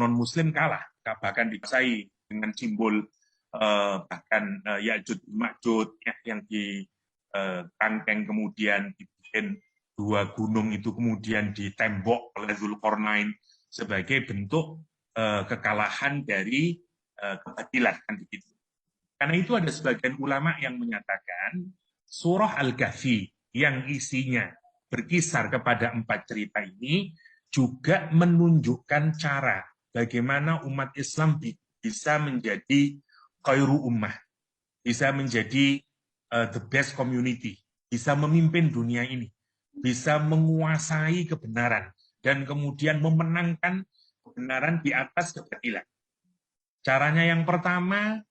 non-Muslim kalah, bahkan dikuasai dengan simbol bahkan Ya'juj Ma'juj ya, yang di Tangkeng kemudian dibikin dua gunung itu kemudian ditembok oleh Zulkarnain sebagai bentuk kekalahan dari kebatilan kan begitu. Karena itu ada sebagian ulama yang menyatakan surah Al-Kahfi yang isinya berkisar kepada 4 cerita ini juga menunjukkan cara bagaimana umat Islam bisa menjadi khairu ummah, bisa menjadi the best community, bisa memimpin dunia ini, bisa menguasai kebenaran, dan kemudian memenangkan kebenaran di atas kebatilan. Caranya yang pertama,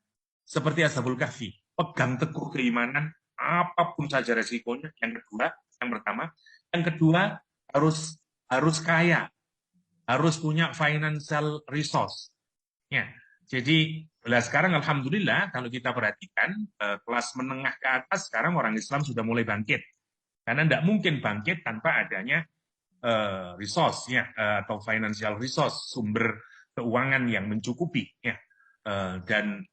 seperti Ashabul Kahfi, pegang teguh keimanan, apapun saja resikonya. Yang kedua, yang pertama. Yang kedua, harus kaya, harus punya financial resource. Ya, jadi sekarang alhamdulillah kalau kita perhatikan kelas menengah ke atas sekarang orang Islam sudah mulai bangkit. Karena tidak mungkin bangkit tanpa adanya resource ya, atau financial resource, sumber keuangan yang mencukupi ya. Dan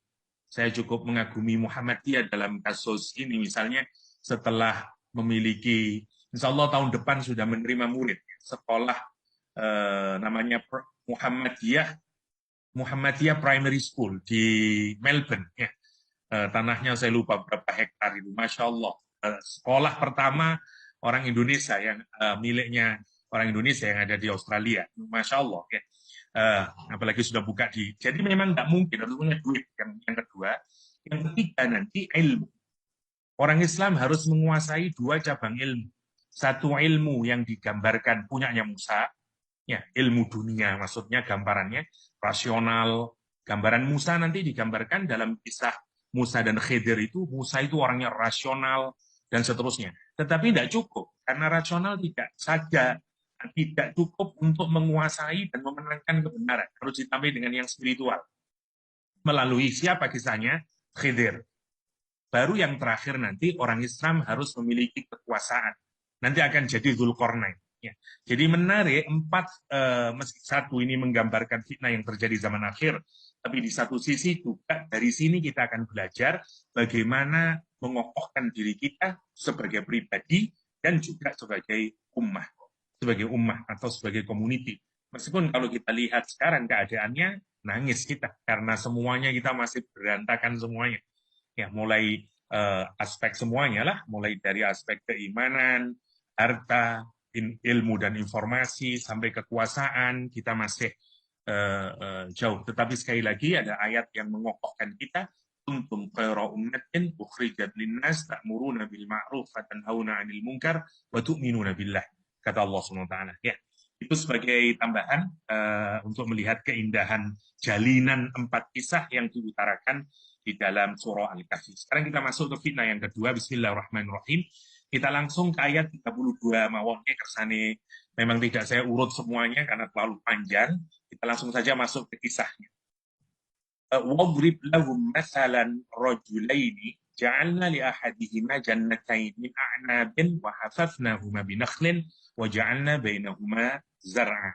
saya cukup mengagumi Muhammadiyah dalam kasus ini, misalnya setelah memiliki, insya Allah tahun depan sudah menerima murid sekolah namanya Muhammadiyah Primary School di Melbourne ya. Tanahnya saya lupa berapa hektar itu, Masya Allah. Sekolah pertama orang Indonesia yang miliknya orang Indonesia yang ada di Australia, Masya Allah ya. Apalagi sudah buka jadi memang nggak mungkin, harus punya duit. Yang kedua, yang ketiga nanti ilmu. Orang Islam harus menguasai 2 cabang ilmu. Satu ilmu yang digambarkan punyanya Musa, ya, ilmu dunia, maksudnya gambarannya rasional. Gambaran Musa nanti digambarkan dalam kisah Musa dan Khidir itu, Musa itu orangnya rasional dan seterusnya. Tetapi tidak cukup, karena rasional tidak cukup untuk menguasai dan memenangkan kebenaran. Harus ditambah dengan yang spiritual. Melalui siapa kisahnya? Khidir. Baru yang terakhir nanti orang Islam harus memiliki kekuasaan. Nanti akan jadi Zulkarnain. Ya. Jadi menarik, 4, meski satu ini menggambarkan fitnah yang terjadi zaman akhir, tapi di satu sisi juga dari sini kita akan belajar bagaimana mengokohkan diri kita sebagai pribadi dan juga sebagai ummah atau sebagai community. Meskipun kalau kita lihat sekarang keadaannya nangis kita karena semuanya kita masih berantakan semuanya. Ya, mulai aspek semuanya lah, mulai dari aspek keimanan, harta, ilmu dan informasi sampai kekuasaan kita masih jauh. Tetapi sekali lagi ada ayat yang mengokohkan kita, kuntum khairu ummatin ukhrijat linnas ta'muruna bil ma'ruf wa tanhauna 'anil munkar wa tu'minuna billah. Kata Allah SWT. Ya, itu sebagai tambahan untuk melihat keindahan jalinan 4 kisah yang diutarakan di dalam surah Al-Kahfi. Sekarang kita masuk ke fitnah yang kedua. Bismillahirrahmanirrahim. Kita langsung ke ayat 32 mawonnya kersane. Memang tidak saya urut semuanya karena terlalu panjang. Kita langsung saja masuk ke kisahnya. Wadrib lahum mathalan rajulaini ja'alna li ahadihima jannatain min a'nabin wa hafafnahuma binakhlin wa ja'alna bainahuma zar'a.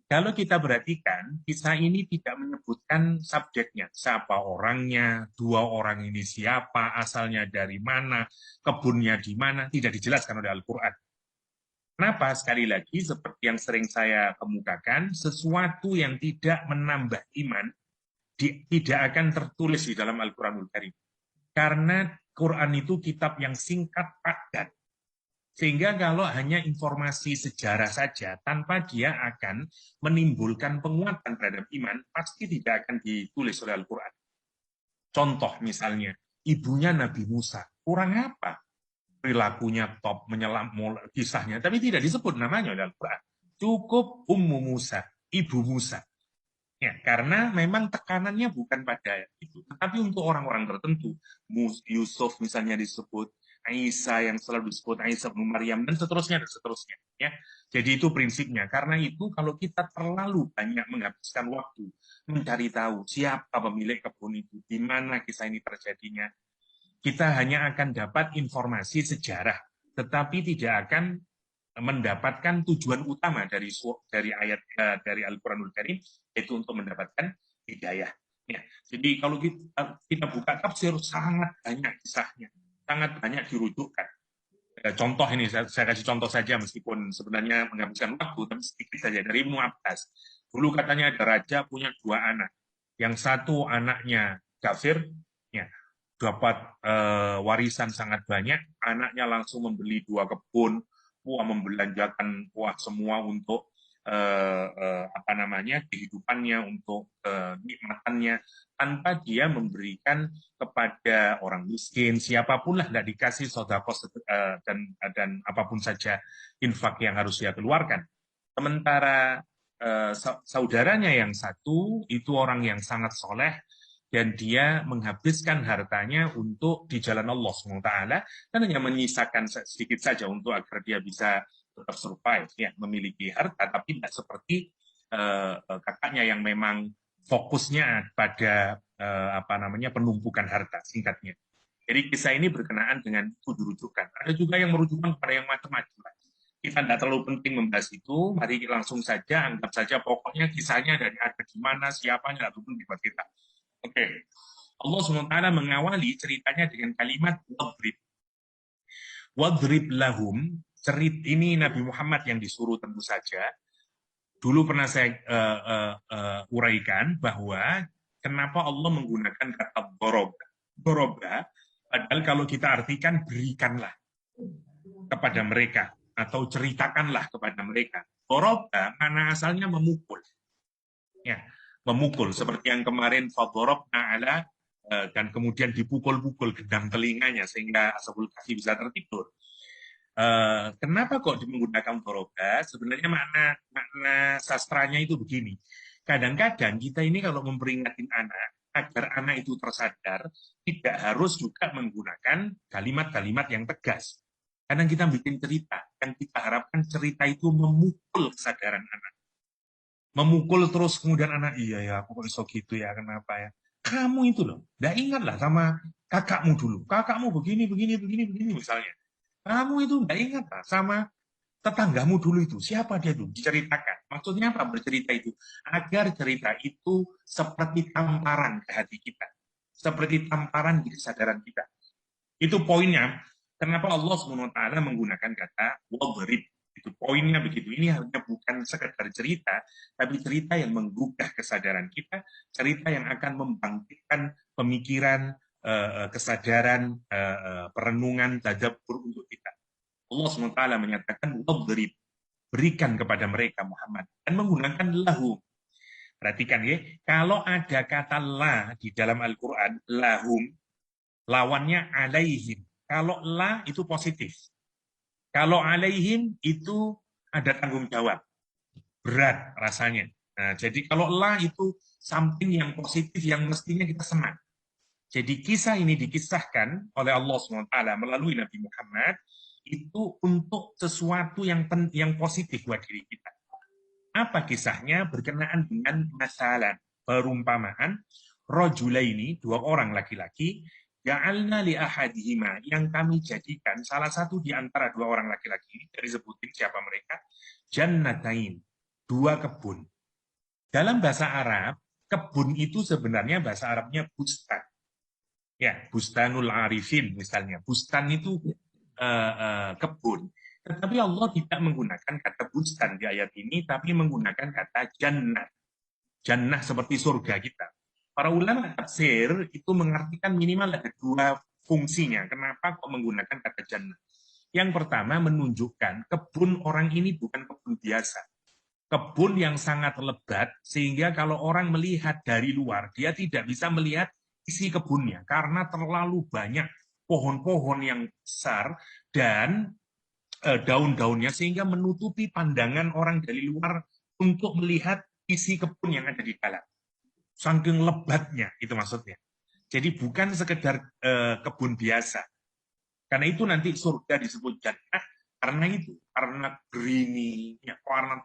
Kalau kita perhatikan, kisah ini tidak menyebutkan subjeknya, siapa orangnya, 2 orang ini siapa, asalnya dari mana, kebunnya di mana, tidak dijelaskan oleh Al-Quran. Kenapa? Sekali lagi, seperti yang sering saya kemukakan, sesuatu yang tidak menambah iman, tidak akan tertulis di dalam Al-Quranul Karim. Karena Quran itu kitab yang singkat, padat. Sehingga kalau hanya informasi sejarah saja, tanpa dia akan menimbulkan penguatan terhadap iman, pasti tidak akan ditulis oleh Al-Quran. Contoh misalnya, ibunya Nabi Musa. Kurang apa? Perilakunya top, menyelam kisahnya, tapi tidak disebut namanya oleh Al-Quran. Cukup Ummu Musa, ibu Musa. Ya, karena memang tekanannya bukan pada itu, tetapi untuk orang-orang tertentu, Yusuf misalnya disebut, Isa yang selalu disebut Isa bin Maryam dan seterusnya. Ya, jadi itu prinsipnya. Karena itu kalau kita terlalu banyak menghabiskan waktu mencari tahu siapa pemilik kebun itu, di mana kisah ini terjadinya, kita hanya akan dapat informasi sejarah, tetapi tidak akan mendapatkan tujuan utama dari ayat dari Al-Qur'anul Karim, yaitu untuk mendapatkan hidayah. Ya, jadi kalau kita buka tafsir sangat banyak kisahnya, sangat banyak dirujukkan. Contoh ini saya kasih contoh saja meskipun sebenarnya menghabiskan waktu, tapi sedikit saja dari Ibnu Abbas. Dulu katanya ada raja punya dua anak. Yang satu anaknya kafir, ya, dapat warisan sangat banyak, anaknya langsung membeli dua kebun, membelanjakan semua untuk apa namanya kehidupannya, untuk nikmatannya, tanpa dia memberikan kepada orang miskin, siapapun lah, tidak dikasih sedekah dan apapun saja infak yang harus dia keluarkan. Sementara saudaranya yang satu itu orang yang sangat soleh, dan dia menghabiskan hartanya untuk di jalan Allah SWT, dan hanya menyisakan sedikit saja untuk agar dia bisa tetap survive, ya, memiliki harta, tapi tidak seperti kakaknya yang memang fokusnya pada apa namanya penumpukan harta, singkatnya. Jadi kisah ini berkenaan dengan itu dirujukan. Ada juga yang merujukan pada yang macam-macam. Kita tidak terlalu penting membahas itu, mari langsung saja, anggap saja pokoknya kisahnya dari ada di mana, siapanya, tidak penting buat kita. Oke, Allah SWT mengawali ceritanya dengan kalimat wadrib. Wadrib lahum, ini Nabi Muhammad yang disuruh tentu saja. Dulu pernah saya uraikan bahwa kenapa Allah menggunakan kata doroba. Doroba, padahal kalau kita artikan berikanlah kepada mereka, atau ceritakanlah kepada mereka. Doroba, mana asalnya memukul. Ya, memukul seperti yang kemarin fadorobna ala dan kemudian dipukul-pukul gendang telinganya sehingga Ashabul Kahfi bisa tertidur. Kenapa kok menggunakan doroba? Sebenarnya makna sastranya itu begini. Kadang-kadang kita ini kalau memperingatin anak agar anak itu tersadar, tidak harus juga menggunakan kalimat-kalimat yang tegas. Kadang kita bikin cerita, yang kita harapkan cerita itu memukul kesadaran anak. Memukul terus kemudian anak, iya ya, aku kok iso gitu ya, kenapa ya? Kamu itu loh, nggak ingatlah sama kakakmu dulu. Kakakmu begini, begini, begini, begini misalnya. Kamu itu nggak ingat lah sama tetanggamu dulu itu. Siapa dia dulu? Diceritakan. Maksudnya apa bercerita itu? Agar cerita itu seperti tamparan ke hati kita. Seperti tamparan di kesadaran kita. Itu poinnya. Kenapa Allah SWT menggunakan kata wadrib. Itu poinnya begitu. Ini hanya bukan sekedar cerita, tapi cerita yang menggugah kesadaran kita, cerita yang akan membangkitkan pemikiran, kesadaran, perenungan, tadabbur untuk kita. Allah SWT menyatakan wadrib, berikan kepada mereka Muhammad, dan menggunakan lahu. Perhatikan ya, kalau ada kata la di dalam Al-Quran, lahum, lawannya alaihim. Kalau la itu positif. Kalau alaihim itu ada tanggung jawab. Berat rasanya. Nah, jadi kalau la itu something yang positif yang mestinya kita senang. Jadi kisah ini dikisahkan oleh Allah SWT melalui Nabi Muhammad itu untuk sesuatu yang positif buat diri kita. Apa kisahnya? Berkenaan dengan masalah perumpamaan rojulaini, dua orang laki-laki, ja'alna li ahadihima, yang kami jadikan salah satu di antara dua orang laki-laki ini, dari sebutin siapa mereka, jannatain, dua kebun. Dalam bahasa Arab, kebun itu sebenarnya bahasa Arabnya bustan. Ya, bustanul arifin misalnya. Bustan itu kebun. Tetapi Allah tidak menggunakan kata bustan di ayat ini, tapi menggunakan kata jannah. Jannah seperti surga kita. Para ulama tafsir itu mengartikan minimal ada dua fungsinya. Kenapa kok menggunakan kata jannah? Yang pertama menunjukkan kebun orang ini bukan kebun biasa. Kebun yang sangat lebat, sehingga kalau orang melihat dari luar, dia tidak bisa melihat isi kebunnya, karena terlalu banyak pohon-pohon yang besar dan daun-daunnya, sehingga menutupi pandangan orang dari luar untuk melihat isi kebun yang ada di dalam. Saking lebatnya, itu maksudnya. Jadi bukan sekedar kebun biasa. Karena itu nanti surga disebut jannah, karena itu, karena greeny, ya, warna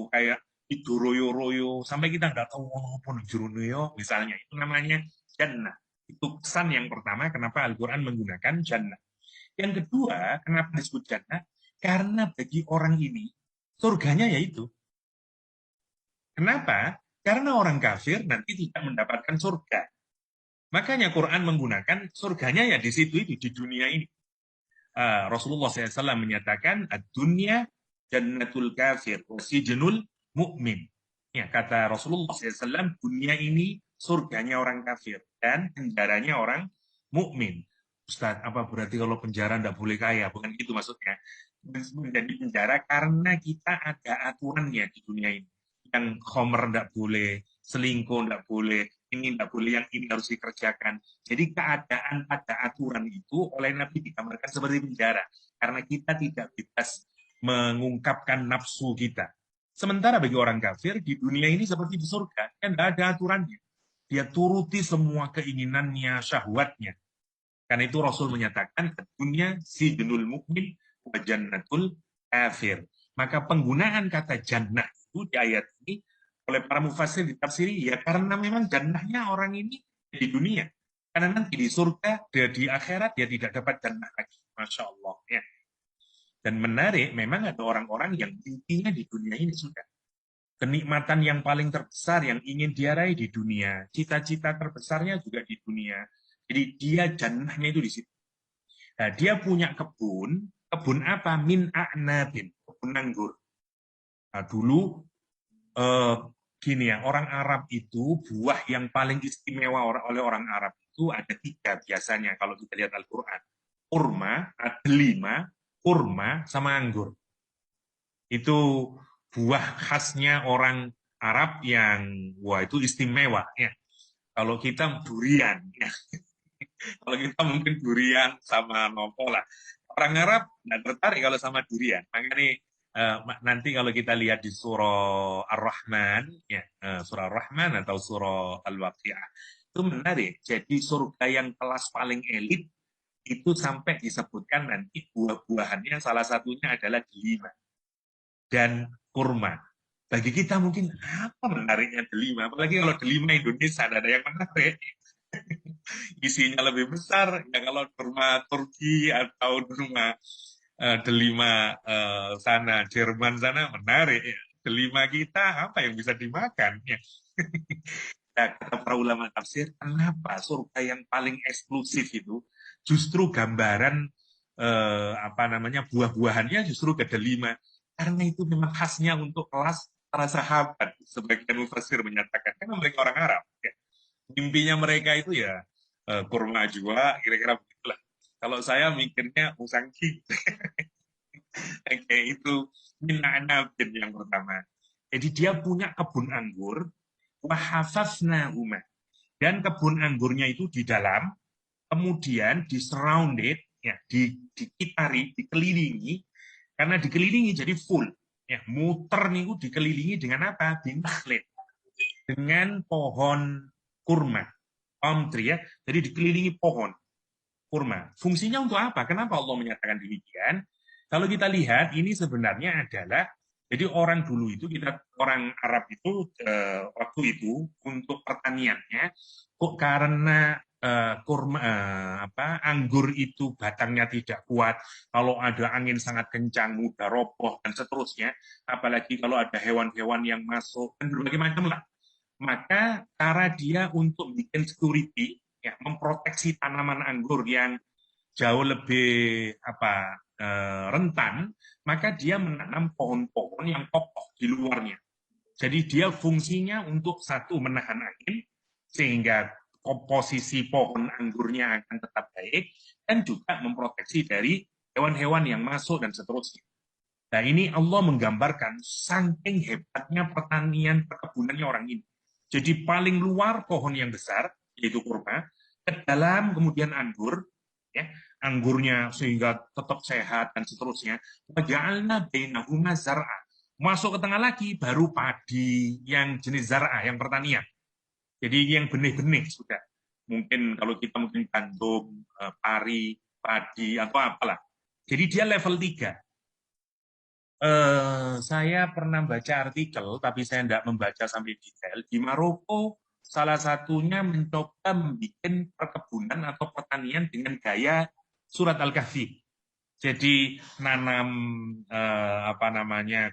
kayak itu royo-royo, sampai kita nggak tahu apa itu royo, misalnya. Itu namanya jannah. Itu kesan yang pertama, kenapa Al-Quran menggunakan jannah. Yang kedua, kenapa disebut jannah? Karena bagi orang ini, surganya yaitu. Kenapa? Karena orang kafir nanti tidak mendapatkan surga. Makanya Quran menggunakan surganya ya di situ itu, di dunia ini. Rasulullah SAW menyatakan, ad-dunya jannatul kafir, wasijnul mu'min. Ya, kata Rasulullah SAW, dunia ini surganya orang kafir dan penjaranya orang mukmin. Ustaz, apa berarti kalau penjara tidak boleh kaya? Bukan itu maksudnya. Menjadi penjara karena kita ada aturannya di dunia ini. Yang khomer tidak boleh, selingkuh tidak boleh, ini tidak boleh, yang ini harus dikerjakan. Jadi keadaan pada aturan itu oleh Nabi digambarkan seperti penjara. Karena kita tidak bebas mengungkapkan nafsu kita. Sementara bagi orang kafir, di dunia ini seperti di surga, kan tidak ada aturannya. Dia turuti semua keinginannya, syahwatnya. Karena itu Rasul menyatakan, dunia si jenul mukmin wa jannatul kafir. Maka penggunaan kata jannah itu di ayat ini oleh para mufassir ditafsiri, ya karena memang jannahnya orang ini di dunia. Karena nanti di surga, di akhirat dia tidak dapat jannah lagi. Masya Allah. Ya. Dan menarik, memang ada orang-orang yang intinya di dunia ini sudah. Kenikmatan yang paling terbesar yang ingin dia raih di dunia. Cita-cita terbesarnya juga di dunia. Jadi dia jannahnya itu di situ. Nah, dia punya kebun apa? Min a'nabin, kebun anggur. Nah, dulu gini ya, orang Arab itu buah yang paling istimewa oleh orang Arab itu ada 3 biasanya kalau kita lihat Al-Quran. Kurma, ada 5, kurma sama anggur. Itu buah khasnya orang Arab yang wah itu istimewa ya. Kalau kita durian ya. Kalau kita mungkin durian sama nopo lah. Orang Arab nggak tertarik kalau sama durian. Makanya nanti kalau kita lihat di surah Ar-Rahman, ya, surah Ar-Rahman atau surah Al-Waqi'ah, itu menarik. Jadi surga yang kelas paling elit itu sampai disebutkan nanti buah-buahannya salah satunya adalah delima dan kurma. Bagi kita mungkin apa menariknya delima? Apalagi kalau delima Indonesia ada yang menarik. Isinya lebih besar ya kalau kurma Turki atau kurma delima sana Jerman sana menarik ya. Delima kita apa yang bisa dimakan ya. Nah, kata para ulama tafsir, kenapa surga yang paling eksklusif itu justru gambaran apa namanya buah-buahannya justru kedelima, karena itu memang khasnya untuk kelas para sahabat. Sebagian mufassir menyatakan karena mereka orang Arab ya. Mimpinya mereka itu ya kurma juga kira-kira begitulah. Kalau saya mikirnya musang king kayak itu minanabin yang pertama. Jadi dia punya kebun anggur wahafafna huma, dan kebun anggurnya itu di dalam, kemudian di surrounded ya, dikitari, dikelilingi, karena dikelilingi jadi full ya, muter nih dikelilingi dengan apa? Binakhlin, dengan pohon kurma, palm tree ya, jadi dikelilingi pohon kurma. Fungsinya untuk apa? Kenapa Allah menyatakan demikian? Kalau kita lihat, ini sebenarnya adalah, jadi orang dulu itu, orang Arab itu, waktu itu, untuk pertaniannya, kok karena kurma, anggur itu batangnya tidak kuat, kalau ada angin sangat kencang, mudah roboh, dan seterusnya, apalagi kalau ada hewan-hewan yang masuk, dan berbagai macam lah. Maka cara dia untuk bikin security, ya, memproteksi tanaman anggur yang jauh lebih rentan, maka dia menanam pohon-pohon yang kokoh di luarnya. Jadi dia fungsinya untuk satu menahan angin sehingga komposisi pohon anggurnya akan tetap baik dan juga memproteksi dari hewan-hewan yang masuk dan seterusnya. Nah ini Allah menggambarkan saking hebatnya pertanian perkebunannya orang ini. Jadi paling luar pohon yang besar, yaitu kurma, ke dalam kemudian anggur, ya, anggurnya sehingga tetap sehat dan seterusnya. Waja'alna bainahuma zar'a. Masuk ke tengah lagi baru padi yang jenis zar'a, yang pertanian. Jadi yang benih-benih sudah. Mungkin kalau kita mungkin gandum, pari, padi atau apalah. Jadi dia level 3. Saya pernah baca artikel, tapi saya tidak membaca sampai detail. Di Maroko, salah satunya mencoba membuat perkebunan atau pertanian dengan gaya surat Al-Kahfi. Jadi nanam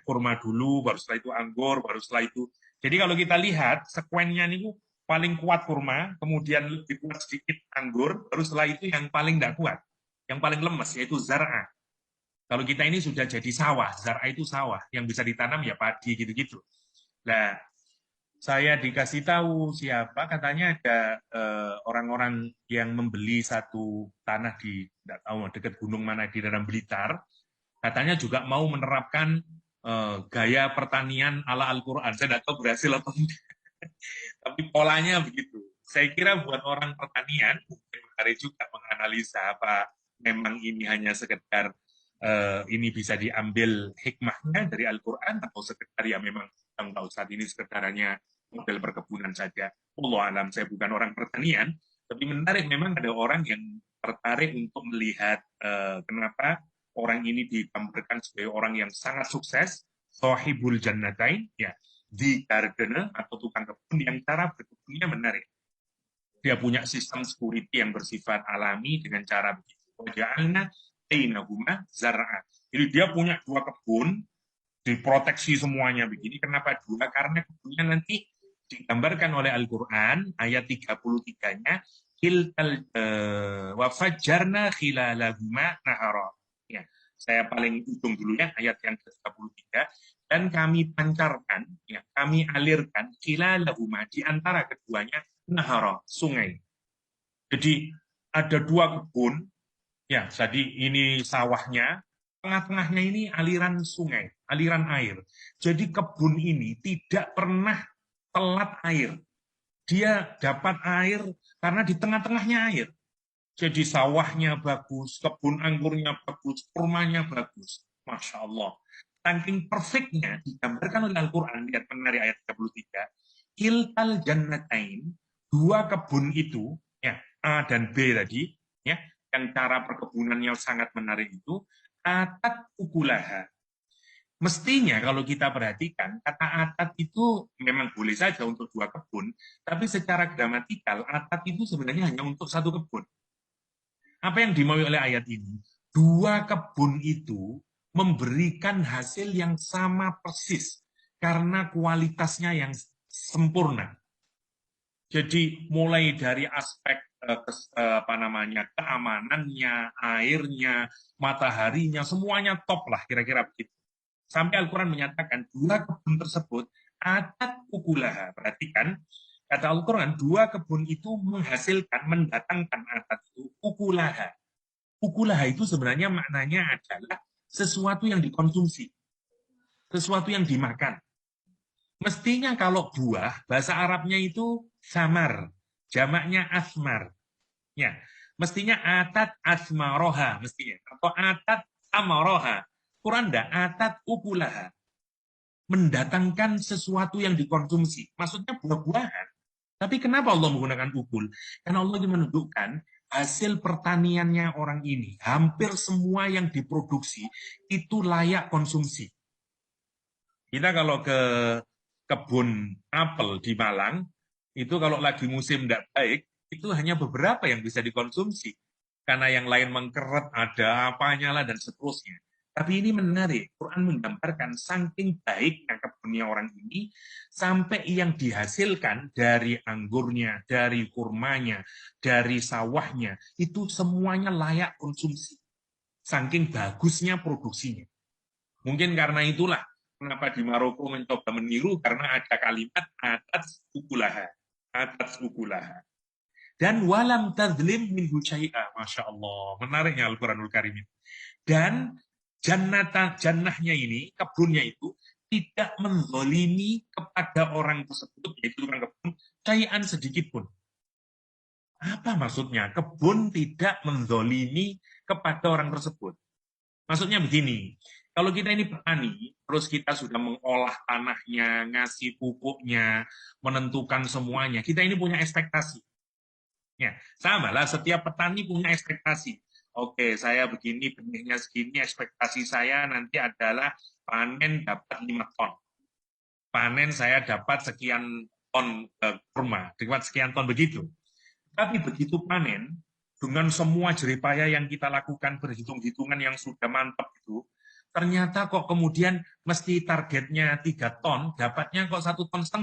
kurma dulu, baru setelah itu anggur, baru setelah itu. Jadi kalau kita lihat sekuennya ini paling kuat kurma, kemudian lebih kuat sedikit anggur, baru setelah itu yang paling tidak kuat, yang paling lemes yaitu zar'a. Kalau kita ini sudah jadi sawah, zar'a itu sawah, yang bisa ditanam ya padi gitu-gitu. Nah, saya dikasih tahu siapa, katanya ada orang-orang yang membeli satu tanah di tidak tahu dekat gunung mana di dalam Blitar, katanya juga mau menerapkan gaya pertanian ala Al-Quran. Saya tidak tahu berhasil atau tidak, tapi polanya begitu. Saya kira buat orang pertanian mungkin menarik juga menganalisa apa memang ini hanya sekedar ini bisa diambil hikmahnya dari Al-Quran atau sekedar ya memang tahu saat ini sekedarannya model perkebunan saja. Allah alam, saya bukan orang pertanian, tapi menarik memang ada orang yang tertarik untuk melihat kenapa orang ini digambarkan sebagai orang yang sangat sukses, sohibul jannatain, ya, di gardener atau tukang kebun yang cara berkebunnya menarik. Dia punya sistem security yang bersifat alami dengan cara begitu. Waja'alna bainahuma zar'a. Jadi dia punya dua kebun, diproteksi semuanya begini. Kenapa dua? Karena kebunnya nanti digambarkan oleh Al-Quran, ayat 33-nya, kiltal wa fajjarna khilalahuma nahara. Ya, saya paling ujung dulu ya, ayat yang ke-33. Dan kami pancarkan, ya, kami alirkan khilalahuma di antara keduanya nahara, sungai. Jadi ada dua kebun, ya, jadi ini sawahnya, tengah-tengahnya ini aliran sungai, aliran air. Jadi kebun ini tidak pernah telat air. Dia dapat air karena di tengah-tengahnya air. Jadi sawahnya bagus, kebun anggurnya bagus, kurmanya bagus. Masya Allah. Saking perfectnya digambarkan oleh Al-Quran, lihat menarik ayat 33. Kiltal jannatain, dua kebun itu, ya, A dan B tadi, ya, yang cara perkebunannya sangat menarik itu, atat ukulaha. Mestinya kalau kita perhatikan, kata atat itu memang boleh saja untuk dua kebun, tapi secara gramatikal, atat itu sebenarnya hanya untuk satu kebun. Apa yang dimaui oleh ayat ini? Dua kebun itu memberikan hasil yang sama persis, karena kualitasnya yang sempurna. Jadi mulai dari aspek keamanannya, airnya, mataharinya, semuanya top lah kira-kira begitu. Sampai Al-Quran menyatakan dua kebun tersebut atat ukulaha. Perhatikan, kata Al-Quran, dua kebun itu menghasilkan, mendatangkan atat itu ukulaha. Ukulaha itu sebenarnya maknanya adalah sesuatu yang dikonsumsi, sesuatu yang dimakan. Mestinya kalau buah, bahasa Arabnya itu samar, jamaknya asmar. Ya, mestinya atat asmaroha, mestinya. Atau atat amaroha. Quran enggak, atat ukulaha. Mendatangkan sesuatu yang dikonsumsi. Maksudnya buah-buahan. Tapi kenapa Allah menggunakan ukul? Karena Allah ingin menunjukkan hasil pertaniannya orang ini. Hampir semua yang diproduksi itu layak konsumsi. Kita kalau ke kebun apel di Malang, itu kalau lagi musim tidak baik, itu hanya beberapa yang bisa dikonsumsi. Karena yang lain mengkeret, ada apanya lah, dan seterusnya. Tapi ini menarik, Quran menggambarkan saking baiknya kebunnya orang ini, sampai yang dihasilkan dari anggurnya, dari kurmanya, dari sawahnya, itu semuanya layak konsumsi. Saking bagusnya produksinya. Mungkin karena itulah kenapa di Maroko mencoba meniru, karena ada kalimat atas ukulaha. Atas ukulaha. Dan walam tadlim min syai'a. Masya Allah. Menariknya Al-Quranul Karim ini. Dan jannahnya ini, kebunnya itu, tidak menzolimi kepada orang tersebut, yaitu orang kebun, syai'an sedikit pun. Apa maksudnya? Kebun tidak menzolimi kepada orang tersebut. Maksudnya begini, kalau kita ini petani, terus kita sudah mengolah tanahnya, ngasih pupuknya, menentukan semuanya, kita ini punya ekspektasi. Ya, sama lah, setiap petani punya ekspektasi. Oke, saya begini, benihnya segini, ekspektasi saya nanti adalah panen dapat 5 ton. Panen saya dapat sekian ton kurma, dapat sekian ton begitu. Tapi begitu panen, dengan semua jeripaya yang kita lakukan, berhitung-hitungan yang sudah mantap itu, ternyata kok kemudian mesti targetnya 3 ton, dapatnya kok 1,5 ton.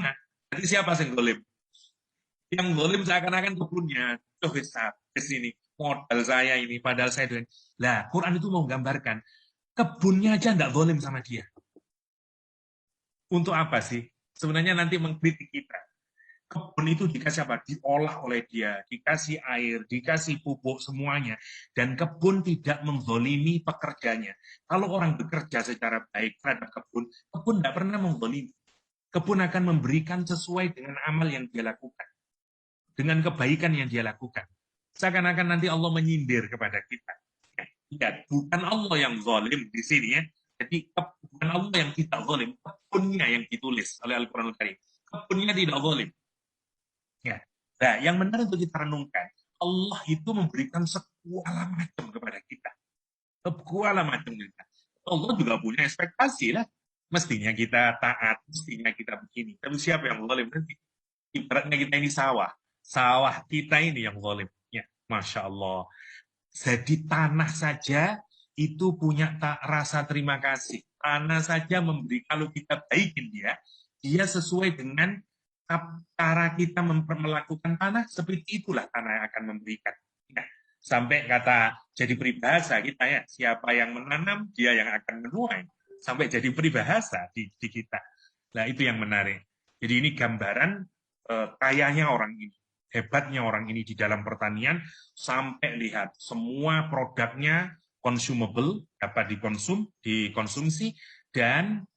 Jadi siapa yang zalim? Yang zalim seakan-akan kebunnya. Tuh bisa di sini modal saya ini, padahal saya doain. Lah, Quran itu mau menggambarkan kebunnya aja nggak zalim sama dia. Untuk apa sih? Sebenarnya nanti mengkritik kita. Kebun itu dikasih apa? Diolah oleh dia, dikasih air, dikasih pupuk semuanya, dan kebun tidak menzolimi pekerjanya. Kalau orang bekerja secara baik terhadap kebun, kebun tidak pernah menzolimi. Kebun akan memberikan sesuai dengan amal yang dia lakukan, dengan kebaikan yang dia lakukan. Seakan-akan nanti Allah menyindir kepada kita. Ya, bukan Allah yang zalim di sini ya. Jadi bukan Allah yang tidak zalim, kebunnya yang ditulis oleh Al-Quran Al-Karim. Kebunnya tidak zalim. Ya. Nah, yang benar untuk kita renungkan, Allah itu memberikan segala macam kepada kita. Segala macam kita. Allah juga punya ekspektasi lah. Mestinya kita taat, mestinya kita begini. Tapi siapa yang zalim nanti? Ibaratnya kita ini sawah. Sawah kita ini yang zalim. Ya, Masya Allah. Jadi tanah saja itu punya rasa terima kasih. Tanah saja memberi, kalau kita baikin dia sesuai dengan cara kita melakukan tanah, seperti itulah tanah yang akan memberikan. Ya, sampai kata jadi peribahasa kita ya, siapa yang menanam, dia yang akan menuai. Sampai jadi peribahasa di kita. Nah, itu yang menarik. Jadi ini gambaran kayanya orang ini, hebatnya orang ini di dalam pertanian, sampai lihat semua produknya consumable, dapat dikonsumsi, dan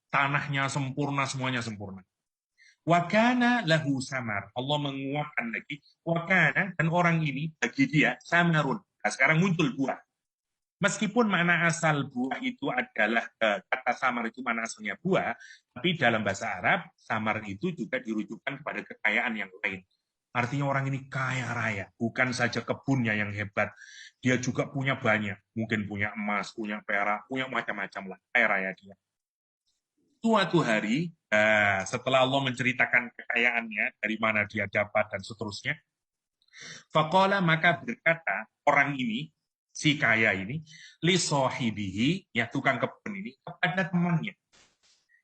tanahnya sempurna, semuanya sempurna. Wakana lahu samar. Allah menguapkan lagi. Wakana, dan orang ini bagi dia samarun. Nah, sekarang muncul buah. Meskipun makna asal buah itu adalah kata samar itu makna asalnya buah, tapi dalam bahasa Arab samar itu juga dirujukan kepada kekayaan yang lain. Artinya orang ini kaya raya, bukan saja kebunnya yang hebat, dia juga punya banyak, mungkin punya emas, punya perak, punya macam-macam lah, kaya raya dia. Suatu hari, setelah Allah menceritakan kekayaannya, dari mana dia dapat dan seterusnya, faqala, maka berkata orang ini, si kaya ini, li sohibihi, ya tukang kebun ini, kepada temannya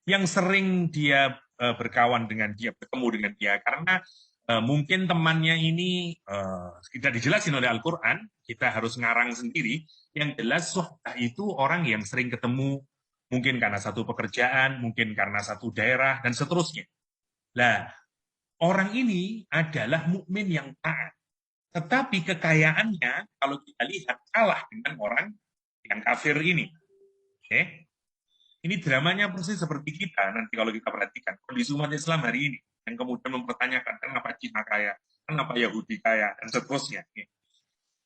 yang sering dia berkawan dengan dia, bertemu dengan dia, karena mungkin temannya ini tidak dijelasin oleh Al-Quran, kita harus ngarang sendiri. Yang jelas sohbah itu orang yang sering ketemu, mungkin karena satu pekerjaan, mungkin karena satu daerah, dan seterusnya. Nah, orang ini adalah mukmin yang taat. Tetapi kekayaannya, kalau kita lihat, kalah dengan orang yang kafir ini. Oke? Ini dramanya persis seperti kita, nanti kalau kita perhatikan. Kondisi umat Islam hari ini, yang kemudian mempertanyakan, kenapa Cina kaya, kenapa Yahudi kaya, dan seterusnya.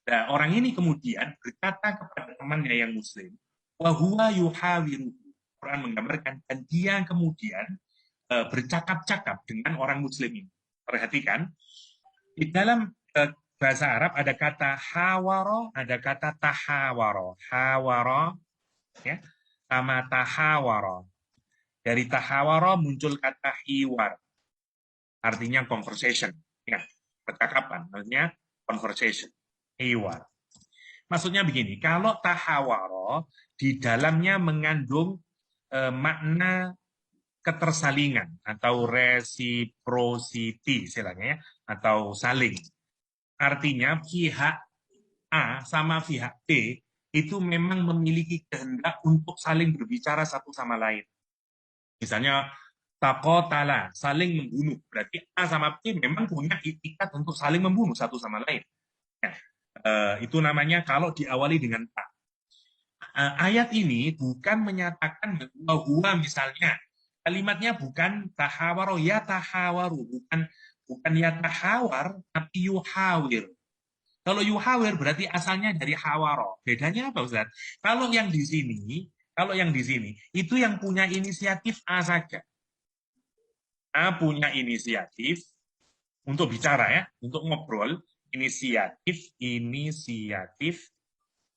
Nah, orang ini kemudian berkata kepada temannya yang Muslim, wahuwa yuhawiru. Quran menggambarkan, dan dia kemudian bercakap-cakap dengan orang Muslim ini. Perhatikan, di dalam bahasa Arab ada kata hawaro, ada kata tahawaro. Hawaro, ya, sama tahawaro. Dari tahawaro muncul kata hiwar, artinya conversation, ya, percakapan, artinya conversation, hiwar. Maksudnya begini, kalau tahawaro di dalamnya mengandung makna ketersalingan atau reciprocity istilahnya ya, atau saling. Artinya pihak A sama pihak B itu memang memiliki kehendak untuk saling berbicara satu sama lain. Misalnya takotala, saling membunuh. Berarti A sama B memang punya itikat untuk saling membunuh satu sama lain. Ya, itu namanya kalau diawali dengan tak. Ayat ini bukan menyatakan bahwa misalnya kalimatnya bukan tahawaro ya tahawaru, bukan ya tahawar, tapi yuhawir. Kalau yuhawir berarti asalnya dari hawaro. Bedanya apa, Ustaz? Kalau yang di sini itu yang punya inisiatif A saja. A punya inisiatif untuk bicara ya, untuk ngobrol, inisiatif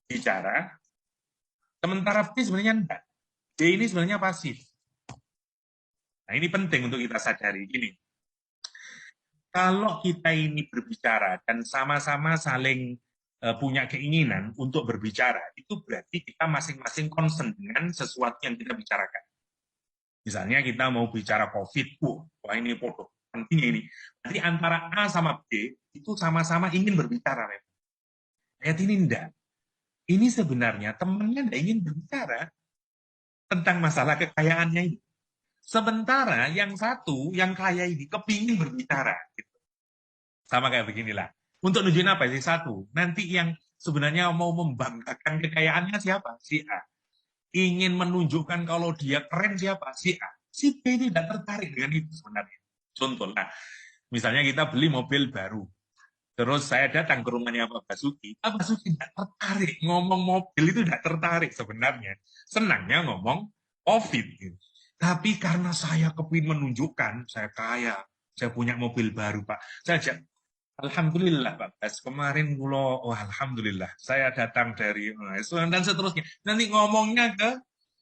bicara. Sementara B sebenarnya enggak. D ini sebenarnya pasif. Nah, ini penting untuk kita sadari. Gini, Kalau kita ini berbicara dan sama-sama saling punya keinginan untuk berbicara, itu berarti kita masing-masing concern dengan sesuatu yang kita bicarakan. Misalnya kita mau bicara COVID, wah ini podo, pentingnya ini. Nanti antara A sama B itu sama-sama ingin berbicara. Ayat ini enggak. Ini sebenarnya temannya enggak ingin berbicara tentang masalah kekayaannya ini. Sementara yang satu, yang kaya ini, kepingin berbicara. Gitu. Sama kayak beginilah. Untuk nunjukin apa sih? Satu, nanti yang sebenarnya mau membanggakan kekayaannya siapa? Si A. Ingin menunjukkan kalau dia keren siapa? Si A. Si B tidak tertarik dengan itu sebenarnya. Contoh, nah, misalnya kita beli mobil baru. Terus saya datang ke rumahnya Pak Basuki. Pak Basuki tidak tertarik. Ngomong mobil itu tidak tertarik sebenarnya. Senangnya ngomong COVID. Gitu. Tapi karena saya kepingin menunjukkan, saya kaya, saya punya mobil baru, Pak. Saya ajak, Alhamdulillah, Pak Bas. Kemarin oh, Alhamdulillah. Saya datang dari, dan seterusnya. Nanti ngomongnya ke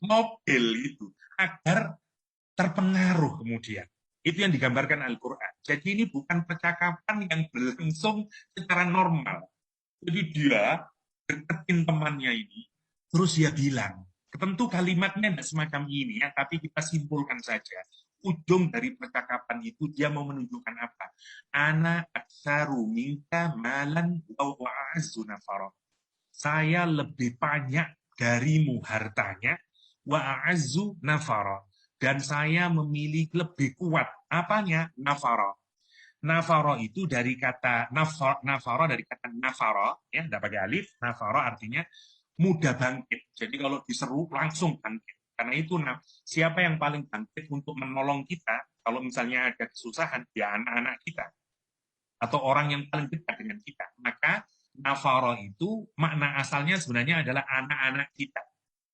mobil itu. Agar terpengaruh kemudian. Itu yang digambarkan Al-Quran. Jadi ini bukan percakapan yang berlangsung secara normal. Jadi dia deketin temannya ini, terus dia bilang, tentu kalimatnya tidak semacam ini ya, tapi kita simpulkan saja. Ujung dari percakapan itu dia mau menunjukkan apa? Ana aksaru minka malan wa a'azzu nafara. Saya lebih banyak darimu hartanya wa a'azzu nafara. Dan saya memiliki lebih kuat. Apanya? Nafara. Nafara itu dari kata nafara dari kata nafara, ya, tidak pakai alif. Nafara artinya mudah bangkit. Jadi kalau diseru langsung bangkit. Karena itu siapa yang paling bangkit untuk menolong kita kalau misalnya ada kesusahan, ya anak-anak kita atau orang yang paling dekat dengan kita. Maka nafara itu makna asalnya sebenarnya adalah anak-anak kita.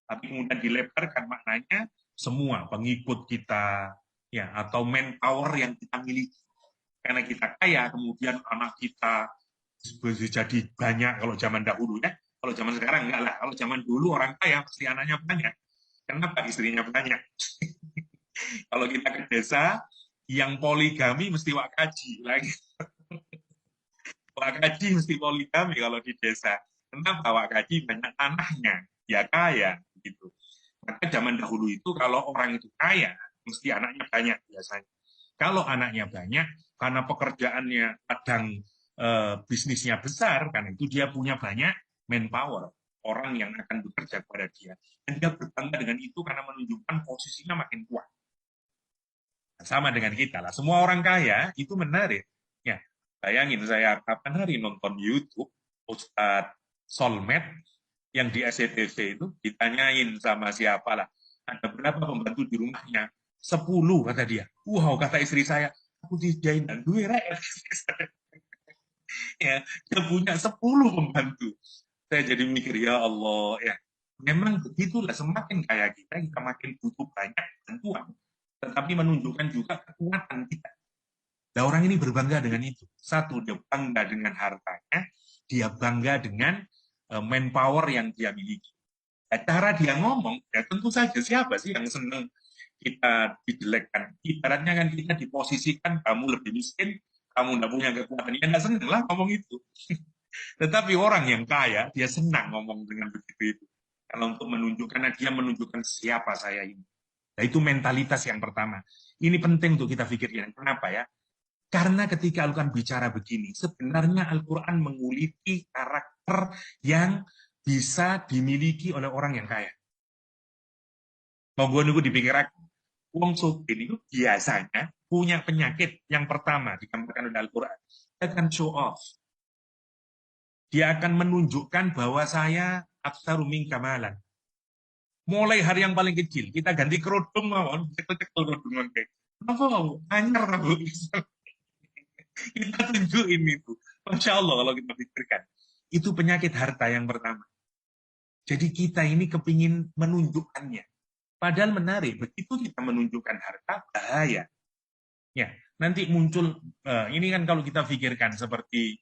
Tapi kemudian dilebarkan maknanya semua pengikut kita, ya, atau manpower yang kita miliki. Karena kita kaya, kemudian anak kita jadi banyak kalau zaman dahulu ya. Kalau zaman sekarang enggak lah. Kalau zaman dulu orang kaya pasti anaknya banyak. Kenapa istrinya banyak? Kalau kita ke desa, yang poligami mesti wakaji lagi. Wakaji mesti poligami kalau di desa. Kenapa wakaji banyak tanahnya? Ya kaya gitu. Maka zaman dahulu itu kalau orang itu kaya, mesti anaknya banyak biasanya. Kalau anaknya banyak, karena pekerjaannya kadang bisnisnya besar, karena itu dia punya banyak manpower, orang yang akan bekerja kepada dia. Dan dia berbangga dengan itu karena menunjukkan posisinya makin kuat. Nah, sama dengan kita lah. Semua orang kaya itu menarik. Ya, bayangin saya kapan hari nonton YouTube, Ustadz Solmed yang di SCTV itu ditanyain sama siapa lah. Ada berapa pembantu di rumahnya? 10 kata dia. Wow, kata istri saya, aku dijain dan duit ya, dia punya 10 pembantu. Saya jadi mikir, ya Allah, ya. Memang begitulah, semakin kaya kita makin butuh banyak bantuan. Tetapi menunjukkan juga kekuatan kita. Nah, orang ini berbangga dengan itu. Satu, dia bangga dengan hartanya, dia bangga dengan manpower yang dia miliki. Nah, cara dia ngomong, ya tentu saja siapa sih yang senang kita dijelekkan. Ibaratnya kan kita diposisikan, kamu lebih miskin, kamu tidak punya kekuatan. Ya nggak senang lah ngomong itu. Tetapi orang yang kaya, dia senang ngomong dengan begitu itu. Karena untuk menunjukkan, karena dia menunjukkan siapa saya ini. Nah, itu mentalitas yang pertama. Ini penting untuk kita pikirkan. Kenapa ya? Karena ketika Al-Quran bicara begini, sebenarnya Al-Quran menguliti karakter yang bisa dimiliki oleh orang yang kaya. Mau gue nunggu dipikir aku. Wong Sugih itu biasanya punya penyakit yang pertama digambarkan oleh Al-Quran. Dia akan show off. Dia akan menunjukkan bahwa saya aksaru min kamalan. Mulai hari yang paling kecil, kita ganti kerudung mawon, cekel-cekel kerudungan kayak. Kenapa mau? Anyar aku. Kita tunjukin itu. Masya Allah kalau kita pikirkan. Itu penyakit harta yang pertama. Jadi kita ini kepingin menunjukkannya. Padahal menarik, begitu kita menunjukkan harta, bahaya. Ya, nanti muncul, ini kan kalau kita pikirkan seperti,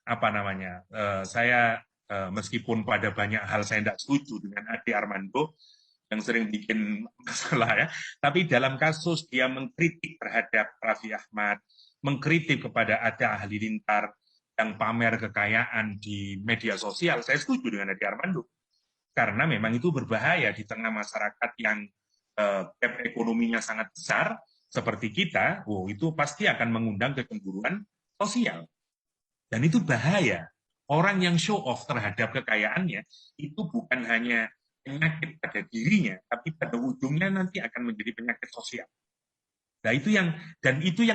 apa namanya, saya meskipun pada banyak hal saya tidak setuju dengan Ade Armando, yang sering bikin masalah ya. Tapi dalam kasus dia mengkritik terhadap Raffi Ahmad, mengkritik kepada ada ahli lintar yang pamer kekayaan di media sosial, saya setuju dengan Ade Armando. Karena memang itu berbahaya di tengah masyarakat yang gap ekonominya sangat besar, seperti kita, itu pasti akan mengundang kecemburuan sosial. Dan itu bahaya. Orang yang show off terhadap kekayaannya, itu bukan hanya penyakit pada dirinya, tapi pada ujungnya nanti akan menjadi penyakit sosial. Nah itu yang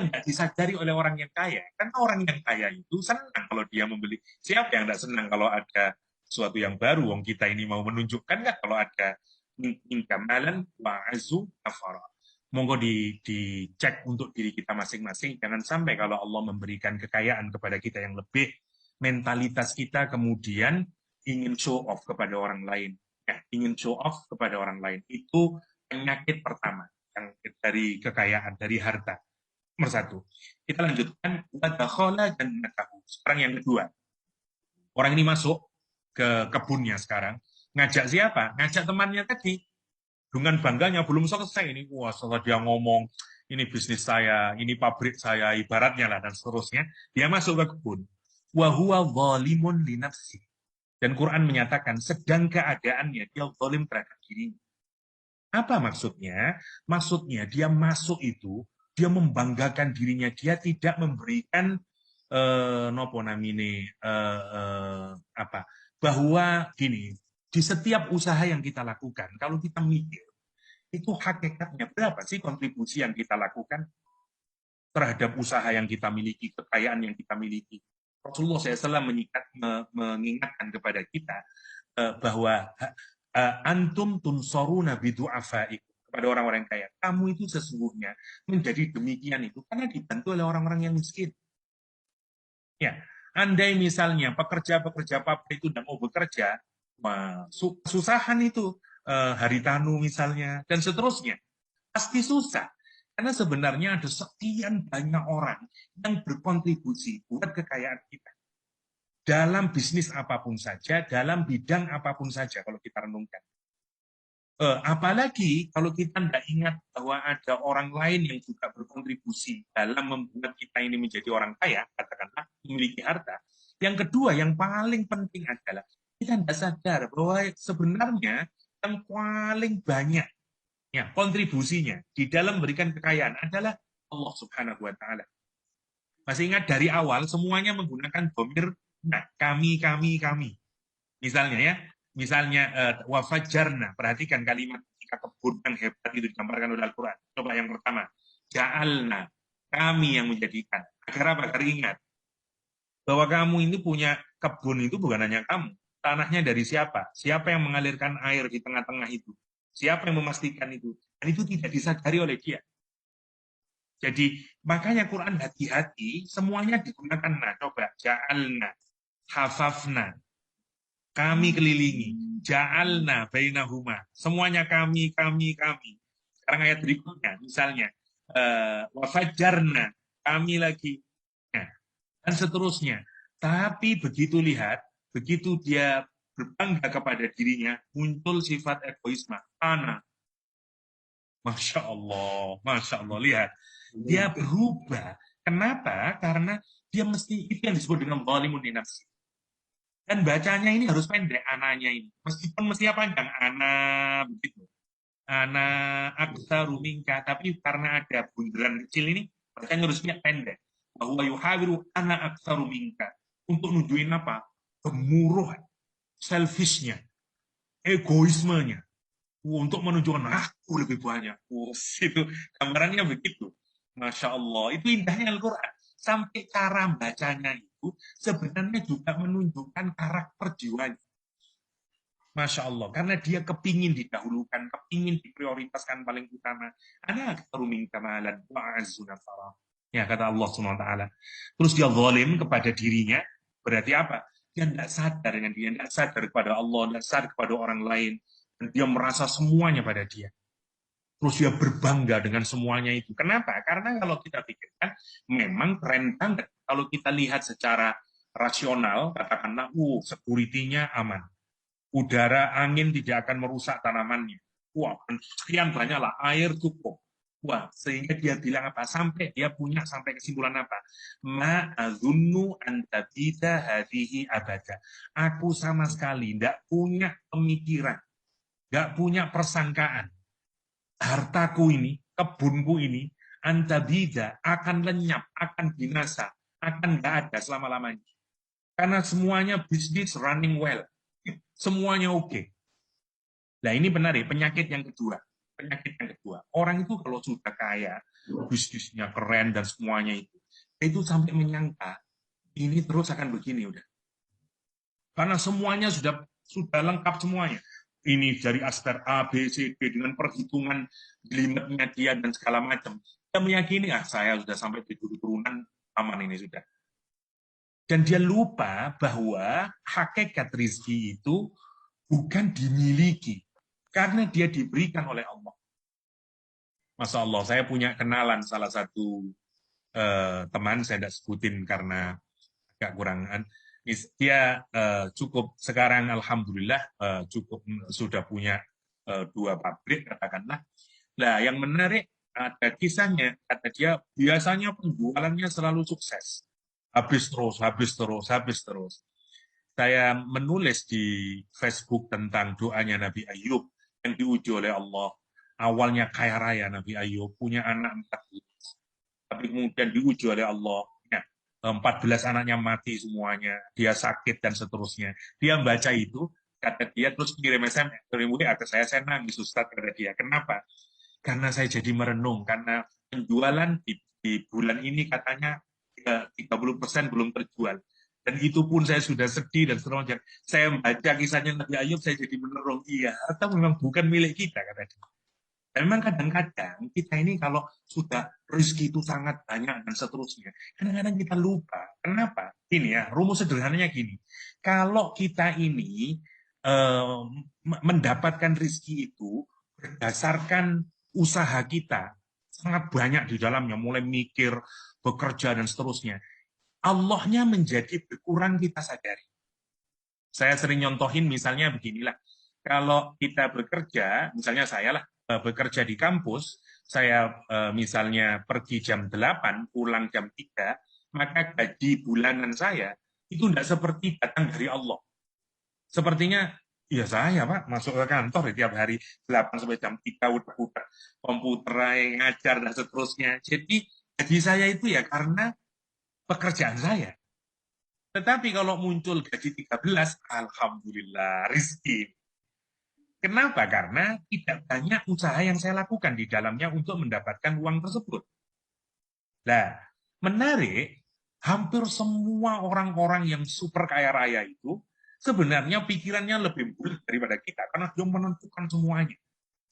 tidak disadari oleh orang yang kaya. Karena orang yang kaya itu senang kalau dia membeli. Siapa yang tidak senang kalau ada sesuatu yang baru? Wong kita ini mau menunjukkan nggak kalau ada kamalan wa azu afara. Monggo dicek untuk diri kita masing-masing. Jangan sampai kalau Allah memberikan kekayaan kepada kita yang lebih, mentalitas kita kemudian ingin show off kepada orang lain. Ya, ingin show off kepada orang lain. Itu penyakit pertama yang dari kekayaan, dari harta. Nomor satu. Kita lanjutkan. Dan sekarang yang kedua. Orang ini masuk ke kebunnya sekarang. Ngajak siapa? Ngajak temannya tadi. Dengan bangganya belum selesai ini. Wah, setelah dia ngomong, ini bisnis saya, ini pabrik saya, ibaratnya lah, dan seterusnya. Dia masuk ke kebun. Wahuwa zalimun li nafsi. Dan Quran menyatakan, sedang keadaannya, dia zalim terhadap dirinya. Apa maksudnya? Maksudnya dia masuk itu, dia membanggakan dirinya, dia tidak memberikan nopo namine apa? Bahwa gini, di setiap usaha yang kita lakukan, kalau kita mikir, itu hakikatnya berapa sih kontribusi yang kita lakukan terhadap usaha yang kita miliki, kekayaan yang kita miliki. Rasulullah SAW mengingatkan kepada kita bahwa antum tunsoruna bidu'afaikum, kepada orang-orang kaya. Kamu itu sesungguhnya menjadi demikian itu karena dibantu oleh orang-orang yang miskin. Ya, andai misalnya pekerja-pekerja pabrik itu tidak mau bekerja, susahan itu haritanu misalnya, dan seterusnya. Pasti susah. Karena sebenarnya ada sekian banyak orang yang berkontribusi buat kekayaan kita. Dalam bisnis apapun saja, dalam bidang apapun saja, kalau kita renungkan. Apalagi kalau kita tidak ingat bahwa ada orang lain yang juga berkontribusi dalam membuat kita ini menjadi orang kaya, katakanlah memiliki harta. Yang kedua, yang paling penting adalah kita tidak sadar bahwa sebenarnya yang paling banyak ya, kontribusinya di dalam memberikan kekayaan adalah Allah Subhanahu wa Ta'ala. Masih ingat dari awal semuanya menggunakan dhamir kami. Misalnya ya, wafajarna, perhatikan kalimat ketika kebun yang hebat itu digambarkan oleh Al-Quran. Coba yang pertama, ja'alna, kami yang menjadikan. Agar apa? Agar ingat bahwa kamu ini punya kebun itu bukan hanya kamu. Tanahnya dari siapa? Siapa yang mengalirkan air di tengah-tengah itu? Siapa yang memastikan itu? Dan itu tidak disadari oleh dia. Jadi makanya Quran hati-hati, semuanya digunakan. Nah, coba ja'alna, hafafna, kami kelilingi, ja'alna bainahuma, semuanya kami. Sekarang ayat berikutnya, misalnya wafajarna, kami lagi, dan seterusnya. Tapi begitu lihat, begitu dia berbangga kepada dirinya, muncul sifat egoisme. Masya Allah, lihat. Dia berubah. Kenapa? Karena dia mesti, itu yang disebut dengan zalimun li nafsi. Dan bacanya ini harus pendek, ananya ini. Meskipun mestinya panjang, ana begitu. Ana aksaru minka, tapi karena ada bunderan kecil ini, bacanya harus pendek. Bahwa yuhawiru ana aksaru minka. Untuk nunjukin apa? Kemuruhan, selfishnya, egoismenya. Untuk menunjukkan aku lebih banyak. Itu gambarannya begitu. Masya Allah, itu indahnya Al-Quran. Sampai cara bacanya itu sebenarnya juga menunjukkan karakter jiwanya. Masya Allah, karena dia kepingin didahulukan, kepingin diprioritaskan paling utama. Anak teruming kamalan wa'azunafara. Ya, kata Allah SWT. Terus dia zalim kepada dirinya, berarti apa? Dia tidak sadar dengan dia, tidak sadar kepada Allah, tidak sadar kepada orang lain. Dan dia merasa semuanya pada dia. Terus dia berbangga dengan semuanya itu. Kenapa? Karena kalau kita pikirkan, memang keren banget. Kalau kita lihat secara rasional, katakanlah, security-nya aman. Udara, angin tidak akan merusak tanamannya. wah, sekian banyak lah, air cukup. Wah, sehingga dia bilang apa? Sampai dia punya sampai kesimpulan apa? Ma azunnu an tabida hadhihi abada. Aku sama sekali tidak punya pemikiran, nggak punya persangkaan. Hartaku ini, kebunku ini, antabida akan lenyap, akan binasa, akan nggak ada selama-lamanya. Karena semuanya bisnis running well. Semuanya oke. Nah, ini benar ya, penyakit yang kedua. Penyakit yang kedua. Orang itu kalau sudah kaya, bisnisnya keren dan semuanya itu sampai menyangka ini terus akan begini udah. Karena semuanya sudah lengkap semuanya. Ini dari aspek A, B, C, D dengan perhitungan limitnya dia dan segala macam. Dia meyakini, saya sudah sampai 7 turunan, aman ini sudah. Dan dia lupa bahwa hakikat rizki itu bukan dimiliki, karena dia diberikan oleh Allah. Masya Allah, saya punya kenalan salah satu teman, saya tidak sebutin karena agak kurang. Dia cukup sekarang, alhamdulillah, cukup sudah punya 2 pabrik, katakanlah. Nah, yang menarik ada kisahnya, kata dia biasanya penjualannya selalu sukses. Habis terus, habis terus, habis terus. Saya menulis di Facebook tentang doanya Nabi Ayub yang diuji oleh Allah. Awalnya kaya raya Nabi Ayub, punya anak 14. Tapi kemudian diuji oleh Allah. Ya, 14 anaknya mati semuanya. Dia sakit dan seterusnya. Dia membaca itu, kata dia, terus kirim SMS. Kemudian saya nangis, Ustaz, kata dia. Kenapa? Karena saya jadi merenung. Karena penjualan di bulan ini katanya 30% belum terjual. Dan itu pun saya sudah sedih dan seterusnya. Saya membaca kisahnya Nabi Ayub, saya jadi menerung. Iya, atau memang bukan milik kita, kata dia. Dan memang kadang-kadang kita ini kalau sudah rezeki itu sangat banyak dan seterusnya, kadang-kadang kita lupa. Kenapa? Ini ya, rumus sederhananya gini. Kalau kita ini eh, mendapatkan rezeki itu berdasarkan usaha kita, sangat banyak di dalamnya, mulai mikir, bekerja, dan seterusnya. Allahnya menjadi berkurang kita sadari. Saya sering nyontohin misalnya beginilah. Kalau kita bekerja, misalnya saya lah bekerja di kampus, saya misalnya pergi jam 8, pulang jam 3, maka gaji bulanan saya itu tidak seperti datang dari Allah. Sepertinya, ya saya Pak, masuk ke kantor ya, tiap hari 8 sampai jam 3 udah buka komputer, ngajar, dan seterusnya. Jadi gaji saya itu ya karena pekerjaan saya. Tetapi kalau muncul gaji 13, alhamdulillah, rizki. Kenapa? Karena tidak banyak usaha yang saya lakukan di dalamnya untuk mendapatkan uang tersebut. Nah, menarik, hampir semua orang-orang yang super kaya raya itu sebenarnya pikirannya lebih bulat daripada kita, karena dia menentukan semuanya.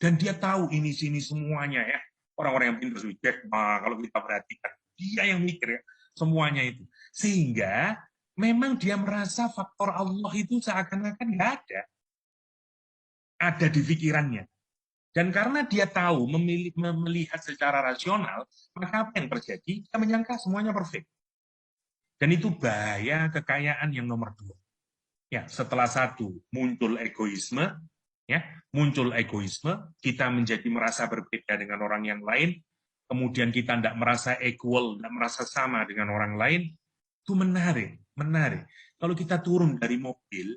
Dan dia tahu ini sini semuanya ya. Orang-orang yang pintar Jack Ma, kalau kita perhatikan, dia yang mikir ya, semuanya itu. Sehingga memang dia merasa faktor Allah itu seakan-akan nggak ada. Ada di pikirannya. Dan karena dia tahu melihat secara rasional, maka apa yang terjadi? Dia menyangka semuanya perfect. Dan itu bahaya kekayaan yang nomor 2. Ya, setelah satu muncul egoisme, ya, muncul egoisme, kita menjadi merasa berbeda dengan orang yang lain, kemudian kita tidak merasa equal, tidak merasa sama dengan orang lain, itu menarik, menarik. Kalau kita turun dari mobil,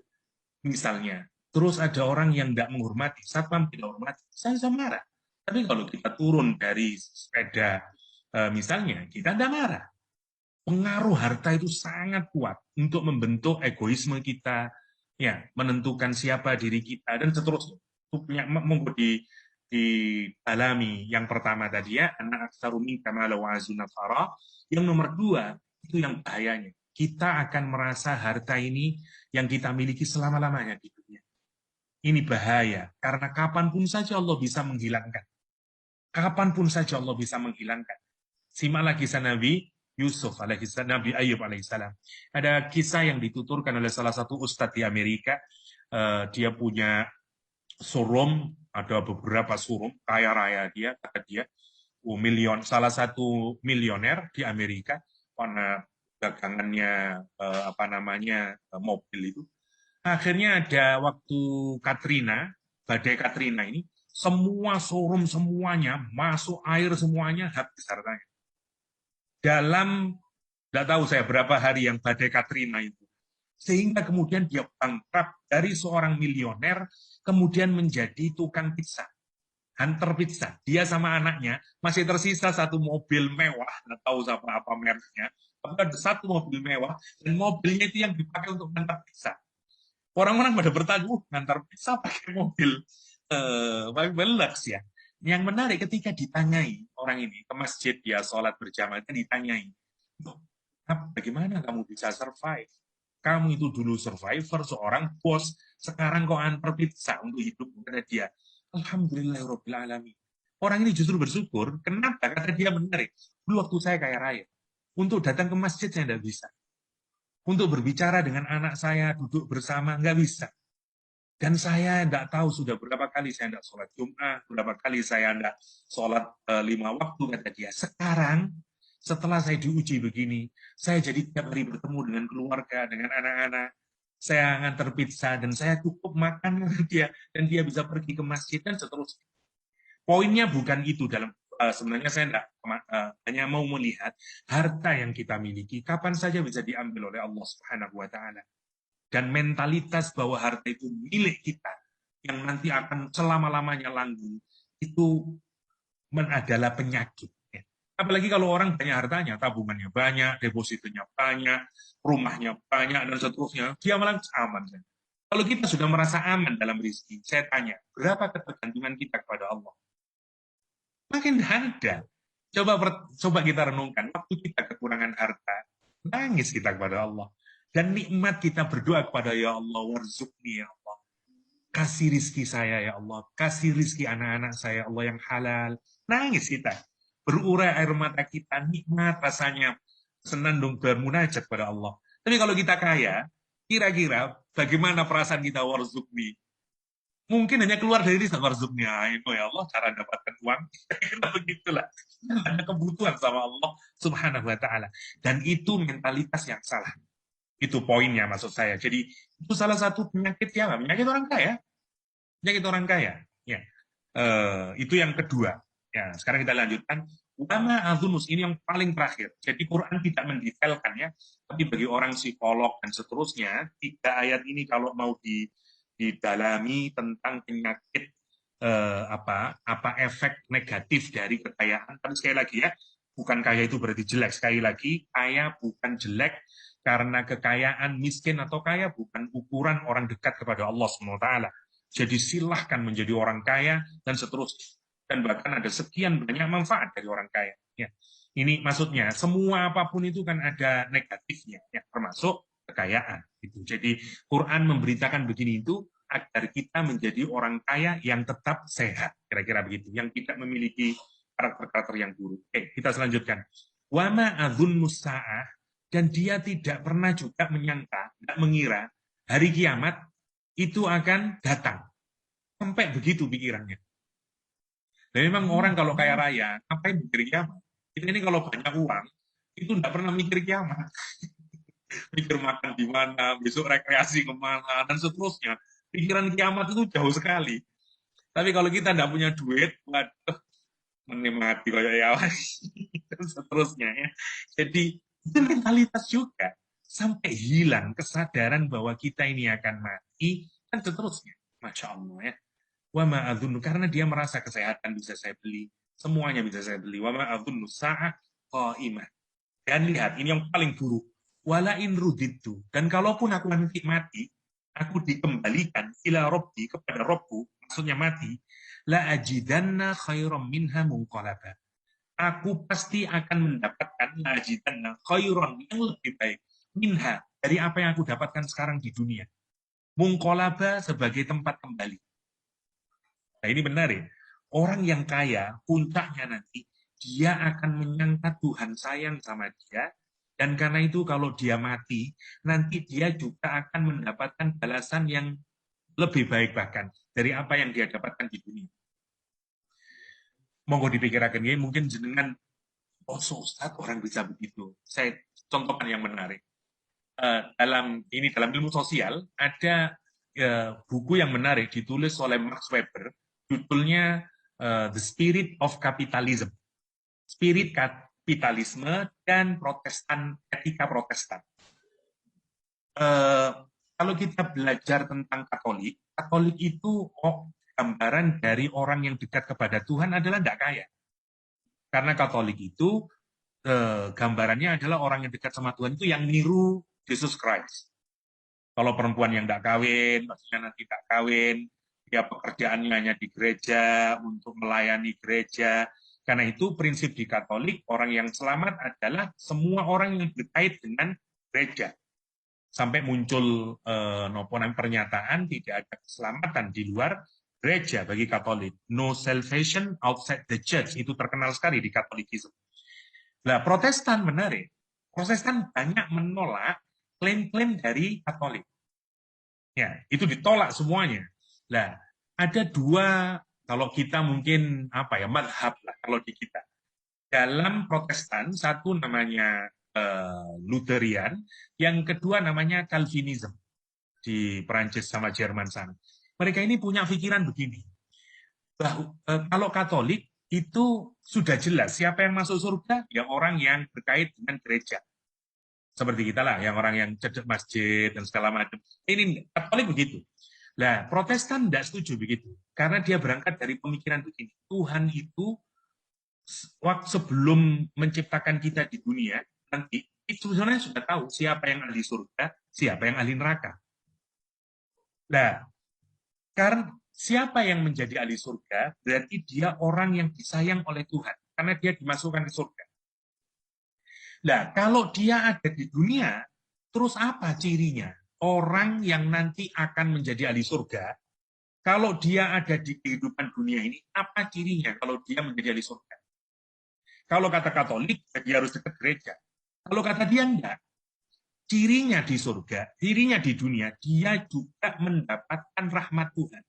misalnya, terus ada orang yang tidak menghormati, satpam tidak menghormati, saya bisa marah. Tapi kalau kita turun dari sepeda, misalnya, kita tidak marah. Pengaruh harta itu sangat kuat untuk membentuk egoisme kita, ya, menentukan siapa diri kita, dan seterusnya. Itu monggo didalami. Yang pertama tadi ya, anak aksarumi kamala wa azunafara. Yang nomor 2, itu yang bahayanya. Kita akan merasa harta ini yang kita miliki selama-lamanya di dunia. Ini bahaya, karena kapanpun saja Allah bisa menghilangkan. Kapanpun saja Allah bisa menghilangkan. Simaklah kisah Nabi Yusuf alaihissalam, Nabi Ayub alaihissalam. Ada kisah yang dituturkan oleh salah satu ustadz di Amerika. Dia punya showroom, ada beberapa showroom, kaya raya dia, kata dia, salah satu milioner di Amerika, karena dagangannya mobil itu. Akhirnya ada waktu Katrina, badai Katrina ini, semua showroom semuanya, masuk air semuanya, habis hartanya. Dalam, tidak tahu saya berapa hari yang badai Katrina itu. Sehingga kemudian dia bangkrut dari seorang milioner, kemudian menjadi tukang pizza, hunter pizza. Dia sama anaknya masih tersisa satu mobil mewah, nggak tahu apa mereknya, tapi ada satu mobil mewah, dan mobilnya itu yang dipakai untuk ngantar pizza. Orang-orang pada bertanya, ngantar pizza pakai mobil Lux ya. Yang menarik ketika ditanyai orang ini ke masjid, dia sholat berjamaah, ditanyai, bagaimana kamu bisa survive? Kamu itu dulu survivor, seorang bos, sekarang kau antar pizza untuk hidup. Kata dia, Alhamdulillahirabbil alamin. Orang ini justru bersyukur. Kenapa? Kata dia menarik. Dulu waktu saya kaya raya, untuk datang ke masjid saya tidak bisa. Untuk berbicara dengan anak saya, duduk bersama, nggak bisa. Dan saya tidak tahu sudah berapa kali saya tidak sholat Jumat, berapa kali saya tidak sholat 5 waktu, kata dia. Sekarang, setelah saya diuji begini, saya jadi tiap hari bertemu dengan keluarga, dengan anak-anak. Saya nganter pizza, dan saya cukup makan dengan dia. Dan dia bisa pergi ke masjid, dan seterusnya. Poinnya bukan itu dalam sebenarnya saya tidak hanya mau melihat harta yang kita miliki kapan saja bisa diambil oleh Allah Subhanahu wa taala. Dan mentalitas bahwa harta itu milik kita yang nanti akan selama-lamanya langgeng itu adalah penyakit. Apalagi kalau orang banyak hartanya, tabungannya banyak, depositonya banyak, rumahnya banyak, dan seterusnya, dia malah aman. Kalau kita sudah merasa aman dalam rezeki, saya tanya, berapa ketergantungan kita kepada Allah? Makin ada. Coba kita renungkan, waktu kita kekurangan harta, nangis kita kepada Allah. Dan nikmat kita berdoa kepada ya Allah, warzuqni ya Allah. Kasih rizki saya ya Allah, kasih rizki anak-anak saya ya Allah yang halal. Nangis kita. Berurai air mata kita, nikmat rasanya senandung bermunajat kepada Allah. Tapi kalau kita kaya, kira-kira bagaimana perasaan kita warzuqni? Mungkin hanya keluar dari rizki warzuqni. Itu ya Allah, cara dapatkan uang. Begitulah. Ada kebutuhan sama Allah subhanahu wa ta'ala. Dan itu mentalitas yang salah. Itu poinnya maksud saya. Jadi itu salah satu penyakit siapa? Penyakit orang kaya. Penyakit orang kaya. Ya. Itu yang kedua. Ya, sekarang kita lanjutkan. Wama azunus ini yang paling terakhir. Jadi Quran tidak mendetailkan ya, tapi bagi orang psikolog dan seterusnya, 3 ayat ini kalau mau didalami tentang penyakit apa efek negatif dari kekayaan. Tapi sekali lagi ya, bukan kaya itu berarti jelek. Sekali lagi, kaya bukan jelek. Karena kekayaan, miskin atau kaya bukan ukuran orang dekat kepada Allah SWT. Jadi silahkan menjadi orang kaya dan seterusnya. Dan bahkan ada sekian banyak manfaat dari orang kaya. Ya. Ini maksudnya, semua apapun itu kan ada negatifnya, ya, termasuk kekayaan. Gitu. Jadi Quran memberitakan begini itu agar kita menjadi orang kaya yang tetap sehat. Kira-kira begitu. Yang tidak memiliki karakter-karakter yang buruk. Oke, kita selanjutkan. Wama adzunnu sa'ah, dan dia tidak pernah juga menyangka, tidak mengira hari kiamat itu akan datang. Sampai begitu pikirannya. Dan memang orang kalau kaya raya, ngapain mikir kiamat? Kita ini kalau banyak uang, itu tidak pernah mikir kiamat. Mikir makan di mana, besok rekreasi kemana, dan seterusnya. Pikiran kiamat itu jauh sekali. Tapi kalau kita tidak punya duit, waduh, menikmati kayak ya, dan seterusnya. Ya. Jadi itu mentalitas juga sampai hilang kesadaran bahwa kita ini akan mati dan seterusnya. Masya Allah ya. Wa ma'adhunnu, karena dia merasa kesehatan bisa saya beli, semuanya bisa saya beli. Wa ma'adhunnu sa'ah qa'imah. Dan lihat, ini yang paling buruk. Wala in ruditu, dan kalaupun aku nanti mati, aku dikembalikan ila robbi, kepada Robku, maksudnya mati, la ajidanna khairam minha munqalaba. Aku pasti akan mendapatkan ajidanna khairan yang lebih baik minha dari apa yang aku dapatkan sekarang di dunia. Mungkolaba sebagai tempat kembali. Nah ini benar ya. Orang yang kaya, puncaknya nanti, dia akan menyangka Tuhan sayang sama dia, dan karena itu kalau dia mati, nanti dia juga akan mendapatkan balasan yang lebih baik bahkan dari apa yang dia dapatkan di dunia. Monggo dipikirkan ya, mungkin jenengan, oh Ustaz orang bisa begitu. Saya contohkan yang menarik. Dalam ilmu sosial ada buku yang menarik ditulis oleh Max Weber, Judulnya The Spirit of Capitalism. Spirit kapitalisme dan etika Protestan. Kalau kita belajar tentang Katolik, Katolik itu gambaran dari orang yang dekat kepada Tuhan adalah tidak kaya. Karena Katolik itu gambarannya adalah orang yang dekat sama Tuhan itu yang niru Yesus Christ. Kalau perempuan yang tidak kawin, maksudnya nanti tidak kawin, dia pekerjaannya hanya di gereja, untuk melayani gereja. Karena itu prinsip di Katolik, orang yang selamat adalah semua orang yang berkait dengan gereja. Sampai muncul pernyataan tidak ada keselamatan di luar gereja bagi Katolik. No salvation outside the church. Itu terkenal sekali di Katolikisme. Nah, Protestan menarik. Protestan banyak menolak klaim-klaim dari Katolik. Ya, itu ditolak semuanya. Nah, ada dua, kalau kita mungkin madhab lah kalau di kita. Dalam Protestan, satu namanya Lutherian, yang kedua namanya Calvinism di Perancis sama Jerman sana. Mereka ini punya pikiran begini, bahwa kalau Katolik itu sudah jelas siapa yang masuk surga, ya orang yang berkait dengan gereja. Seperti kita lah, yang orang yang cedek masjid dan segala macam. Ini Katolik begitu. Nah, Protestan tidak setuju begitu. Karena dia berangkat dari pemikiran begini. Tuhan itu sebelum menciptakan kita di dunia, nanti itu sebenarnya sudah tahu siapa yang ahli surga, siapa yang ahli neraka. Nah, karena siapa yang menjadi ahli surga, berarti dia orang yang disayang oleh Tuhan. Karena dia dimasukkan ke surga. Nah, kalau dia ada di dunia, terus apa cirinya? Orang yang nanti akan menjadi ahli surga, kalau dia ada di kehidupan dunia ini, apa cirinya kalau dia menjadi ahli surga? Kalau kata Katolik, dia harus dekat gereja. Kalau kata dia enggak, cirinya di surga, cirinya di dunia, dia juga mendapatkan rahmat Tuhan.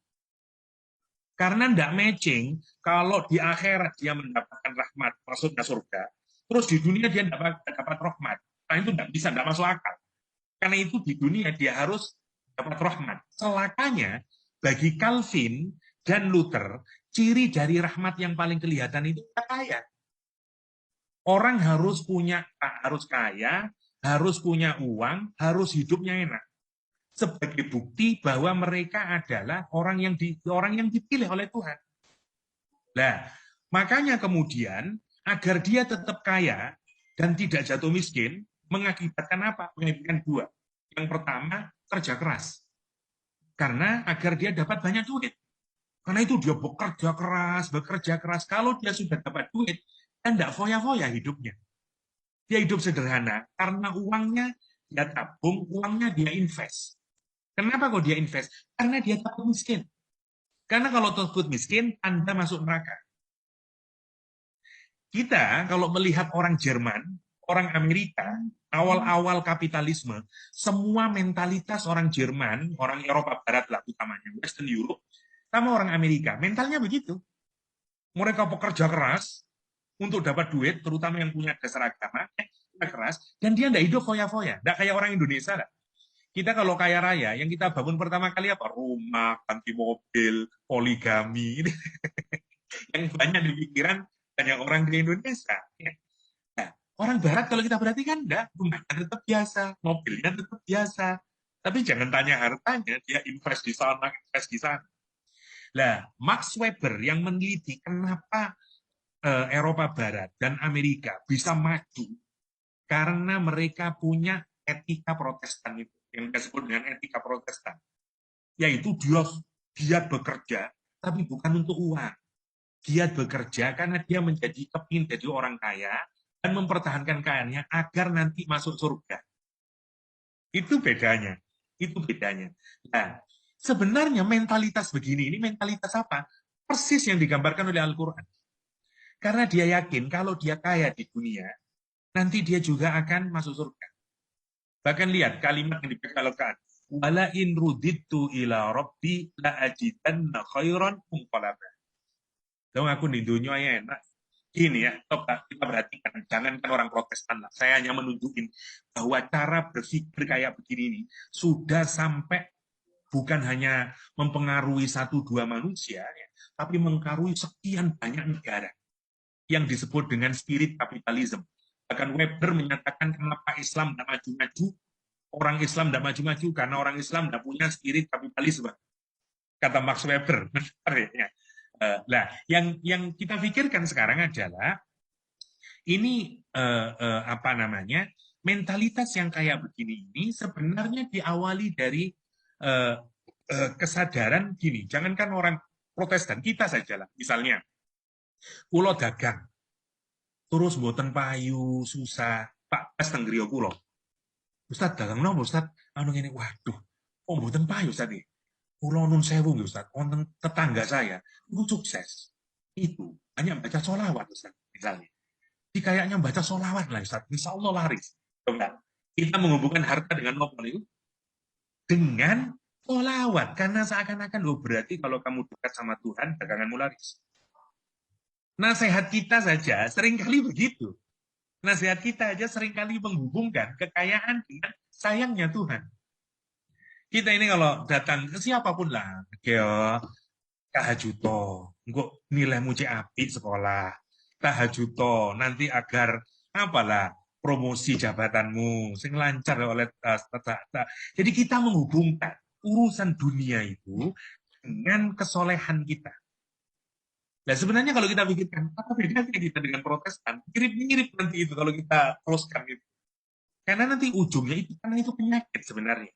Karena enggak matching, kalau di akhirat dia mendapatkan rahmat, maksudnya surga, terus di dunia dia enggak dapat rahmat. Nah itu enggak bisa, enggak masuk akal. Karena itu di dunia dia harus dapat rahmat. Celakanya, bagi Calvin dan Luther, ciri dari rahmat yang paling kelihatan itu kaya. Orang harus kaya, harus punya uang, harus hidupnya enak. Sebagai bukti bahwa mereka adalah orang yang dipilih oleh Tuhan. Nah, makanya kemudian agar dia tetap kaya dan tidak jatuh miskin, mengakibatkan apa? Mengakibatkan dua. Yang pertama, kerja keras. Karena agar dia dapat banyak duit. Karena itu dia bekerja keras. Kalau dia sudah dapat duit, kan tidak foya-foya hidupnya. Dia hidup sederhana, karena uangnya dia tabung, uangnya dia invest. Kenapa kok dia invest? Karena dia takut miskin. Karena kalau takut miskin, Anda masuk neraka. Kita kalau melihat orang Jerman, orang Amerika, awal-awal kapitalisme, semua mentalitas orang Jerman, orang Eropa Barat lah utamanya, Western Europe, sama orang Amerika, mentalnya begitu. Mereka bekerja keras untuk dapat duit, terutama yang punya dasar agama, keras, dan dia tidak hidup foya-foya, tidak kayak orang Indonesia lah. Kita kalau kaya raya, yang kita bangun pertama kali apa? Rumah, ganti mobil, poligami, ini yang banyak di pikiran banyak orang di Indonesia. Nah, orang Barat kalau kita perhatikan, enggak, rumahnya tetap biasa, mobilnya tetap biasa. Tapi jangan tanya hartanya, dia invest di sana, invest di sana. Nah, Max Weber yang meneliti kenapa Eropa Barat dan Amerika bisa maju karena mereka punya etika Protestan itu, yang disebut dengan etika Protestan, yaitu dia giat bekerja, tapi bukan untuk uang. Giat bekerja karena dia kepingin jadi orang kaya dan mempertahankan kekayaannya agar nanti masuk surga. Itu bedanya. Itu bedanya. Nah, sebenarnya mentalitas begini, ini mentalitas apa? Persis yang digambarkan oleh Al-Quran. Karena dia yakin kalau dia kaya di dunia, nanti dia juga akan masuk surga. Bahkan lihat kalimat yang dipakai Al-Quran. Wala in rudittu ila rabbi la ajidanna khairan munqalaba. Dong aku di dunia ya enak. Gini ya, coba kita perhatikan. Jangan kan orang Protestan lah. Saya hanya menunjukin bahwa cara berpikir kayak begini ini sudah sampai bukan hanya mempengaruhi 1-2 manusia, ya, tapi mengkarui sekian banyak negara yang disebut dengan spirit kapitalisme. Bahkan Weber menyatakan kenapa Islam tidak maju-maju, orang Islam tidak maju-maju karena orang Islam tidak punya spirit kapitalisme. Kata Max Weber. Nah, yang kita pikirkan sekarang adalah ini apa namanya, mentalitas yang kayak begini ini sebenarnya diawali dari kesadaran gini. Jangankan orang Protestan, kita saja lah. Misalnya, pulau dagang, terus mboten payu, susah, Pak pas teng griya kula. Ustaz dagang nopo Ustaz? Anu ngene, waduh, kok mboten payu Ustaz iki? Kula nun sewu nggih Ustaz, wonten tetangga saya, itu sukses. Itu hanya baca sholawat Ustaz, misalnya. Jadi kayaknya baca sholawat lah Ustaz, insya Allah laris. Coba, kita menghubungkan harta dengan nopo itu? Dengan sholawat. Karena seakan-akan, oh berarti kalau kamu dekat sama Tuhan, daganganmu laris. Nasihat kita saja seringkali begitu. Nasihat kita aja seringkali menghubungkan kekayaan dengan sayangnya Tuhan. Kita ini kalau datang ke siapapun lah, kayak tahajuto, engko nilaimu cek apik sekolah, tahajuto, nanti agar apalah promosi jabatanmu sing lancar oleh jadi kita menghubungkan urusan dunia itu dengan kesolehan kita. Nah, sebenarnya kalau kita pikirkan, apa bedanya kita dengan Protestan? Mirip-mirip nanti itu kalau kita closekan itu. Karena nanti ujungnya itu, karena itu penyakit sebenarnya.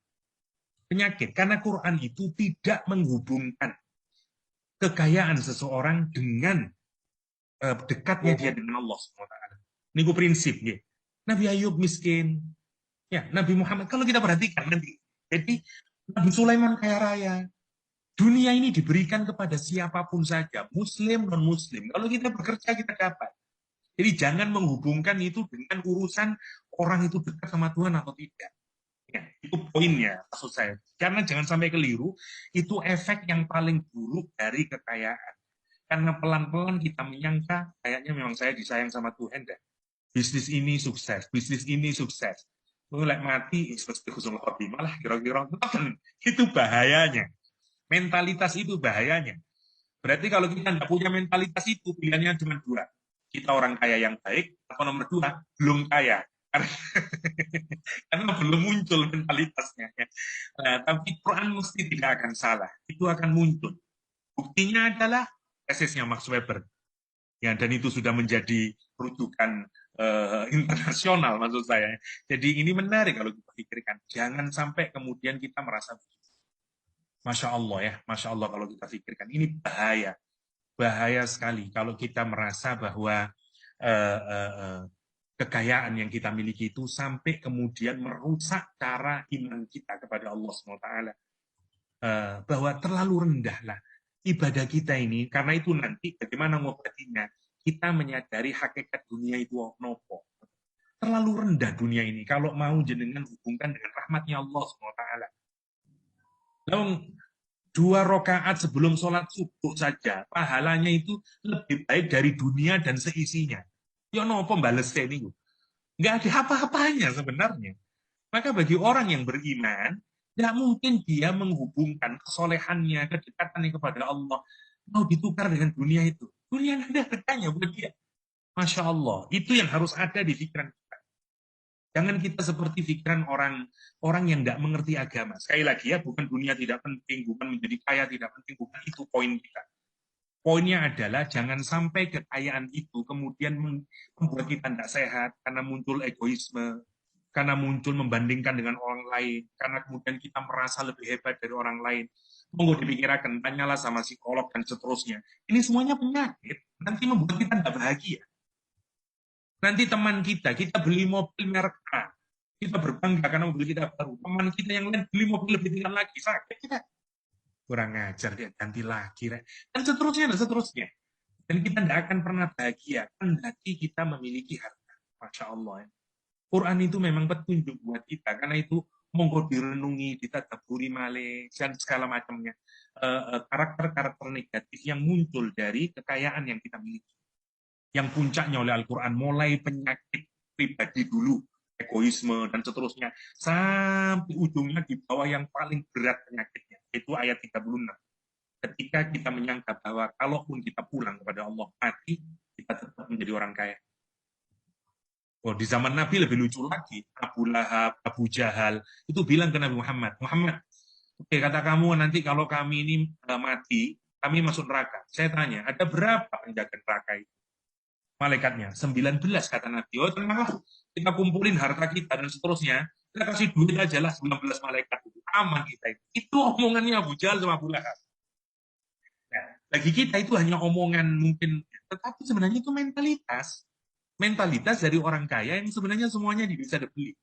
Penyakit, karena Quran itu tidak menghubungkan kekayaan seseorang dengan dekatnya dia dengan Allah SWT. Ini gue prinsip, ya. Nabi Ayub miskin, ya Nabi Muhammad, kalau kita perhatikan nanti, jadi Nabi Sulaiman kaya raya, dunia ini diberikan kepada siapapun saja, muslim, non-muslim. Kalau kita bekerja, kita dapat. Jadi jangan menghubungkan itu dengan urusan orang itu dekat sama Tuhan atau tidak. Ya, itu poinnya, maksud saya. Karena jangan sampai keliru, itu efek yang paling buruk dari kekayaan. Karena pelan-pelan kita menyangka, kayaknya memang saya disayang sama Tuhan, dan bisnis ini sukses, bisnis ini sukses. Mulai mati, malah kira-kira itu bahayanya. Mentalitas itu bahayanya. Berarti kalau kita tidak punya mentalitas itu, pilihannya cuma dua. Kita orang kaya yang baik, atau nomor dua, belum kaya. Karena belum muncul mentalitasnya. Nah, tapi Quran mesti tidak akan salah. Itu akan muncul. Buktinya adalah tesisnya Max Weber. Ya, dan itu sudah menjadi rujukan internasional maksud saya. Jadi ini menarik kalau kita pikirkan. Jangan sampai kemudian kita merasa Masya Allah ya, Masya Allah kalau kita pikirkan. Ini bahaya, bahaya sekali kalau kita merasa bahwa kekayaan yang kita miliki itu sampai kemudian merusak cara iman kita kepada Allah SWT. Bahwa terlalu rendah lah ibadah kita ini, karena itu nanti bagaimana ngobatinya, kita menyadari hakikat dunia itu nopo. Terlalu rendah dunia ini, kalau mau jenengan hubungkan dengan rahmatnya Allah SWT. Lalu 2 rakaat sebelum sholat subuh saja, pahalanya itu lebih baik dari dunia dan seisinya. Ya nopo balesnya ini. Nggak ada apa-apanya sebenarnya. Maka bagi orang yang beriman, tidak mungkin dia menghubungkan kesolehannya, kedekatannya kepada Allah, mau ditukar dengan dunia itu. Dunia tidak ada harganya buat dia. Masya Allah, itu yang harus ada di pikiran kita. Jangan kita seperti pikiran orang yang tidak mengerti agama. Sekali lagi ya, bukan dunia tidak penting, bukan menjadi kaya tidak penting, bukan itu poin kita. Poinnya adalah jangan sampai kekayaan itu kemudian membuat kita tidak sehat karena muncul egoisme, karena muncul membandingkan dengan orang lain, karena kemudian kita merasa lebih hebat dari orang lain. Monggo dipikirkan, tanyalah sama psikolog dan seterusnya. Ini semuanya penyakit, nanti membuat kita tidak bahagia. Nanti teman kita beli mobil merek A, kita berbangga karena mobil kita baru. Teman kita yang lain beli mobil lebih tinggi lagi, sakit kita. Kurang ajar, dia ganti lagi. Dan seterusnya, dan seterusnya. Dan kita tidak akan pernah bahagia, kendati kita memiliki harta. Masya Allah. Ya. Quran itu memang petunjuk buat kita, karena itu monggo direnungi, ditadaburi malih, dan segala macamnya. Karakter-karakter negatif yang muncul dari kekayaan yang kita miliki. Yang puncaknya oleh Al-Quran, mulai penyakit pribadi dulu, egoisme, dan seterusnya, sampai ujungnya di bawah yang paling berat penyakitnya, itu ayat 36. ketika kita menyangka bahwa kalaupun kita pulang kepada Allah mati, kita tetap menjadi orang kaya. Oh, di zaman Nabi lebih lucu lagi. Abu Lahab, Abu Jahal, itu bilang ke Nabi Muhammad, Muhammad, oke, kata kamu nanti kalau kami ini mati, kami masuk neraka. Saya tanya, ada berapa penjaga neraka itu? Malaikatnya, 19 kata Nabi. Oh, tenanglah, kita kumpulin harta kita dan seterusnya. Kita kasih duit aja lah 19 malaikat itu. Aman kita itu. Itu omongannya Abu Jahal sama Abu Lahab. Nah, bagi kita itu hanya omongan mungkin, tetapi sebenarnya itu mentalitas. Mentalitas dari orang kaya yang sebenarnya semuanya bisa dibeli.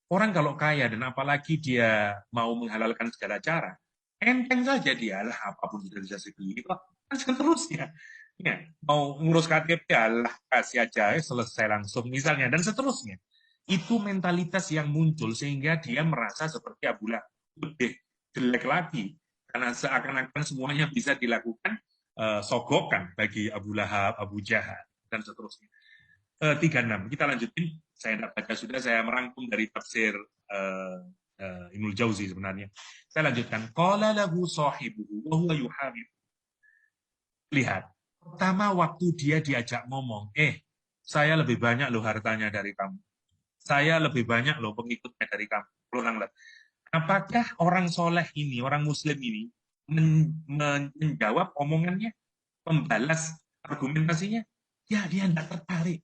Orang kalau kaya dan apalagi dia mau menghalalkan segala cara, enteng saja dia, lah apapun sudah bisa dibeli kok. Kan seterusnya. Ya, mau ngurus KTP, lah kasih aja, selesai langsung misalnya, dan seterusnya. Itu mentalitas yang muncul sehingga dia merasa seperti Abu Lahab. Lebih jelek lagi, karena seakan-akan semuanya bisa dilakukan sogokan bagi Abu Lahab, Abu Jahal, dan seterusnya. 36. Kita lanjutin. Saya tidak baca sudah, saya merangkum dari tafsir Ibnul Jauzi sebenarnya. Saya lanjutkan. Qala lahu sahibuhu wa huwa yuhamid. Lihat. Pertama waktu dia diajak ngomong, saya lebih banyak loh hartanya dari kamu. Saya lebih banyak loh pengikutnya dari kamu. Ulang lagi. Apakah orang soleh ini, orang muslim ini, menjawab omongannya, membalas argumentasinya? Ya, dia tidak tertarik.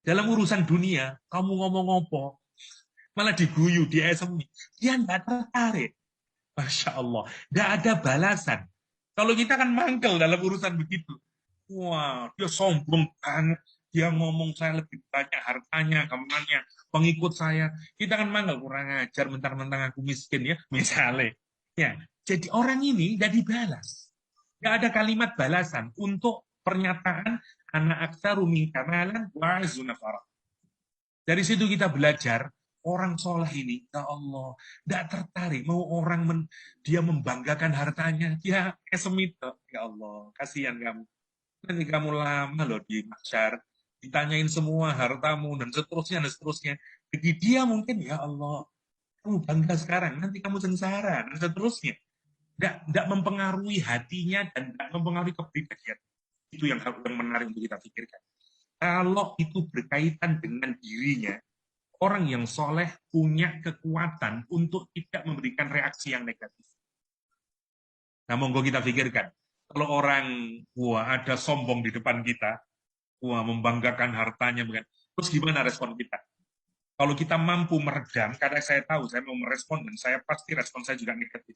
Dalam urusan dunia, kamu ngomong apa, malah diguyu, diesemi. Dia tidak tertarik. Masya Allah. Tidak ada balasan. Kalau kita kan mangkel dalam urusan begitu. Wah, dia sombong banget. Dia ngomong saya lebih banyak hartanya, kemenannya, pengikut saya. Kita kan mangkel, kurang ajar, mentang-mentang aku miskin ya, misalnya. Ya, jadi orang ini tidak dibalas. Tidak ada kalimat balasan untuk pernyataan anak aksaru min kamalan wa azu nafara. Dari situ kita belajar orang soleh ini, ya Allah, tidak tertarik mau orang dia membanggakan hartanya, dia esemito, ya Allah, kasihan kamu. Nanti kamu lama loh di mahsyar, ditanyain semua hartamu dan seterusnya dan seterusnya. Jadi dia mungkin ya Allah, kamu bangga sekarang, nanti kamu sengsara dan seterusnya. Tidak mempengaruhi hatinya dan tidak mempengaruhi kepribadian. Itu yang menarik untuk kita pikirkan. Kalau itu berkaitan dengan dirinya, orang yang soleh punya kekuatan untuk tidak memberikan reaksi yang negatif. Nah, monggo kita pikirkan. Kalau orang, ada sombong di depan kita, membanggakan hartanya, terus gimana respon kita? Kalau kita mampu meredam, karena saya tahu saya mau merespon, dan saya pasti respon saya juga negatif.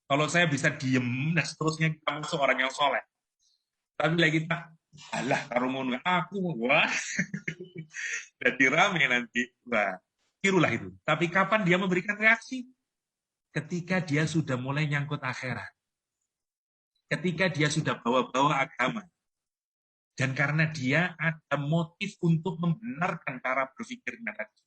Kalau saya bisa diem, dan seterusnya kita masuk orang yang soleh. Tapi lagi kita, alah, karumun aku, wah, jadi rame nanti. Wah, tirulah itu. Tapi kapan dia memberikan reaksi? Ketika dia sudah mulai nyangkut akhirat. Ketika dia sudah bawa-bawa agama. Dan karena dia ada motif untuk membenarkan cara berpikirnya tadi.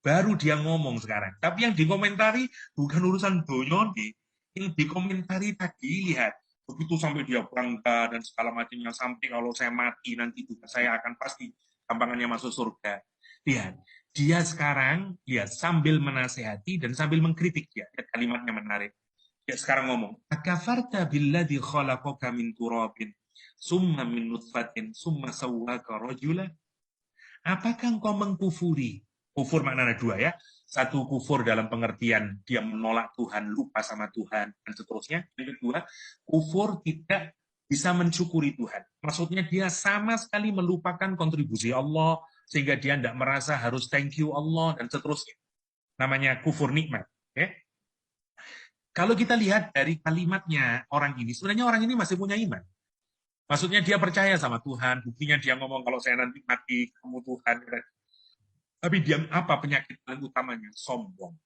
Baru dia ngomong sekarang. Tapi yang dikomentari bukan urusan donyone. Yang dikomentari tadi, lihat. Begitu sampai dia bangga dan segala macamnya. Sampai kalau saya mati nanti juga saya akan pasti gampangannya masuk surga. Lihat, dia sekarang sambil menasehati dan sambil mengkritik dia. Kalimatnya menarik. Dia sekarang ngomong, akafarta billadzi khalaqaka min turabin summa min nutfatin summa sawwaka rajula. Apakah engkau mengkufuri? Kufur maknanya dua ya. Satu, kufur dalam pengertian dia menolak Tuhan, lupa sama Tuhan dan seterusnya. Yang kedua, kufur tidak bisa mensyukuri Tuhan. Maksudnya dia sama sekali melupakan kontribusi Allah sehingga dia tidak merasa harus thank you Allah dan seterusnya. Namanya kufur nikmat. Okay? Kalau kita lihat dari kalimatnya orang ini, sebenarnya orang ini masih punya iman. Maksudnya dia percaya sama Tuhan, buktinya dia ngomong kalau saya nanti mati, kamu Tuhan. Tapi dia apa penyakit paling utamanya? Sombong.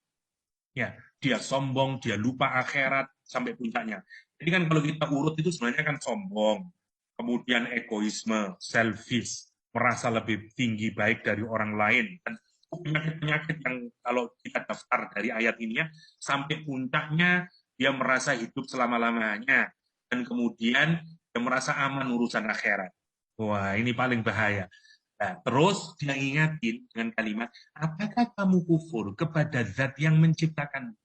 Ya, dia sombong, dia lupa akhirat sampai puncaknya. Jadi kan kalau kita urut itu sebenarnya kan sombong, kemudian egoisme, selfish, merasa lebih tinggi baik dari orang lain, dan penyakit-penyakit yang kalau kita daftar dari ayat ini ya, sampai puncaknya dia merasa hidup selama-lamanya, dan kemudian dia merasa aman urusan akhirat. Wah, ini paling bahaya. Nah, terus dia ingatin dengan kalimat, apakah kamu kufur kepada zat yang menciptakan?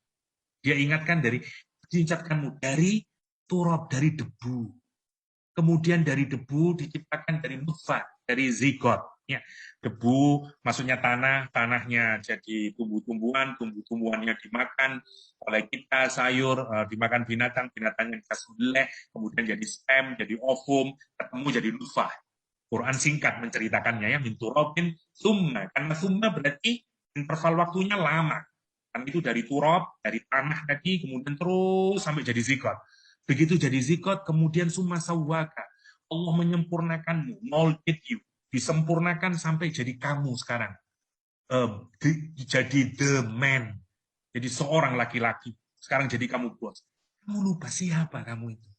Dia ingatkan dari, Diucapkanmu dari turab, dari debu. Kemudian dari debu diciptakan dari nutfah, dari zigot. Ya, debu maksudnya tanah, tanahnya jadi tumbuh-tumbuhan, tumbuh-tumbuhannya dimakan oleh kita, sayur, dimakan binatang, binatangnya kita sembelih, kemudian jadi sperm, jadi ovum, ketemu jadi nutfah. Quran singkat menceritakannya ya, min turabin summa, karena summa berarti interval waktunya lama. Kan itu dari turab, dari tanah tadi, kemudian terus sampai jadi zigot. Begitu jadi zigot, kemudian summa sawwaka. Allah menyempurnakanmu, molded you, disempurnakan sampai jadi kamu sekarang. Jadi the man, jadi seorang laki-laki. Sekarang jadi kamu bos. Kamu lupa siapa kamu itu.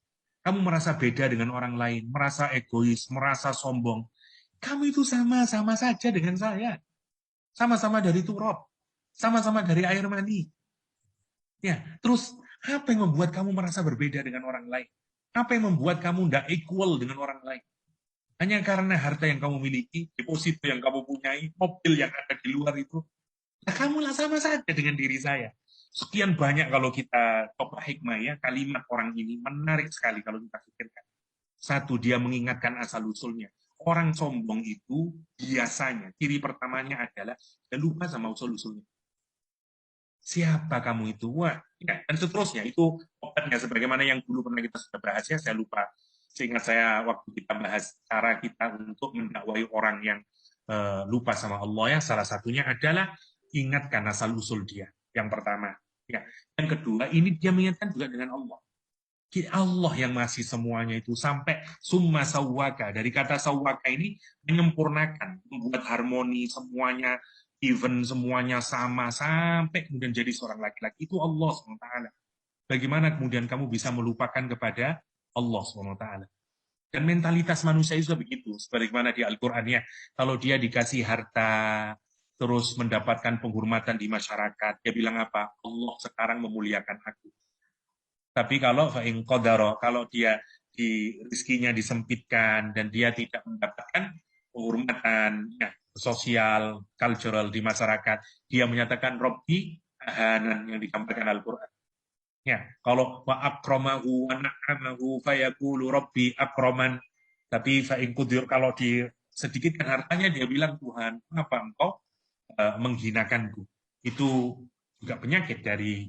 Kamu merasa beda dengan orang lain, merasa egois, merasa sombong. Kamu itu sama-sama saja dengan saya. Sama-sama dari turab, sama-sama dari air mani. Ya, terus apa yang membuat kamu merasa berbeda dengan orang lain? Apa yang membuat kamu tidak equal dengan orang lain? Hanya karena harta yang kamu miliki, deposito yang kamu punyai, mobil yang ada di luar itu. Nah, kamulah sama saja dengan diri saya. Sekian banyak kalau kita coba hikmah ya, kalimat orang ini menarik sekali kalau kita pikirkan. Satu, dia mengingatkan asal-usulnya. Orang sombong itu biasanya, ciri pertamanya adalah dia lupa sama usul-usulnya. Siapa kamu itu? Wah, ya, dan seterusnya. Itu obatnya sebagaimana yang dulu pernah kita sudah bahas ya, saya lupa. Seingat saya waktu kita bahas cara kita untuk mendakwai orang yang lupa sama Allah ya, salah satunya adalah ingatkan asal-usul dia. Yang pertama. Ya. Yang kedua, ini dia mengingatkan juga dengan Allah. Allah yang masih semuanya itu sampai summa sawwaka, dari kata sawwaka ini menyempurnakan, membuat harmoni semuanya, even semuanya sama sampai kemudian jadi seorang laki-laki, itu Allah SWT. Bagaimana kemudian kamu bisa melupakan kepada Allah SWT? Dan mentalitas manusia itu begitu, sebagaimana di Al-Qur'an ya, kalau dia dikasih harta terus mendapatkan penghormatan di masyarakat, dia bilang apa? Allah sekarang memuliakan aku. Tapi kalau fa'in qadara, kalau dia di rezekinya disempitkan dan dia tidak mendapatkan penghormatan ya, sosial, cultural di masyarakat, dia menyatakan Robbi ahanan yang disampaikan Al-Quran. Ya, kalau wa akramahu wa na'amahu fayaqulu Robbi akraman. Tapi fa'in qudir, kalau di sedikitkan hartanya dia bilang Tuhan, mengapa engkau menghinakanku? Itu juga penyakit dari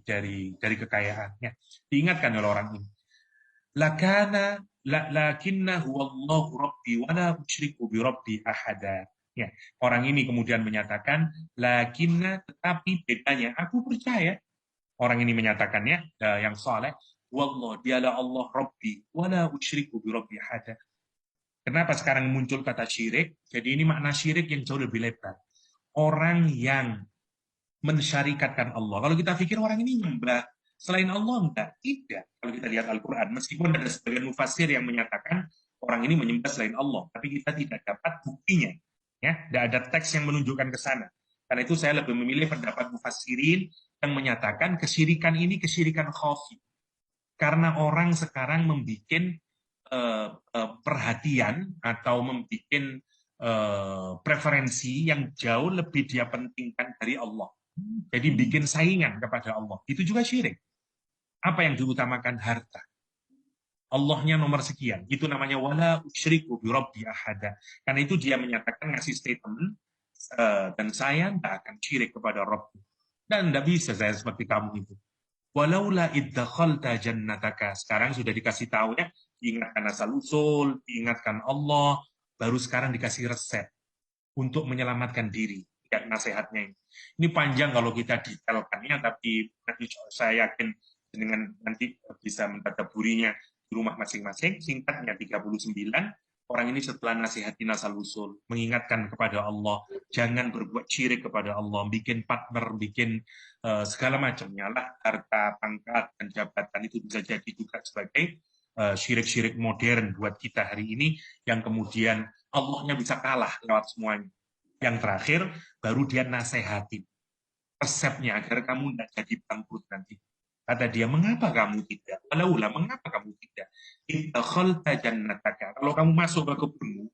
kekayaannya. Diingatkan oleh orang ini. Lakana lakinna huwallahu rabbi wa la usyriku bi rabbi ahada. Ya, orang ini kemudian menyatakan lakinna, tetapi bedanya aku percaya. Orang ini menyatakannya yang saleh, wallah dialah Allah rabbi wa la usyriku bi rabbi ahada. Kenapa sekarang muncul kata syirik? Jadi ini makna syirik yang jauh lebih lebar. Orang yang mensyarikatkan Allah. Kalau kita pikir orang ini nyembah selain Allah, enggak. Tidak. Kalau kita lihat Al-Quran, meskipun ada sebagian mufassir yang menyatakan orang ini menyembah selain Allah, tapi kita tidak dapat buktinya. Ya, tidak ada teks yang menunjukkan ke sana. Karena itu saya lebih memilih pendapat mufassirin yang menyatakan kesyirikan ini kesyirikan khafi. Karena orang sekarang membuat perhatian atau membuat preferensi yang jauh lebih dia pentingkan dari Allah. Jadi bikin saingan kepada Allah. Itu juga syirik. Apa yang diutamakan? Harta. Allahnya nomor sekian. Itu namanya wala usyriku bi rabbi ahada. Karena itu dia menyatakan, ngasih statement, dan saya tidak akan syirik kepada Rabbku. Dan tidak bisa saya seperti kamu itu. Walaula iddakhalta jannataka. Sekarang sudah dikasih tahu ya, diingatkan asal usul, diingatkan Allah, baru sekarang dikasih resep untuk menyelamatkan diri. Ya, nasihatnya ini. Ini panjang kalau kita detailkannya, tapi nanti saya yakin dengan nanti bisa mentadaburinya di rumah masing-masing. Singkatnya 39, orang ini setelah nasihatin asal usul, mengingatkan kepada Allah, jangan berbuat syirik kepada Allah, bikin partner, bikin segala macamnya lah, harta, pangkat, dan jabatan itu bisa jadi juga sebagai syirik-syirik modern buat kita hari ini, yang kemudian Allahnya bisa kalah lewat semuanya. Yang terakhir, baru dia nasehatin resepnya agar kamu tidak jadi bangkrut nanti. Kata dia, mengapa kamu tidak? Walaulah, mengapa kamu tidak? Idakhalta jannataka. Kalau kamu masuk ke kebunmu,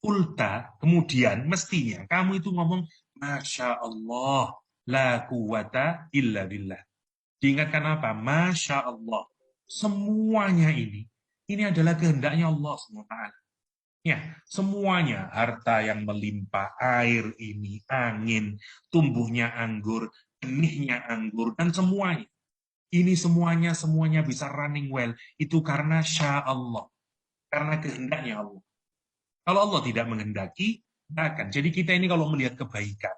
ulta, kemudian mestinya kamu itu ngomong, Masya Allah, la quwata illa billah. Diingatkan apa? Masya Allah. Semuanya ini adalah kehendaknya Allah SWT. Ya, semuanya, harta yang melimpah, air ini, angin, tumbuhnya anggur, benihnya anggur, dan semuanya. Ini semuanya bisa running well. Itu karena sya Allah. Karena kehendaknya Allah. Kalau Allah tidak menghendaki, tidak akan. Jadi kita ini kalau melihat kebaikan,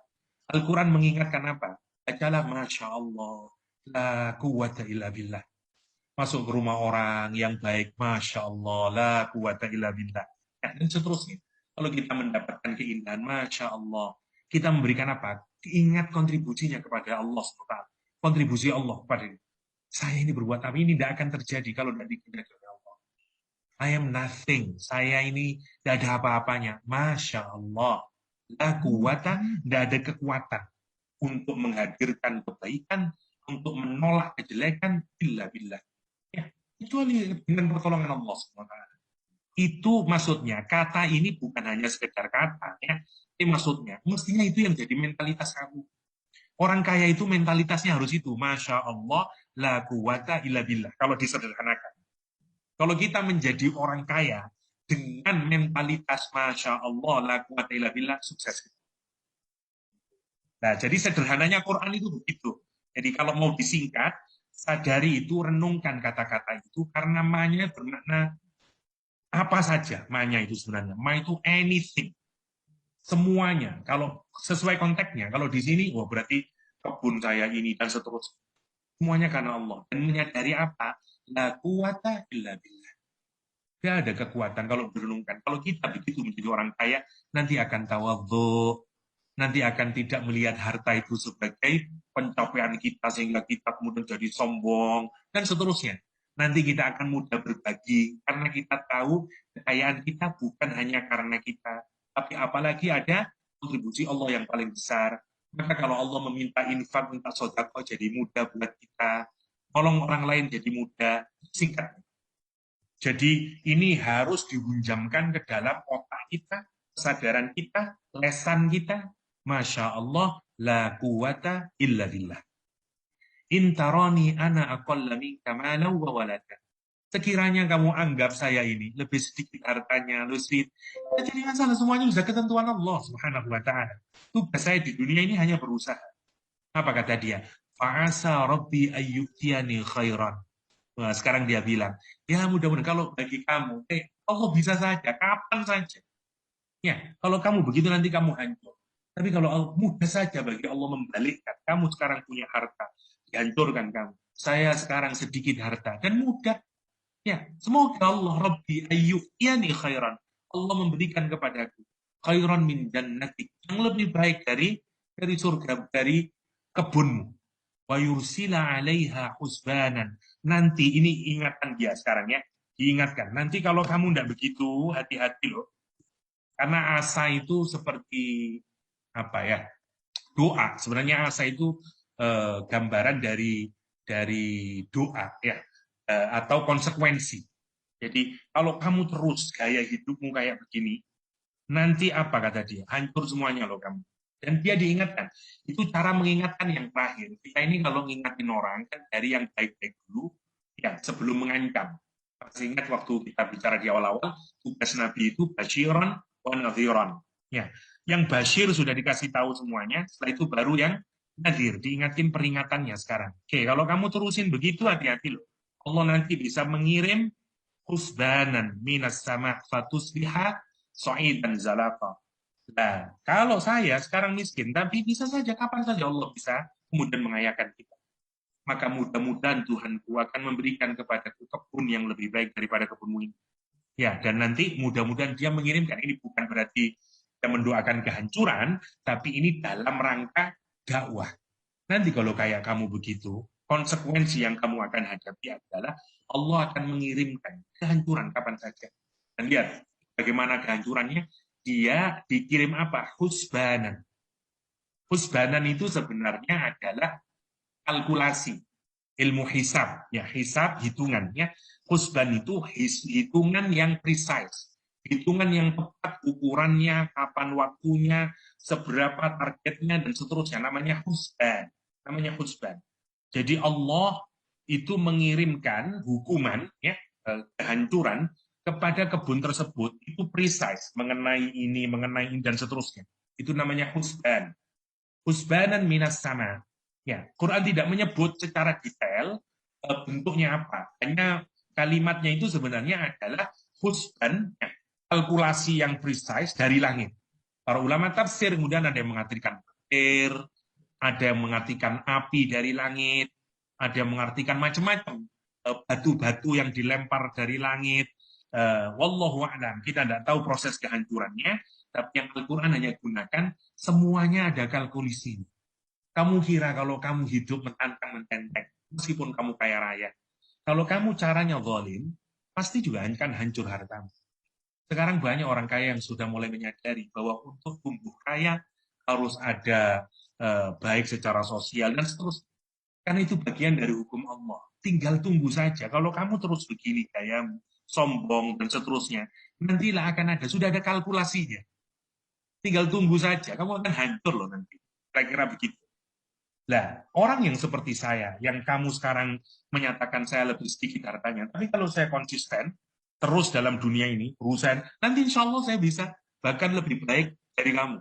Al-Quran mengingatkan apa? Bacalah Masya Allah, la quwata illa billah. Masuk ke rumah orang yang baik, Masya Allah, la quwata illa billah. Ya, dan seterusnya. Kalau kita mendapatkan keindahan, Masya Allah, kita memberikan apa? Ingat kontribusinya kepada Allah SWT. Kontribusi Allah kepada ini. Saya ini berbuat apa? Ini tidak akan terjadi kalau tidak dikehendaki oleh Allah. I am nothing. Saya ini tidak ada apa-apanya. Masya Allah. La quwata, tidak ada kekuatan untuk menghadirkan kebaikan, untuk menolak kejelekan, illa billah. Ya, kecuali dengan pertolongan Allah SWT. Itu maksudnya, kata ini bukan hanya sekedar kata, ya. Ini maksudnya, mestinya itu yang jadi mentalitas kamu. Orang kaya itu mentalitasnya harus itu, Masya Allah, la quwata illa billah. Kalau disederhanakan. Kalau kita menjadi orang kaya dengan mentalitas Masya Allah, la quwata illa billah, sukses. Nah, jadi sederhananya Quran itu begitu. Jadi kalau mau disingkat, sadari itu, renungkan kata-kata itu, karena ma-nya bermakna apa saja. Ma-nya itu sebenarnya. Ma itu anything. Semuanya. Kalau sesuai konteksnya. Kalau di sini, oh berarti kebun saya ini, dan seterusnya. Semuanya karena Allah. Dan menyadari apa? La quwata illa billah. Tidak ada kekuatan kalau berenungkan. Kalau kita begitu menjadi orang kaya, nanti akan tawadhu, nanti akan tidak melihat harta itu sebagai pencapaian kita sehingga kita kemudian jadi sombong dan seterusnya. Nanti kita akan mudah berbagi karena kita tahu kekayaan kita bukan hanya karena kita, tapi apalagi ada kontribusi Allah yang paling besar. Maka kalau Allah meminta infak, minta sedekah jadi mudah buat kita, tolong orang lain jadi mudah, singkat. Jadi ini harus dihunjamkan ke dalam otak kita, kesadaran kita, lesan kita. Masya Allah, la quwata illa billah. Intaroni ana aqalla minka malan wa walada. Sekiranya kamu anggap saya ini lebih sedikit hartanya, lebih sedikit, ya jadi masalah, semuanya sudah ketentuan Allah Subhanahu wa ta'ala. Tugas saya di dunia ini hanya berusaha. Apa kata dia? Fa'asa rabbi ayyuktiyani khairan. Nah, sekarang dia bilang, ya mudah-mudahan kalau bagi kamu, Allah bisa saja, kapan saja. Ya, kalau kamu begitu nanti kamu hancur. Tapi kalau Allah, mudah saja bagi Allah membalikkan. Kamu sekarang punya harta, dihancurkan kamu. Saya sekarang sedikit harta, dan mudah. Ya, semoga Allah Rabbi ayyukyani khairan. Allah memberikan kepadaku khairan min jannatik, yang lebih baik dari surga, dari kebunmu. Wa yursila 'alaiha husbanan. Nanti ini ingatan dia sekarang ya. Diingatkan. Nanti kalau kamu tidak begitu, hati-hati loh. Karena asa itu seperti apa ya? Doa. Sebenarnya asa itu gambaran dari doa ya. Atau konsekuensi. Jadi kalau kamu terus gaya hidupmu kayak begini, nanti apa kata dia? Hancur semuanya loh kamu. Dan dia diingatkan. Itu cara mengingatkan yang terakhir. Kita ini kalau ngingatin orang kan dari yang baik-baik dulu, ya sebelum mengancam. Masih ingat waktu kita bicara di awal-awal, tugas Nabi itu basyiran wa nadhiran. Ya, yang basyir sudah dikasih tahu semuanya, setelah itu baru yang nadhir, diingatin peringatannya sekarang. Oke, kalau kamu terusin begitu, hati-hati loh. Allah nanti bisa mengirim husbanan minas sama fatusbiha so'idan zalaqa. Nah, kalau saya sekarang miskin, tapi bisa saja kapan saja Allah bisa kemudian mengayakan kita. Maka mudah-mudahan Tuhanku akan memberikan kepadaku kebun yang lebih baik daripada kebunmu ini. Ya, dan nanti mudah-mudahan dia mengirimkan. Ini bukan berarti kita mendoakan kehancuran, tapi ini dalam rangka dakwah. Nanti kalau kayak kamu begitu, konsekuensi yang kamu akan hadapi adalah Allah akan mengirimkan kehancuran kapan saja. Dan lihat bagaimana kehancurannya. Dia dikirim apa? Husbanan. Husbanan itu sebenarnya adalah kalkulasi, ilmu hisab. Ya, hisab hitungannya. Husban itu hitungan yang precise. Hitungan yang tepat ukurannya, kapan waktunya, seberapa targetnya, dan seterusnya. Namanya husban. Namanya husban. Jadi Allah itu mengirimkan hukuman, ya, kehancuran kepada kebun tersebut itu precise mengenai ini, dan seterusnya. Itu namanya husban. Husbanan minas sama. Ya, Quran tidak menyebut secara detail bentuknya apa. Hanya kalimatnya itu sebenarnya adalah husban, ya, kalkulasi yang precise dari langit. Para ulama tafsir kemudian ada yang mengartikan petir, ada yang mengartikan api dari langit, ada yang mengartikan macam-macam, batu-batu yang dilempar dari langit. Wallahu a'lam, kita tidak tahu proses kehancurannya, tapi yang Al-Quran hanya gunakan semuanya ada kalkulasi. Kamu kira kalau kamu hidup mentantang-mententeng, meskipun kamu kaya raya, kalau kamu caranya zalim, pasti juga akan hancur hartamu. Sekarang banyak orang kaya yang sudah mulai menyadari bahwa untuk tumbuh kaya harus ada baik secara sosial dan seterusnya. Karena itu bagian dari hukum Allah. Tinggal tunggu saja. Kalau kamu terus begini kayamu, sombong dan seterusnya, nantilah akan ada. Sudah ada kalkulasinya. Tinggal tunggu saja. Kamu akan hancur loh nanti. Kira-kira begitu. Nah, orang yang seperti saya, yang kamu sekarang menyatakan saya lebih sedikit hartanya, tapi kalau saya konsisten, terus dalam dunia ini, berusaha, nanti insya Allah saya bisa bahkan lebih baik dari kamu,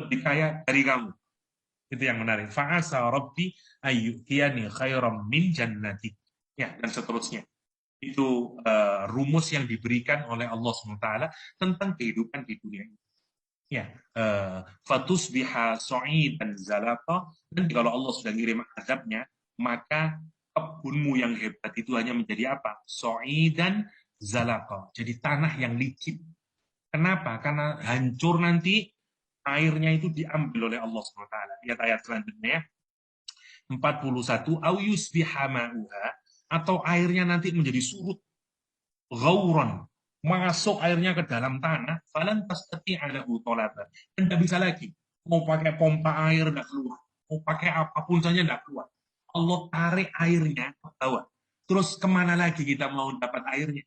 lebih kaya dari kamu. Itu yang menarik. Fa'asa rabbi ayyutiyani khairam min jannati. Ya, dan seterusnya. Itu rumus yang diberikan oleh Allah SWT tentang kehidupan di dunia ini. Ya, fatusbiha dan zalata, dan kalau Allah sudah ngirim azabnya, maka kebunmu yang hebat itu hanya menjadi apa? Dan zalata. Jadi tanah yang licin. Kenapa? Karena hancur nanti airnya itu diambil oleh Allah SWT. Lihat ayat selanjutnya ya. 41 au yusbiha ma'uha, atau airnya nanti menjadi surut, ghauran, masuk airnya ke dalam tanah, falan tastati'a lahu talaba, dan tidak bisa lagi. Mau pakai pompa air tidak keluar, mau pakai apapun saja tidak keluar. Allah tarik airnya ke bawah. Terus kemana lagi kita mau dapat airnya?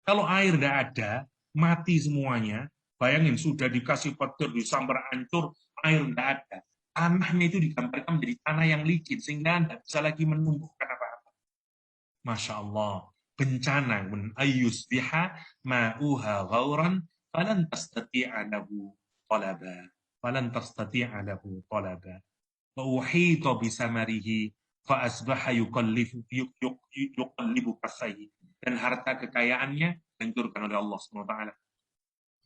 Kalau air tidak ada, mati semuanya. Bayangin sudah dikasih petir, disambar hancur, air tidak ada. Tanahnya itu digambarkan menjadi tanah yang licin sehingga tidak bisa lagi menumbuhkan apa-apa. Masya Allah, bencana ayus biha ma'uha ghauran falan tastati'a lahu talaba, falan tastati'a lahu talaba, wa uhita bisamarihi fa asbaha yuqallibu kasaihi, dan harta kekayaannya hancurkan oleh Allah SWT.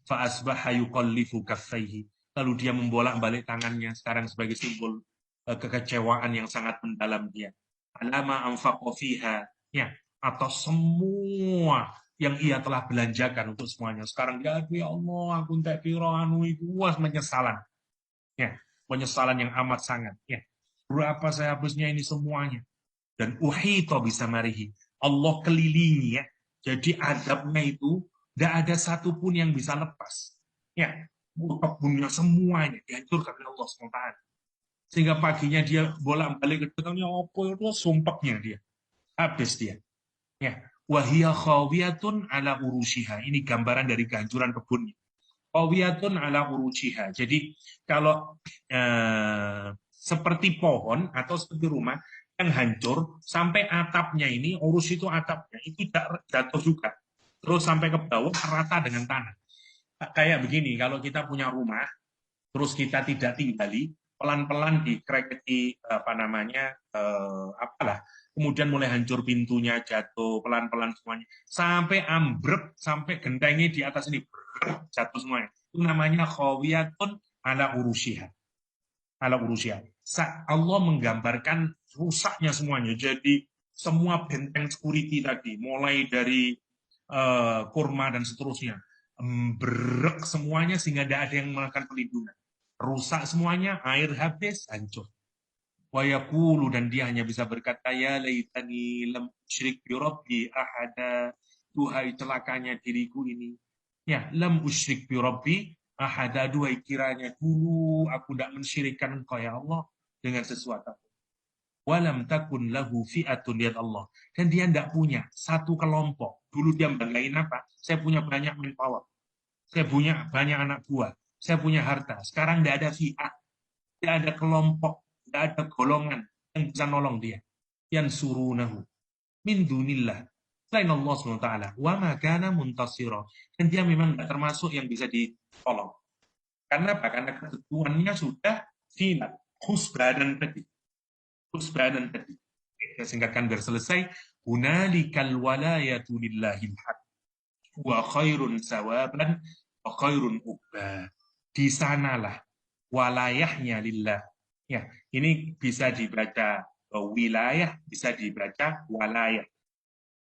Fa asbaha yuqallibu kaffaihi, lalu dia membolak-balik tangannya sekarang sebagai simbol kekecewaan yang sangat mendalam dia. Alama anfaqa fiha, ya, atau semua yang ia telah belanjakan untuk semuanya. Sekarang dia, ya Allah, aku tak piro anu itu, wah, menyesalan. Ya, penyesalan yang amat sangat. Ya, berapa saya habisnya ini semuanya. Dan uhita bisamarihi, Allah kelilingi ya. Jadi adabnya itu tidak ada satupun yang bisa lepas. Ya, kebunnya semuanya dihancurkan oleh Allah SWT. Sehingga paginya dia bolak-balik ke datangnya apa itu sumpahnya dia. Habis dia. Ya, wahia khawiyatun ala urushiha. Ini gambaran dari kehancuran kebunnya. Khawiyatun ala urushiha. Jadi kalau seperti pohon atau seperti rumah yang hancur sampai atapnya ini, urus itu atapnya itu jatuh juga. Terus sampai ke bawah rata dengan tanah. Kayak begini, kalau kita punya rumah, terus kita tidak tinggali, pelan-pelan dikreketi apa namanya, apalah, kemudian mulai hancur pintunya, jatuh pelan-pelan semuanya, sampai ambruk, sampai gentengnya di atas ini jatuh semuanya. Itu namanya khawiyatun ala urushiha. Ala urushiha. Allah menggambarkan rusaknya semuanya. Jadi semua benteng security tadi, mulai dari kurma dan seterusnya, berek semuanya sehingga tidak ada yang melakukan perlindungan. Rusak semuanya, air habis, hancur. Wa yaqulu, dan dia hanya bisa berkata, ya laitani lam usyrik bi rabbi ahada, duhai celakanya diriku ini. Ya, lam usyrik bi rabbi ahada, duhai kiranya dulu aku tidak mensyirikkan engkau ya Allah dengan sesuatu. Walam takun lahu fi'atun, lihat Allah, dan dia tidak punya satu kelompok. Dulu dia banggain apa? Saya punya banyak manpower, saya punya banyak anak buah, saya punya harta. Sekarang tidak ada fi'at, tidak ada kelompok, tidak ada golongan yang bisa nolong dia. yansurunahu min dunillah. Selain Allah SWT. Wa ma kana muntasira. Dan dia memang tidak termasuk yang bisa ditolong. Karena apa? Karena ketentuannya sudah final. Husbadan tadi. Husbadan tadi. Saya singkatkan biar selesai. Hunalikal walayatu lillahil haq. Wa khairun sawaban wa khairun uqba. Di sanalah walayahnya lillah. Ya, ini bisa dibaca wilayah, bisa dibaca walayah.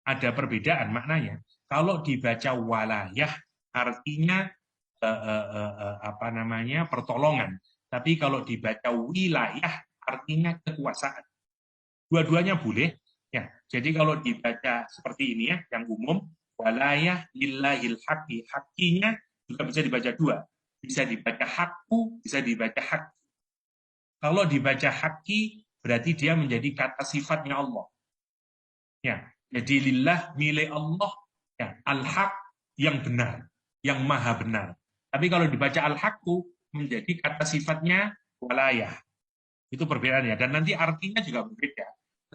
Ada perbedaan maknanya. Kalau dibaca walayah artinya apa namanya pertolongan. Tapi kalau dibaca wilayah artinya kekuasaan. Dua-duanya boleh. Ya, jadi kalau dibaca seperti ini ya, yang umum walayah lillahil haqqi. Haqqinya juga bisa dibaca dua. Bisa dibaca hakku, bisa dibaca hak. Kalau dibaca haqqi berarti dia menjadi kata sifatnya Allah. Ya, jadi lillah milik Allah ya, al-haq yang benar, yang maha benar. Tapi kalau dibaca al-haqqu menjadi kata sifatnya walayah. Itu perbedaannya dan nanti artinya juga berbeda.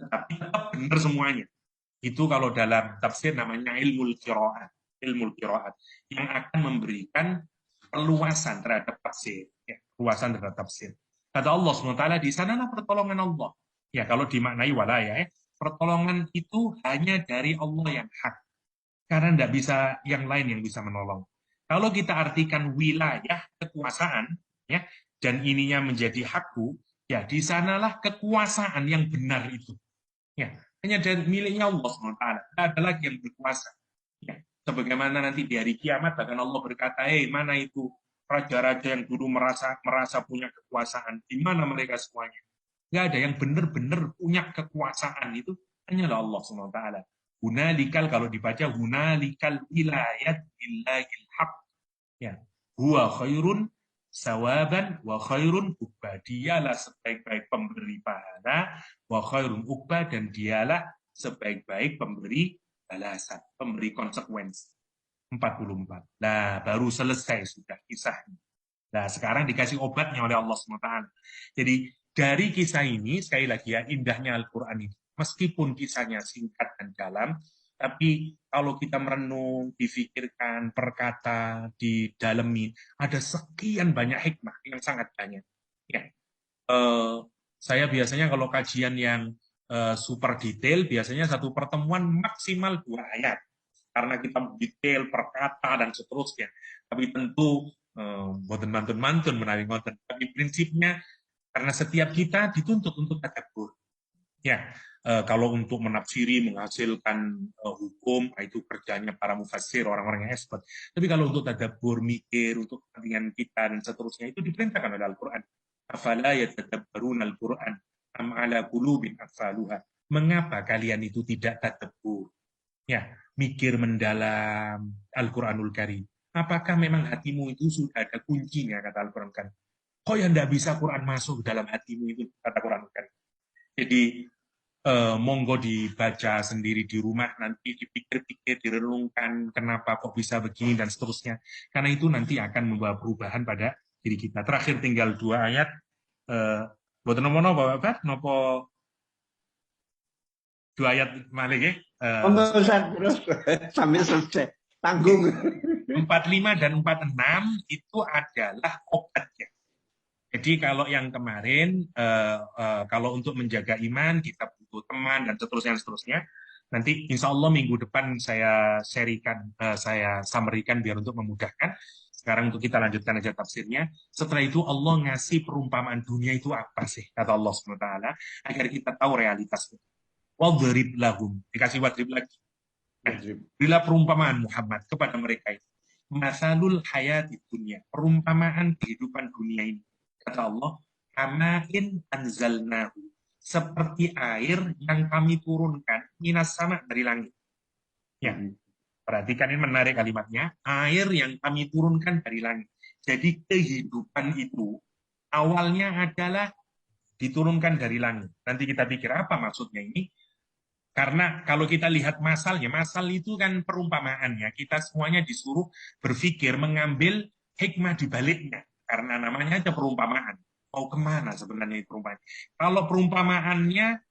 Tetapi tetap benar semuanya. Itu kalau dalam tafsir namanya ilmu qiraat, ilmu qiraat yang akan memberikan perluasan terhadap tafsir, ya, perluasan terhadap tafsir. Kata Allah SWT, di sanalah pertolongan Allah. Ya, kalau dimaknai walayah, ya, pertolongan itu hanya dari Allah yang hak. Karena tidak bisa yang lain yang bisa menolong. Kalau kita artikan wilayah, kekuasaan, ya, dan ininya menjadi hakku, ya, di sanalah kekuasaan yang benar itu. Ya, hanya dari miliknya Allah SWT. Tidak ada lagi yang berkuasa. Ya, sebagaimana nanti di hari kiamat, bahkan Allah berkata, mana itu raja-raja yang dulu merasa punya kekuasaan, di mana mereka semuanya? Nggak ada yang benar-benar punya kekuasaan itu hanyalah Allah SWT. Hunalikal kalau dibaca hunalikal wilayat billahil haq. Ya, huwa khairun sawaban wa khairun uqba. Dialah sebaik-baik pemberi pahala wa khairun uqba dan dialah sebaik-baik pemberi balasan, pemberi konsekuensi. 44. Nah, baru selesai sudah kisahnya. Nah, sekarang dikasih obatnya oleh Allah SWT. Jadi, dari kisah ini, sekali lagi ya, indahnya Al-Quran ini. Meskipun kisahnya singkat dan dalam, tapi kalau kita merenung, difikirkan, perkata, didalami, ada sekian banyak hikmah yang sangat banyak. Ya. Saya biasanya kalau kajian yang super detail, biasanya satu pertemuan maksimal 2 ayat. Karena kita detail perkata dan seterusnya. Tapi tentu boten mantun menawi ngoten. Tapi prinsipnya karena setiap kita dituntut untuk tadabbur. Ya, kalau untuk menafsiri menghasilkan hukum itu kerjanya para mufassir, orang-orang yang expert. Tapi kalau untuk tadabbur, mikir untuk kepentingan kita dan seterusnya itu diperintahkan oleh Al-Qur'an. Afala yatadabbaruna al-Qur'an am ala qulubin aqfaluha. Mengapa kalian itu tidak tadabbur? Ya, mikir mendalam Al-Quranul Karim. Apakah memang hatimu itu sudah ada kuncinya, kata Al-Quran kan? Kok yang tidak bisa Quran masuk dalam hatimu itu, kata Quranul Karim. Jadi, monggo dibaca sendiri di rumah, nanti dipikir-pikir, direnungkan, kenapa kok bisa begini, dan seterusnya. Karena itu nanti akan membawa perubahan pada diri kita. Terakhir tinggal 2 ayat. Buat nopo-nopo, Bapak? Nopo 2 ayat malih ya? Terus sampai selesai. Tanggung. 45 dan 46 itu adalah obatnya. Jadi kalau yang kemarin, kalau untuk menjaga iman, kita butuh teman dan seterusnya. Nanti insya Allah minggu depan saya sharingkan, saya summary-kan biar untuk memudahkan. Sekarang untuk kita lanjutkan aja tafsirnya. Setelah itu Allah ngasih perumpamaan dunia itu apa sih, kata Allah SWT, agar kita tahu realitasnya. Wadrib lahum, dikasih wadrib lagi. Nah, bila perumpamaan Muhammad kepada mereka itu. Masalul hayati dunia, perumpamaan kehidupan dunia ini. Kata Allah, kamain anzalnahu, seperti air yang kami turunkan minas sama dari langit. Ya, perhatikan ini menarik kalimatnya, air yang kami turunkan dari langit. Jadi kehidupan itu awalnya adalah diturunkan dari langit. Nanti kita pikir apa maksudnya ini? Karena kalau kita lihat masalnya, masal itu kan perumpamaannya. Kita semuanya disuruh berpikir, mengambil hikmah di baliknya. Karena namanya aja perumpamaan. Mau kemana sebenarnya perumpamaan? Kalau perumpamaannya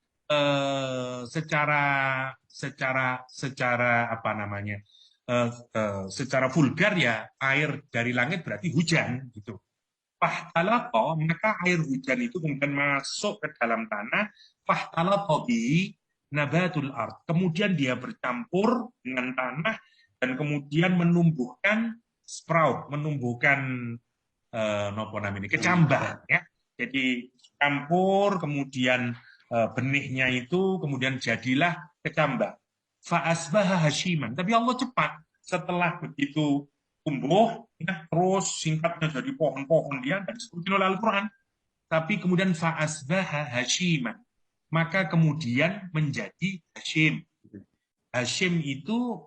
secara apa namanya, secara vulgar ya air dari langit berarti hujan gitu. Fahtalato, maka air hujan itu kemudian masuk ke dalam tanah. Fahtalato bi nabatul ard. Kemudian dia bercampur dengan tanah dan kemudian menumbuhkan sprout, menumbuhkan nopo namanya kecambah ya. Jadi campur kemudian benihnya itu kemudian jadilah kecambah. Fa'asbaha hashiman. Tapi Allah cepat setelah begitu tumbuh ya, terus singkatnya jadi pohon-pohon dia dan disebutkan oleh Al-Quran. Tapi kemudian fa'asbaha hashiman. Maka kemudian menjadi Hashim. Hashim itu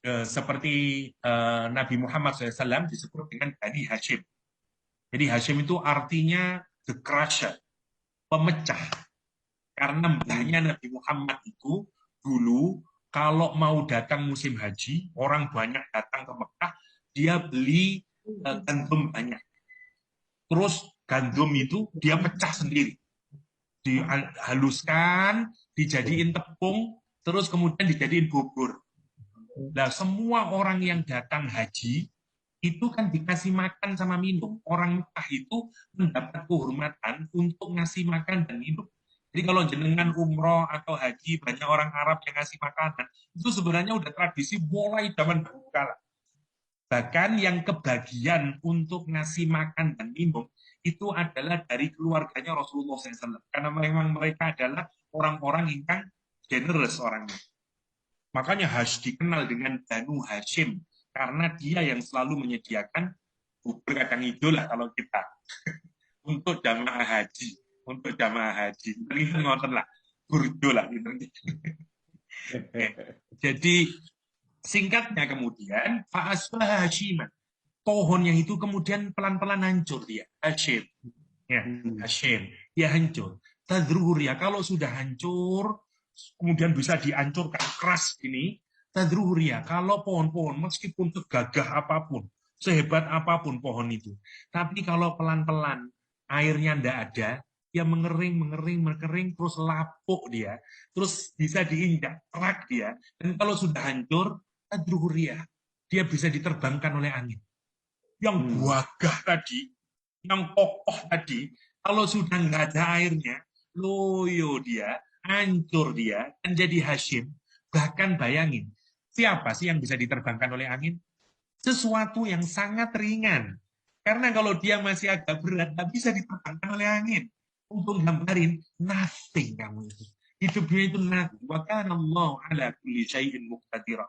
seperti Nabi Muhammad SAW disebut dengan Bani Hashim. Jadi Hashim itu artinya the crusher, pemecah. Karena mbahnya Nabi Muhammad itu dulu kalau mau datang musim haji, orang banyak datang ke Mekah, dia beli gandum banyak. Terus gandum itu dia pecah sendiri. Dihaluskan, dijadiin tepung, terus kemudian dijadiin bubur. Nah, semua orang yang datang haji itu kan dikasih makan sama minum. Orang Mekah itu mendapat kehormatan untuk ngasih makan dan minum. Jadi kalau jenengan umroh atau haji banyak orang Arab yang ngasih makanan, itu sebenarnya udah tradisi mulai zaman dahulu kala. Bahkan yang kebagian untuk ngasih makan dan minum itu adalah dari keluarganya Rasulullah SAW. Karena memang mereka adalah orang-orang yang generous orangnya. Makanya dikenal dengan Banu Hashim karena dia yang selalu menyediakan bubur kacang hijau lah kalau kita untuk jamaah haji, ini ngoten lah, burjo lah gitu. Jadi singkatnya kemudian fa'asbaha hashiman, pohon yang itu kemudian pelan-pelan hancur dia, Hashim, ya Hashim, dia hancur. Tadruhur ya, kalau sudah hancur kemudian bisa dihancurkan keras ini, tadruhur ya, kalau pohon-pohon meskipun segagah apapun, sehebat apapun pohon itu, tapi kalau pelan-pelan airnya ndak ada, dia mengering, terus lapuk dia, terus bisa diinjak, kerak dia, dan kalau sudah hancur, tadruhur ya, dia bisa diterbangkan oleh angin. Yang buagah tadi, yang kokoh tadi, kalau sudah nggak ada airnya, loyo dia, hancur dia, dan jadi Hashim. Bahkan bayangin, siapa sih yang bisa diterbangkan oleh angin? Sesuatu yang sangat ringan. Karena kalau dia masih agak berat, nggak bisa diterbangkan oleh angin. Untuk gambarin, nothing kamu itu. Hidupnya itu nothing. Wa kana Allah ala kulli syai'in muqtadira.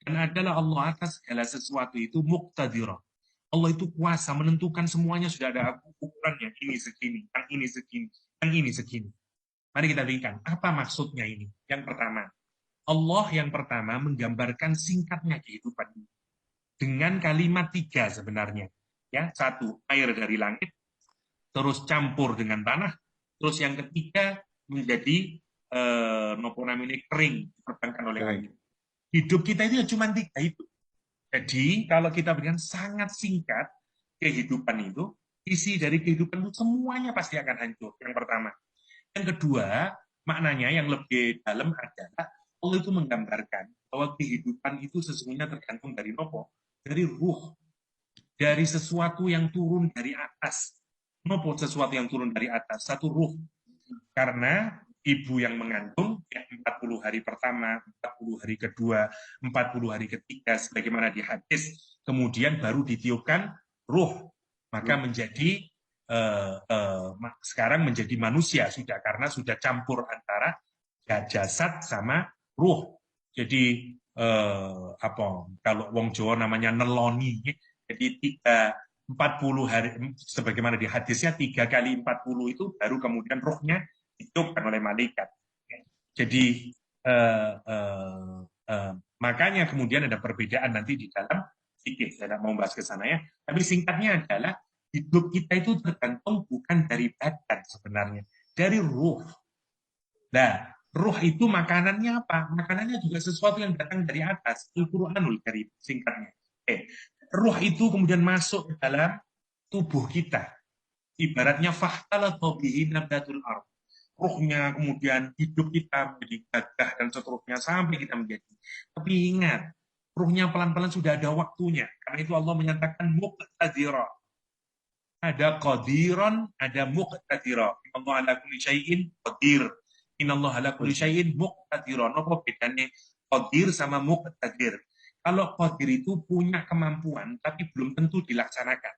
Dan adalah Allah atas segala sesuatu itu muqtadira. Allah itu kuasa menentukan semuanya, sudah ada ukurannya, ini segini, yang ini segini, yang ini segini. Mari kita berikan, apa maksudnya ini? Yang pertama, Allah yang pertama menggambarkan singkatnya kehidupan ini. Dengan kalimat 3 sebenarnya. Ya, 1, air dari langit, terus campur dengan tanah, terus yang ketiga menjadi nopo namanya kering, diterbangkan oleh angin. Hidup kita itu ya cuma 3 itu. Jadi kalau kita berikan sangat singkat kehidupan itu, isi dari kehidupan itu semuanya pasti akan hancur. Yang pertama. Yang kedua, maknanya yang lebih dalam adalah Allah itu menggambarkan bahwa kehidupan itu sesungguhnya tergantung dari nopo, dari ruh, dari sesuatu yang turun dari atas. Nopo sesuatu yang turun dari atas, satu ruh. Karena ibu yang mengandung ya, 40 hari pertama, 40 hari kedua, 40 hari ketiga, sebagaimana di hadis, kemudian baru ditiupkan ruh, maka menjadi sekarang menjadi manusia sudah, karena sudah campur antara jasad sama ruh. Jadi apa kalau wong Jawa namanya neloni, jadi 40 hari sebagaimana di hadisnya 3 kali 40 itu baru kemudian ruhnya ditiupkan oleh malaikat. Jadi makanya kemudian ada perbedaan nanti di dalam fikih. Saya tidak mau bahas ke sana ya. Tapi singkatnya adalah hidup kita itu tergantung bukan dari badan sebenarnya, dari ruh. Nah, ruh itu makanannya apa? Makanannya juga sesuatu yang datang dari atas. Al-Quranul Karim singkatnya. Ruh itu kemudian masuk ke dalam tubuh kita. Ibaratnya fahtala bihi nabatul ardh. ruhnya, kemudian hidup kita menjadi gagah dan seterusnya sampai kita menjadi. Tapi ingat, ruhnya pelan-pelan sudah ada waktunya. Karena itu Allah menyatakan muqtadira. Ada qadiran, ada muqtadira. Allah ala kulli syai'in qadir. Innallaha ala kulli syai'in muqtadira. Apa bedanya qadir sama muqtadir? Kalau qadir itu punya kemampuan tapi belum tentu dilaksanakan.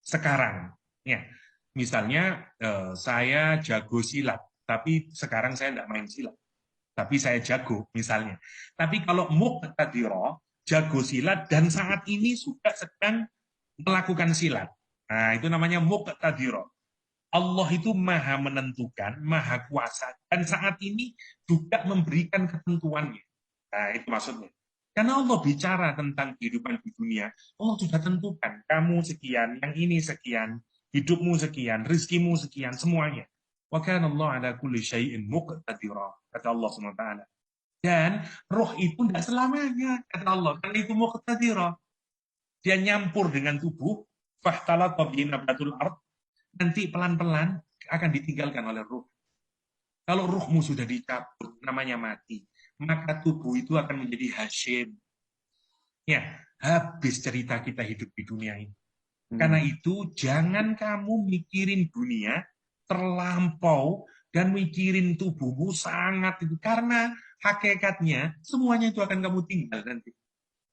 Sekarang, ya. Misalnya saya jago silat, tapi sekarang saya tidak main silat. Tapi saya jago misalnya. Tapi kalau muqtadira, jago silat dan saat ini sudah sedang melakukan silat. Nah, itu namanya muqtadira. Allah itu maha menentukan, maha kuasa, dan saat ini juga memberikan ketentuannya. Nah, itu maksudnya. Karena Allah bicara tentang kehidupan di dunia, Allah sudah tentukan, kamu sekian, yang ini sekian, hidupmu sekian, rizkimu sekian, semuanya. Wa kana Allah ala kulli syai'in muqtadira, kata Allah SWT. Dan roh itu tidak selamanya, kata Allah, karena itu muqtadira. Dia nyampur dengan tubuh, fahtalat bihi nabatul ard, nanti pelan-pelan akan ditinggalkan oleh ruh. Kalau ruhmu sudah dicabut, namanya mati, maka tubuh itu akan menjadi Hashim. Ya, habis cerita kita hidup di dunia ini. Karena itu, jangan kamu mikirin dunia terlampau dan mikirin tubuhmu sangat itu. Karena hakikatnya, semuanya itu akan kamu tinggal nanti.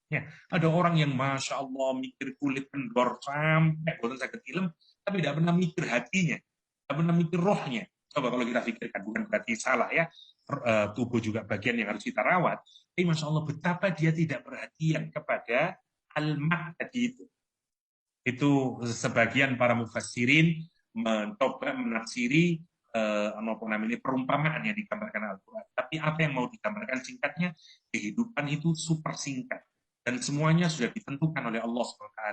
Ya, ada orang yang Masya Allah mikir kulit kendor sampai boten sakit ilm, tapi tidak pernah mikir hatinya, tidak pernah mikir rohnya. Coba kalau kita pikirkan, bukan berarti salah ya, tubuh juga bagian yang harus kita rawat. Tapi Masya Allah betapa dia tidak perhatian kepada al-mat tadi itu. Itu sebagian para mufassirin mencoba menafsiri apa namanya perumpamaan yang digambarkan Al-Quran. Tapi apa yang mau digambarkan singkatnya, kehidupan itu super singkat. Dan semuanya sudah ditentukan oleh Allah SWT.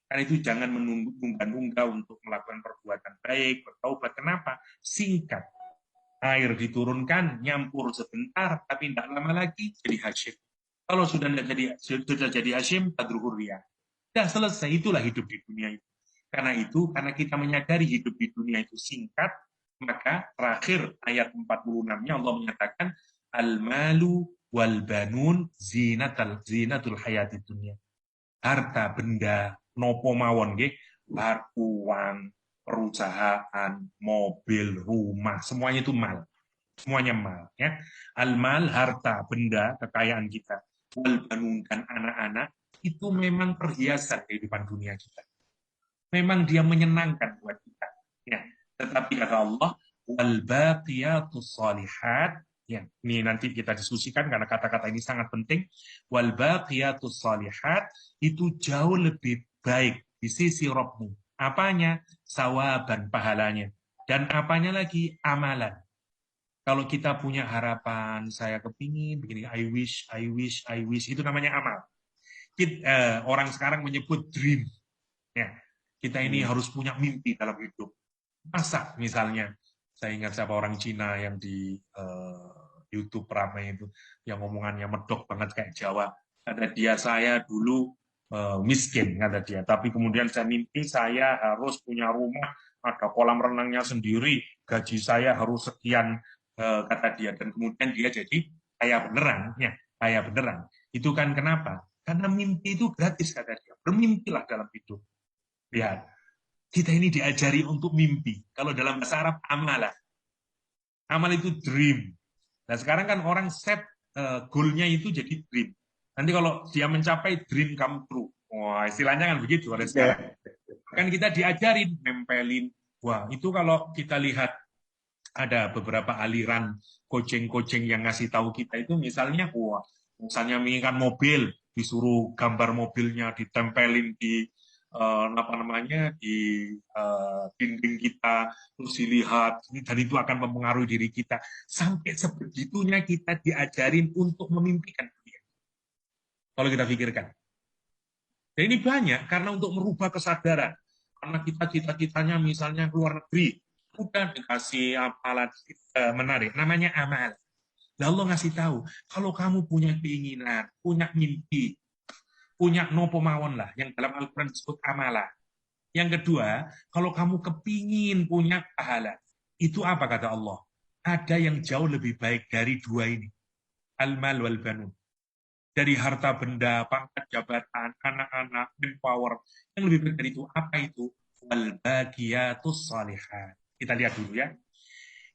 Karena itu jangan menunggu-nunggu untuk melakukan perbuatan baik, bertaubat. Kenapa? Singkat. Air diturunkan, nyampur sebentar, tapi tidak lama lagi jadi Hashim. Kalau sudah jadi Hashim, tadruhuriyah. Sudah selesai, itulah hidup di dunia itu. Karena kita menyadari hidup di dunia itu singkat, maka terakhir ayat 46-nya Allah menyatakan, al-malu wal banun zinatul hayati dunia. Harta benda nopo mawon nggih, uang, perusahaan, mobil, rumah, semuanya itu mal. Semuanya mal ya. Al-mal harta benda kekayaan kita. Wal banun dan anak-anak itu memang perhiasan kehidupan dunia kita. Memang dia menyenangkan buat kita ya. Tetapi kata Allah, wal baqiyatus shalihat. Ya, ini nanti kita diskusikan karena kata-kata ini sangat penting. Wal baqiyatus shalihat itu jauh lebih baik di sisi Rabbmu. Apanya? Sawaban pahalanya. Dan apanya lagi? Amalan. Kalau kita punya harapan, saya kepingin begini, I wish, I wish, I wish, itu namanya amal. Orang sekarang menyebut dream. Ya, kita ini harus punya mimpi dalam hidup. Masa misalnya, saya ingat siapa orang Cina yang di YouTube ramai itu, yang ngomongannya medok banget kayak Jawa. Kata dia, saya dulu miskin, kata dia. Tapi kemudian saya mimpi saya harus punya rumah, ada kolam renangnya sendiri, gaji saya harus sekian, kata dia. Dan kemudian dia jadi kaya beneran, ya, kaya beneran. Itu kan kenapa? Karena mimpi itu gratis, kata dia. Bermimpilah dalam hidup. Lihat, kita ini diajari untuk mimpi. Kalau dalam bahasa Arab, amalah. Amal itu dream. Nah sekarang kan orang set goal-nya itu jadi dream. Nanti kalau dia mencapai dream come true. Wah, istilahnya kan begitu oleh sekarang. Kan kita diajarin, nempelin. Wah, itu kalau kita lihat ada beberapa aliran coaching-coaching yang ngasih tahu kita itu misalnya, wah, misalnya menginginkan mobil, disuruh gambar mobilnya ditempelin di apa namanya di dinding kita, terus dilihat, dan itu akan mempengaruhi diri kita. Sampai sebegitunya kita diajarin untuk memimpikan dunia. Kalau kita pikirkan. Dan ini banyak karena untuk merubah kesadaran. Karena kita cita-citanya misalnya luar negeri, udah dikasih amalan menarik, namanya amal. Lalu Allah ngasih tahu, kalau kamu punya keinginan, punya mimpi, punya nopo mawon lah, yang dalam Al-Quran disebut amalah. Yang kedua, kalau kamu kepingin punya pahala, Itu apa kata Allah? Ada yang jauh lebih baik dari dua ini. Al-mal wal banun. Dari harta benda, pangkat jabatan, anak-anak, manpower. Yang lebih baik dari itu, apa itu? Wal baqiyatus shalihat. Kita lihat dulu ya.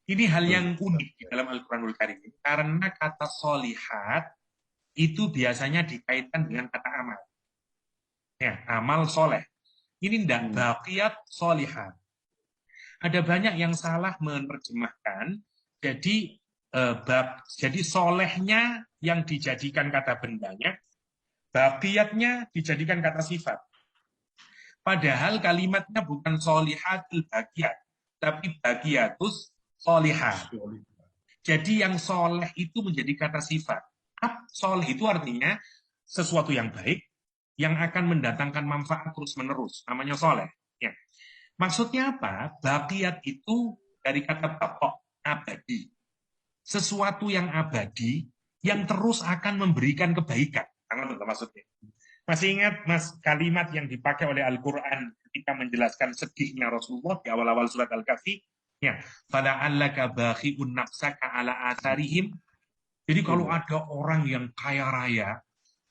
Ini hal yang unik di dalam Al-Quranul Karim. Karena kata solihat itu biasanya dikaitkan dengan kata amal. Ya, amal soleh. Ini tidak baqiyat solihat. Ada banyak yang salah menerjemahkan. Jadi jadi solehnya yang dijadikan kata bendanya, baqiyatnya dijadikan kata sifat. Padahal kalimatnya bukan solihatul baqiyat, tapi baqiyatus solihat. Jadi yang soleh itu menjadi kata sifat. Soleh itu artinya sesuatu yang baik, yang akan mendatangkan manfaat terus-menerus. Namanya soleh. Ya. Maksudnya apa? Baqiyat itu dari kata bakok, abadi. Sesuatu yang abadi, yang terus akan memberikan kebaikan. Karena itu maksudnya. Masih ingat mas kalimat yang dipakai oleh Al-Quran ketika menjelaskan sedihnya Rasulullah di awal-awal surat Al-Kahfi? Ya, fala'allaka bakhi'un nafsaka ala atharihim. Jadi kalau ada orang yang kaya raya,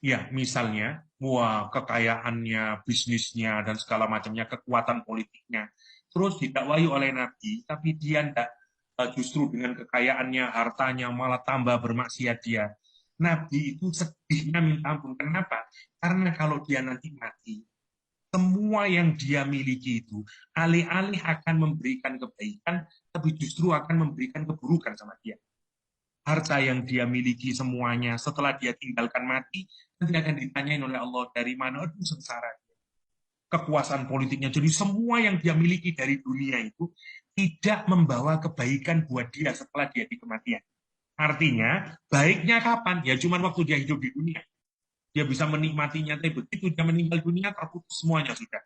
ya misalnya, wah kekayaannya, bisnisnya, dan segala macamnya, kekuatan politiknya, terus didakwahi oleh Nabi, tapi dia tidak justru dengan kekayaannya, hartanya, malah tambah bermaksiat dia. Nabi itu sedihnya minta ampun. Kenapa? Karena kalau dia nanti mati, semua yang dia miliki itu alih-alih akan memberikan kebaikan, tapi justru akan memberikan keburukan sama dia. Harta yang dia miliki semuanya setelah dia tinggalkan mati, nanti akan ditanyain oleh Allah dari mana itu sengsara. Kekuasaan politiknya, jadi semua yang dia miliki dari dunia itu tidak membawa kebaikan buat dia setelah dia di kematian. Artinya, baiknya kapan? Ya cuma waktu dia hidup di dunia. Dia bisa menikmatinya, tapi begitu dia meninggal dunia, terputus semuanya sudah.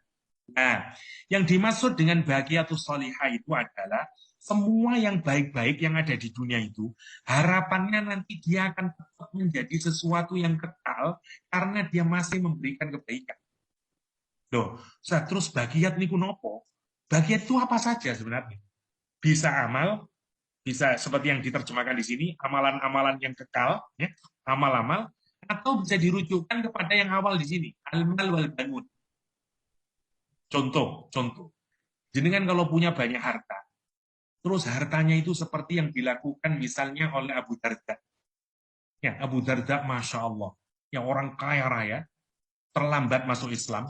Nah, yang dimaksud dengan bahagiatus solihah itu adalah semua yang baik-baik yang ada di dunia itu, harapannya nanti dia akan tetap menjadi sesuatu yang kekal karena dia masih memberikan kebaikan. Loh, terus bagiat niku nopo? Bagiat itu apa saja sebenarnya? Bisa amal, bisa seperti yang diterjemahkan di sini, amalan-amalan yang kekal, ya, amal-amal, atau bisa dirujukan kepada yang awal di sini, al-mal wal bangun. Contoh. Jenengan kalau punya banyak harta, terus hartanya itu seperti yang dilakukan misalnya oleh Abu Darda. Ya, Abu Darda, Masya Allah. Yang orang kaya raya, terlambat masuk Islam.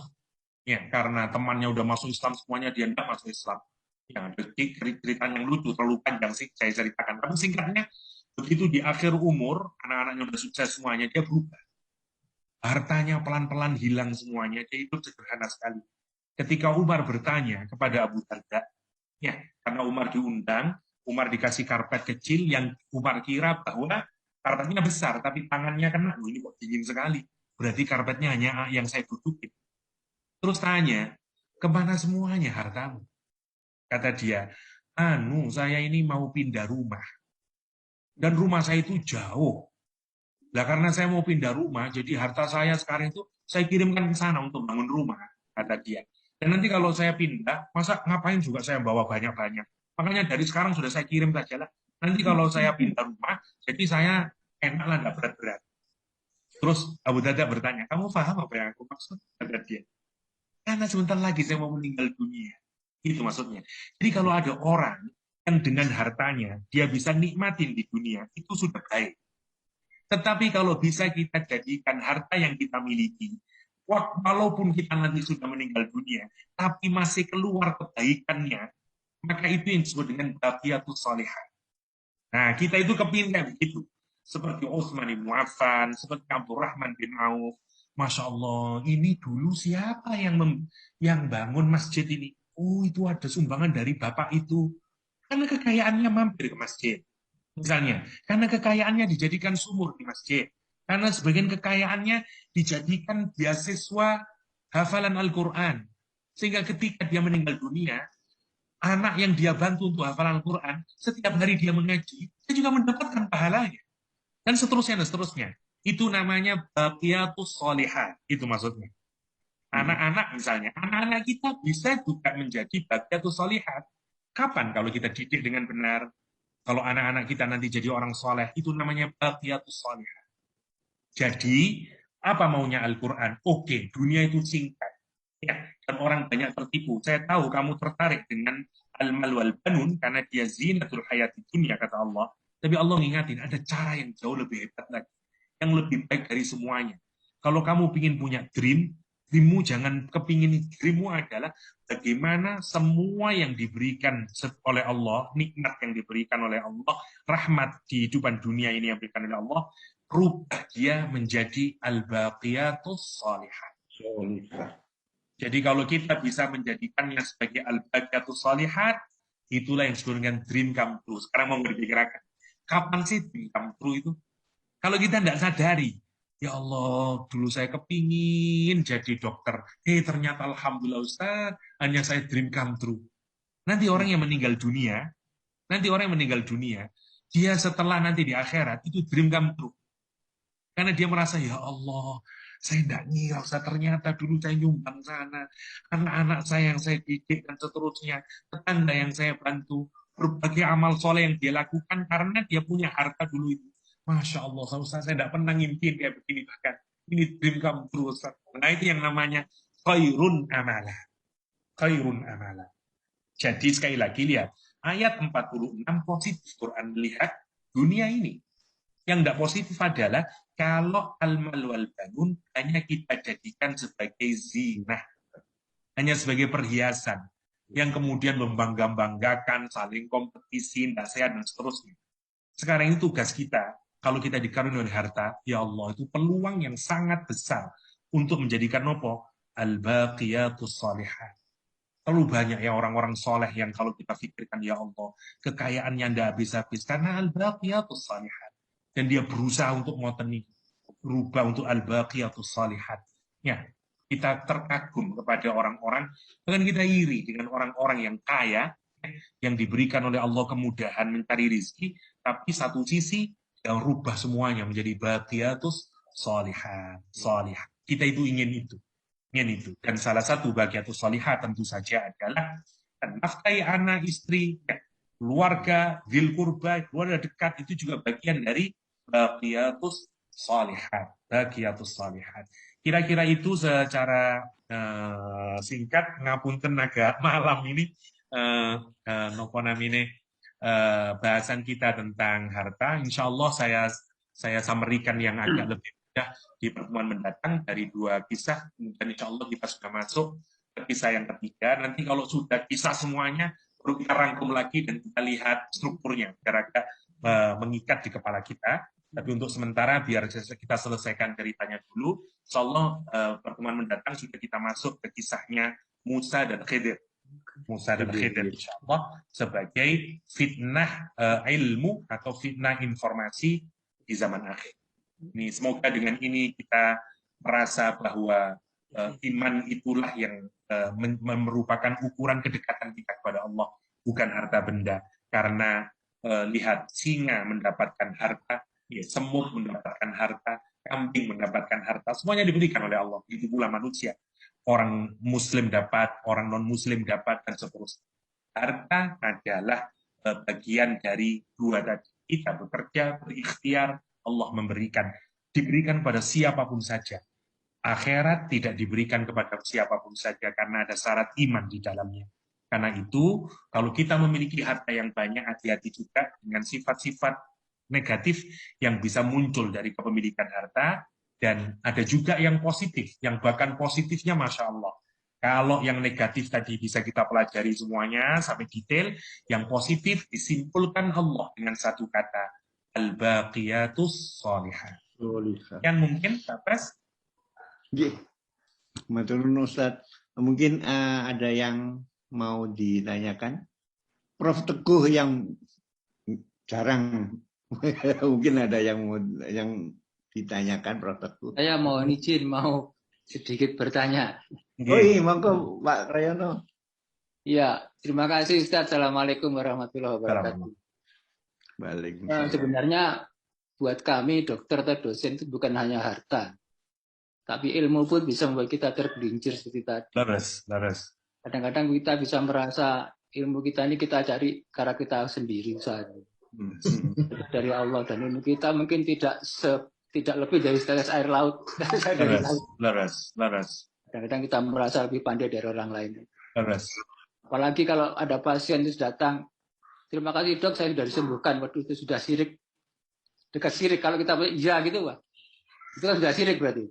Ya, karena temannya udah masuk Islam, semuanya dia tidak masuk Islam. Ya, ada cerita yang lucu, terlalu panjang sih saya ceritakan. Tapi singkatnya, begitu di akhir umur, anak-anaknya udah sukses semuanya, dia berubah. Hartanya pelan-pelan hilang semuanya, dia hidup sederhana sekali. Ketika Umar bertanya kepada Abu Darda, ya, karena Umar diundang, Umar dikasih karpet kecil yang Umar kira bahwa karpetnya besar, tapi tangannya kena, ini kok dingin sekali. Berarti karpetnya hanya yang saya dudukin. Terus tanya, kemana semuanya hartamu? Kata dia, saya ini mau pindah rumah. Dan rumah saya itu jauh. Nah, karena saya mau pindah rumah, jadi harta saya sekarang itu saya kirimkan ke sana untuk bangun rumah, kata dia. Dan nanti kalau saya pindah, masa ngapain juga saya bawa banyak-banyak. Makanya dari sekarang sudah saya kirim saja lah. Nanti kalau saya pindah rumah, jadi saya enak lah, nggak berat-berat. Terus Abu Darda bertanya, kamu paham apa yang aku maksud? Kata dia. Karena sebentar lagi saya mau meninggal dunia. Itu maksudnya. Jadi kalau ada orang yang dengan hartanya, dia bisa nikmatin di dunia, itu sudah baik. Tetapi kalau bisa kita jadikan harta yang kita miliki, walaupun kita nanti sudah meninggal dunia, tapi masih keluar kebaikannya, maka itu yang disebut dengan baqiyatus sholihah. Nah, kita itu kepindah begitu. Seperti Utsman bin Affan, seperti Abdurrahman bin Auf. Masya Allah, ini dulu siapa yang bangun masjid ini? Oh, itu ada sumbangan dari bapak itu. Karena kekayaannya mampir ke masjid. Misalnya, karena kekayaannya dijadikan sumur di masjid. Karena sebagian kekayaannya dijadikan beasiswa hafalan Al-Quran. Sehingga ketika dia meninggal dunia, anak yang dia bantu untuk hafalan Al-Quran, setiap hari dia mengaji, dia juga mendapatkan pahalanya. Dan seterusnya, dan seterusnya. Itu namanya baqiyatus sholihah. Itu maksudnya. Anak-anak misalnya, anak-anak kita bisa juga menjadi baqiyatus sholihah. Kapan kalau kita didik dengan benar? Kalau anak-anak kita nanti jadi orang soleh, itu namanya baqiyatus sholihah. Jadi, apa maunya Al-Quran? Oke, dunia itu singkat. Ya, dan orang banyak tertipu. Saya tahu kamu tertarik dengan al-mal wal banun karena dia zinatul hayati dunia, kata Allah. Tapi Allah ngingatin, ada cara yang jauh lebih hebat lagi. Yang lebih baik dari semuanya. Kalau kamu ingin punya dreammu jangan kepingin, dreammu adalah bagaimana semua yang diberikan oleh Allah, nikmat yang diberikan oleh Allah, rahmat di kehidupan dunia ini yang diberikan oleh Allah, rubah dia menjadi al-baqiyatus salihat. Jadi kalau kita bisa menjadikannya sebagai al-baqiyatus salihat, itulah yang disebut dengan dream come true. Sekarang mau berpikirkan, kapan sih dream come true itu? Kalau kita tidak sadari, ya Allah, dulu saya kepingin jadi dokter. Ternyata Alhamdulillah Ustaz, hanya saya dream come true. Nanti orang yang meninggal dunia, dia setelah nanti di akhirat, itu dream come true. Karena dia merasa, ya Allah, saya tidak ngira, ternyata dulu saya nyumbang sana, anak-anak saya yang saya didik, dan seterusnya, tetangga yang saya bantu, berbagai amal soleh yang dia lakukan, karena dia punya harta dulu itu. Masya Allah, Ustaz, saya tidak pernah ngimpiin kayak begini, bahkan ini dream come true, Ustaz. Nah, itu yang namanya khairun amala. Khairun amala. Jadi sekali lagi lihat, ayat 46 positif Quran melihat dunia ini. Yang tidak positif adalah kalau al-mal wal banun hanya kita jadikan sebagai zina, hanya sebagai perhiasan yang kemudian membangga-banggakan, saling kompetisi, tidak sehat, dan seterusnya. Sekarang ini tugas kita, kalau kita dikaruniai oleh harta, ya Allah, itu peluang yang sangat besar untuk menjadikan apa? Al-baqiyatus salihat. Terlalu banyak ya orang-orang soleh yang kalau kita pikirkan, ya Allah, kekayaannya tidak habis-habis, karena al-baqiyatus salihat. Dan dia berusaha untuk ngoteni, berubah untuk al-baqiyatus salihat. Ya, kita terkagum kepada orang-orang, bahkan kita iri dengan orang-orang yang kaya, yang diberikan oleh Allah kemudahan mencari rizki, tapi satu sisi yang rubah semuanya menjadi baqiyatus salihat. Kita itu ingin itu. Dan salah satu baqiyatus salihat tentu saja adalah nafkahi anak, istri, keluarga, dzil qurba, keluarga dekat, itu juga bagian dari baqiyatus salihat. Kira-kira itu secara singkat, ngapunten agak malam ini nopo namine bahasan kita tentang harta. Insya Allah saya summary-kan yang agak lebih mudah di pertemuan mendatang dari 2 kisah. Dan insya Allah kita sudah masuk ke kisah yang ketiga. Nanti kalau sudah kisah semuanya, baru kita rangkum lagi dan kita lihat strukturnya, kira-kira mengikat di kepala kita. Tapi untuk sementara biar kita selesaikan ceritanya dulu. Insya Allah pertemuan mendatang sudah kita masuk ke kisahnya Musa dan Khidir. Insya Allah sebagai fitnah ilmu atau fitnah informasi di zaman akhir. Ini semoga dengan ini kita merasa bahwa iman itulah yang merupakan ukuran kedekatan kita kepada Allah, bukan harta benda. Karena lihat, singa mendapatkan harta, ya, semut mendapatkan harta, kambing mendapatkan harta, semuanya diberikan oleh Allah. Begitu pula manusia. Orang muslim dapat, orang non-muslim dapat, dan seterusnya. Harta adalah bagian dari 2 tadi. Kita bekerja, berikhtiar, Allah memberikan. Diberikan pada siapapun saja. Akhirat tidak diberikan kepada siapapun saja, karena ada syarat iman di dalamnya. Karena itu, kalau kita memiliki harta yang banyak, hati-hati juga dengan sifat-sifat negatif yang bisa muncul dari kepemilikan harta. Dan ada juga yang positif, yang bahkan positifnya Masya Allah. Kalau yang negatif tadi bisa kita pelajari semuanya sampai detail, yang positif disimpulkan Allah dengan satu kata, al-baqiyatus sholihah. Yang mungkin, Pak Pres? Matur Ustaz. Mungkin ada yang mau ditanyakan. Prof Teguh yang jarang, mungkin ada yang ditanyakan, Prof Teguh. Saya izin mau sedikit bertanya. Oh iya, monggo Pak Rayono. Iya, terima kasih Ustaz. Assalamualaikum warahmatullahi wabarakatuh. Sebenarnya buat kami dokter atau dosen itu bukan hanya harta, tapi ilmu pun bisa membuat kita tergelincir seperti tadi. Laras. Kadang-kadang kita bisa merasa ilmu kita ini kita cari karena kita sendiri usahanya. Dari Allah, dan ilmu kita mungkin tidak lebih dari setetes air laut. Laras. Kadang-kadang kita merasa lebih pandai dari orang lain. Laras. Apalagi kalau ada pasien itu datang, terima kasih dok, saya sudah disembuhkan. Waduh, itu sudah syirik, dekat syirik. Kalau kita iya gitu, Pak, itu kan sudah syirik berarti.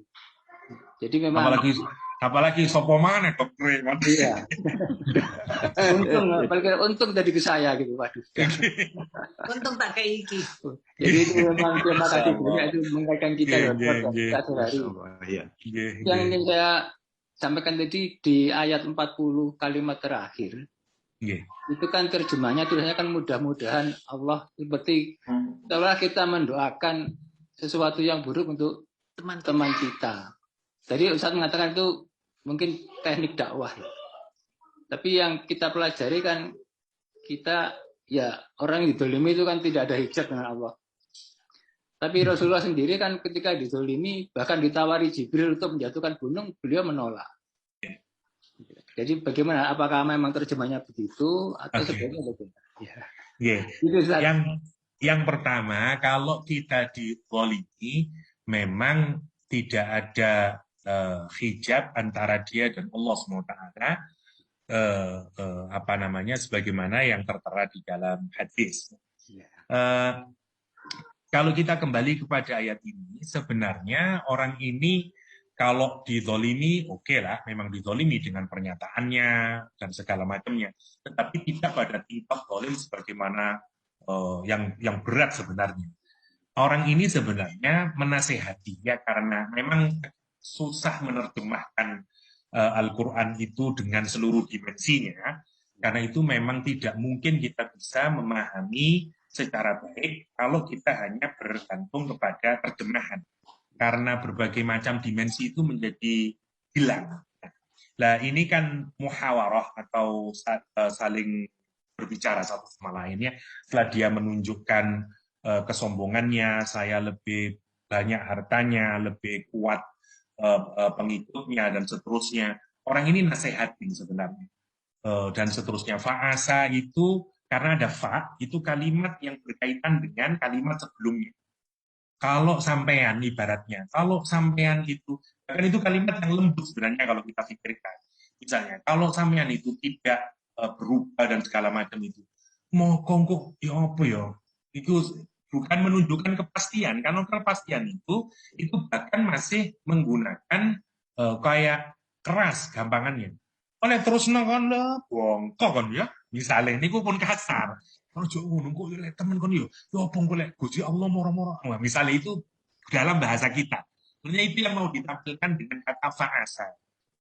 Jadi memang apalagi sopo mana dokter. Iya. untung tadi ke saya gitu, waduh. Untung tak kayak iki. Jadi itu memang terima kasih banyak itu mengingatkan kita sehari. Yang ingin saya sampaikan tadi di ayat 40 kalimat terakhir. Itu kan terjemahnya tulisannya kan mudah-mudahan Allah, seperti setelah kita mendoakan sesuatu yang buruk untuk teman-teman kita. Tadi Ustaz mengatakan itu mungkin teknik dakwah. Tapi yang kita pelajari kan kita ya orang yang didolimi itu kan tidak ada hijab dengan Allah. Tapi Rasulullah sendiri kan ketika didolimi bahkan ditawari Jibril untuk menjatuhkan gunung, beliau menolak. Jadi bagaimana? Apakah memang terjemahnya begitu atau sebenarnya bagaimana? Yang pertama, kalau kita didolimi memang tidak ada hijab antara dia dan Allah SWT, sebagaimana yang tertera di dalam hadis. Kalau kita kembali kepada ayat ini, sebenarnya orang ini kalau dizolimi, oke lah, memang dizolimi dengan pernyataannya dan segala macamnya, tetapi tidak pada tingkat zalim sebagaimana yang berat sebenarnya. Orang ini sebenarnya menasehati ya, karena memang susah menerjemahkan Al-Quran itu dengan seluruh dimensinya, karena itu memang tidak mungkin kita bisa memahami secara baik kalau kita hanya bergantung kepada terjemahan, karena berbagai macam dimensi itu menjadi hilang. Nah ini kan muhawarah atau saling berbicara satu sama lainnya. Setelah dia menunjukkan kesombongannya, saya lebih banyak hartanya, lebih kuat pengikutnya dan seterusnya. Orang ini nasihatin sebenarnya dan seterusnya. Fa'asa itu karena ada fa, itu kalimat yang berkaitan dengan kalimat sebelumnya. Kalau sampean ibaratnya, kalau sampean itu, kan itu kalimat yang lembut sebenarnya kalau kita pikirkan. Misalnya, kalau sampean itu tidak berubah dan segala macam itu, mau kongkok ya apa ya? Itu bukan menunjukkan kepastian, karena kepastian itu bahkan masih menggunakan kayak keras gampangannya. Oleh terus nongol bongkok kan ya, misalnya ini pun kasar. Kalau jauh nunggu temen kon yo apa golek Gusti Allah moro-moro. Misalnya itu dalam bahasa kita. Sebenarnya itu yang mau ditampilkan dengan kata fa'asa.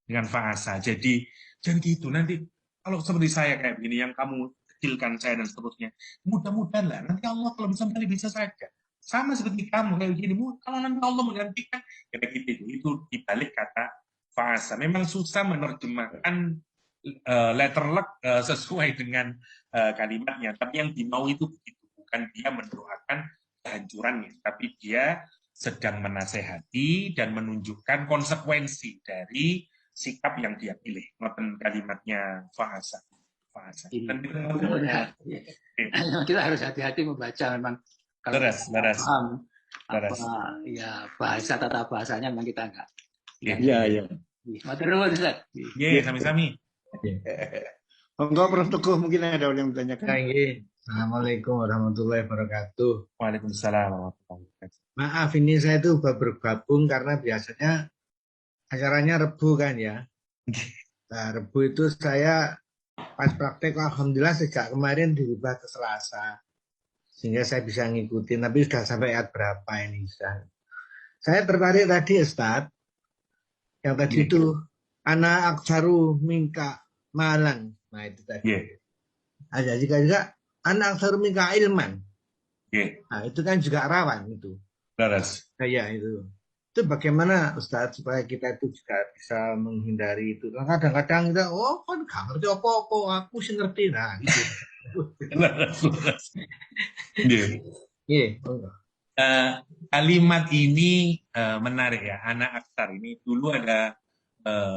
Dengan fa'asa. Jadi jangan gitu, nanti kalau seperti saya kayak begini yang kamu kecilkan saya dan seterusnya, mudah-mudahan lah nanti Allah kalau bisa saja sama seperti kamu kayak begini, kalau nanti Allah menggantikan kayak gitu. Itu dibalik kata fa'asa. Memang susah menerjemahkan letterlek sesuai dengan kalimatnya, tapi yang dimau itu begitu, bukan dia mendoakan kehancurannya, tapi dia sedang menasehati dan menunjukkan konsekuensi dari sikap yang dia pilih. Ngoten kalimatnya fa'asa. Kita harus hati-hati membaca memang. Kalau paham ya bahasa tata bahasanya memang kita enggak. Iya. Matur nuwun Ustaz. Sami-sami. Monggo Prof Teguh, mungkin ada yang bertanyakan. Assalamualaikum warahmatullahi wabarakatuh. Waalaikumsalam warahmatullahi wabarakatuh. Maaf, ini saya tuh bergabung karena biasanya acaranya Rebu kan ya. Nah, Rebu itu saya pas praktek, alhamdulillah sejak kemarin dirubah ke Selasa, sehingga saya bisa ngikutin. Tapi sudah sampai ayat berapa ini Ustaz? Saya tertarik tadi Ustaz, yang tadi itu anak aksaru mingka malan. Nah itu tadi. Ada juga anak aksaru mingka ilman. Nah itu kan juga rawan itu. Kayak itu. Itu bagaimana Ustaz supaya kita itu juga bisa menghindari itu. Kadang-kadang kita, kan gak ngerti apa-apa, aku sih ngerti. Nah gitu. Kalimat ini menarik ya, anak aksar ini dulu ada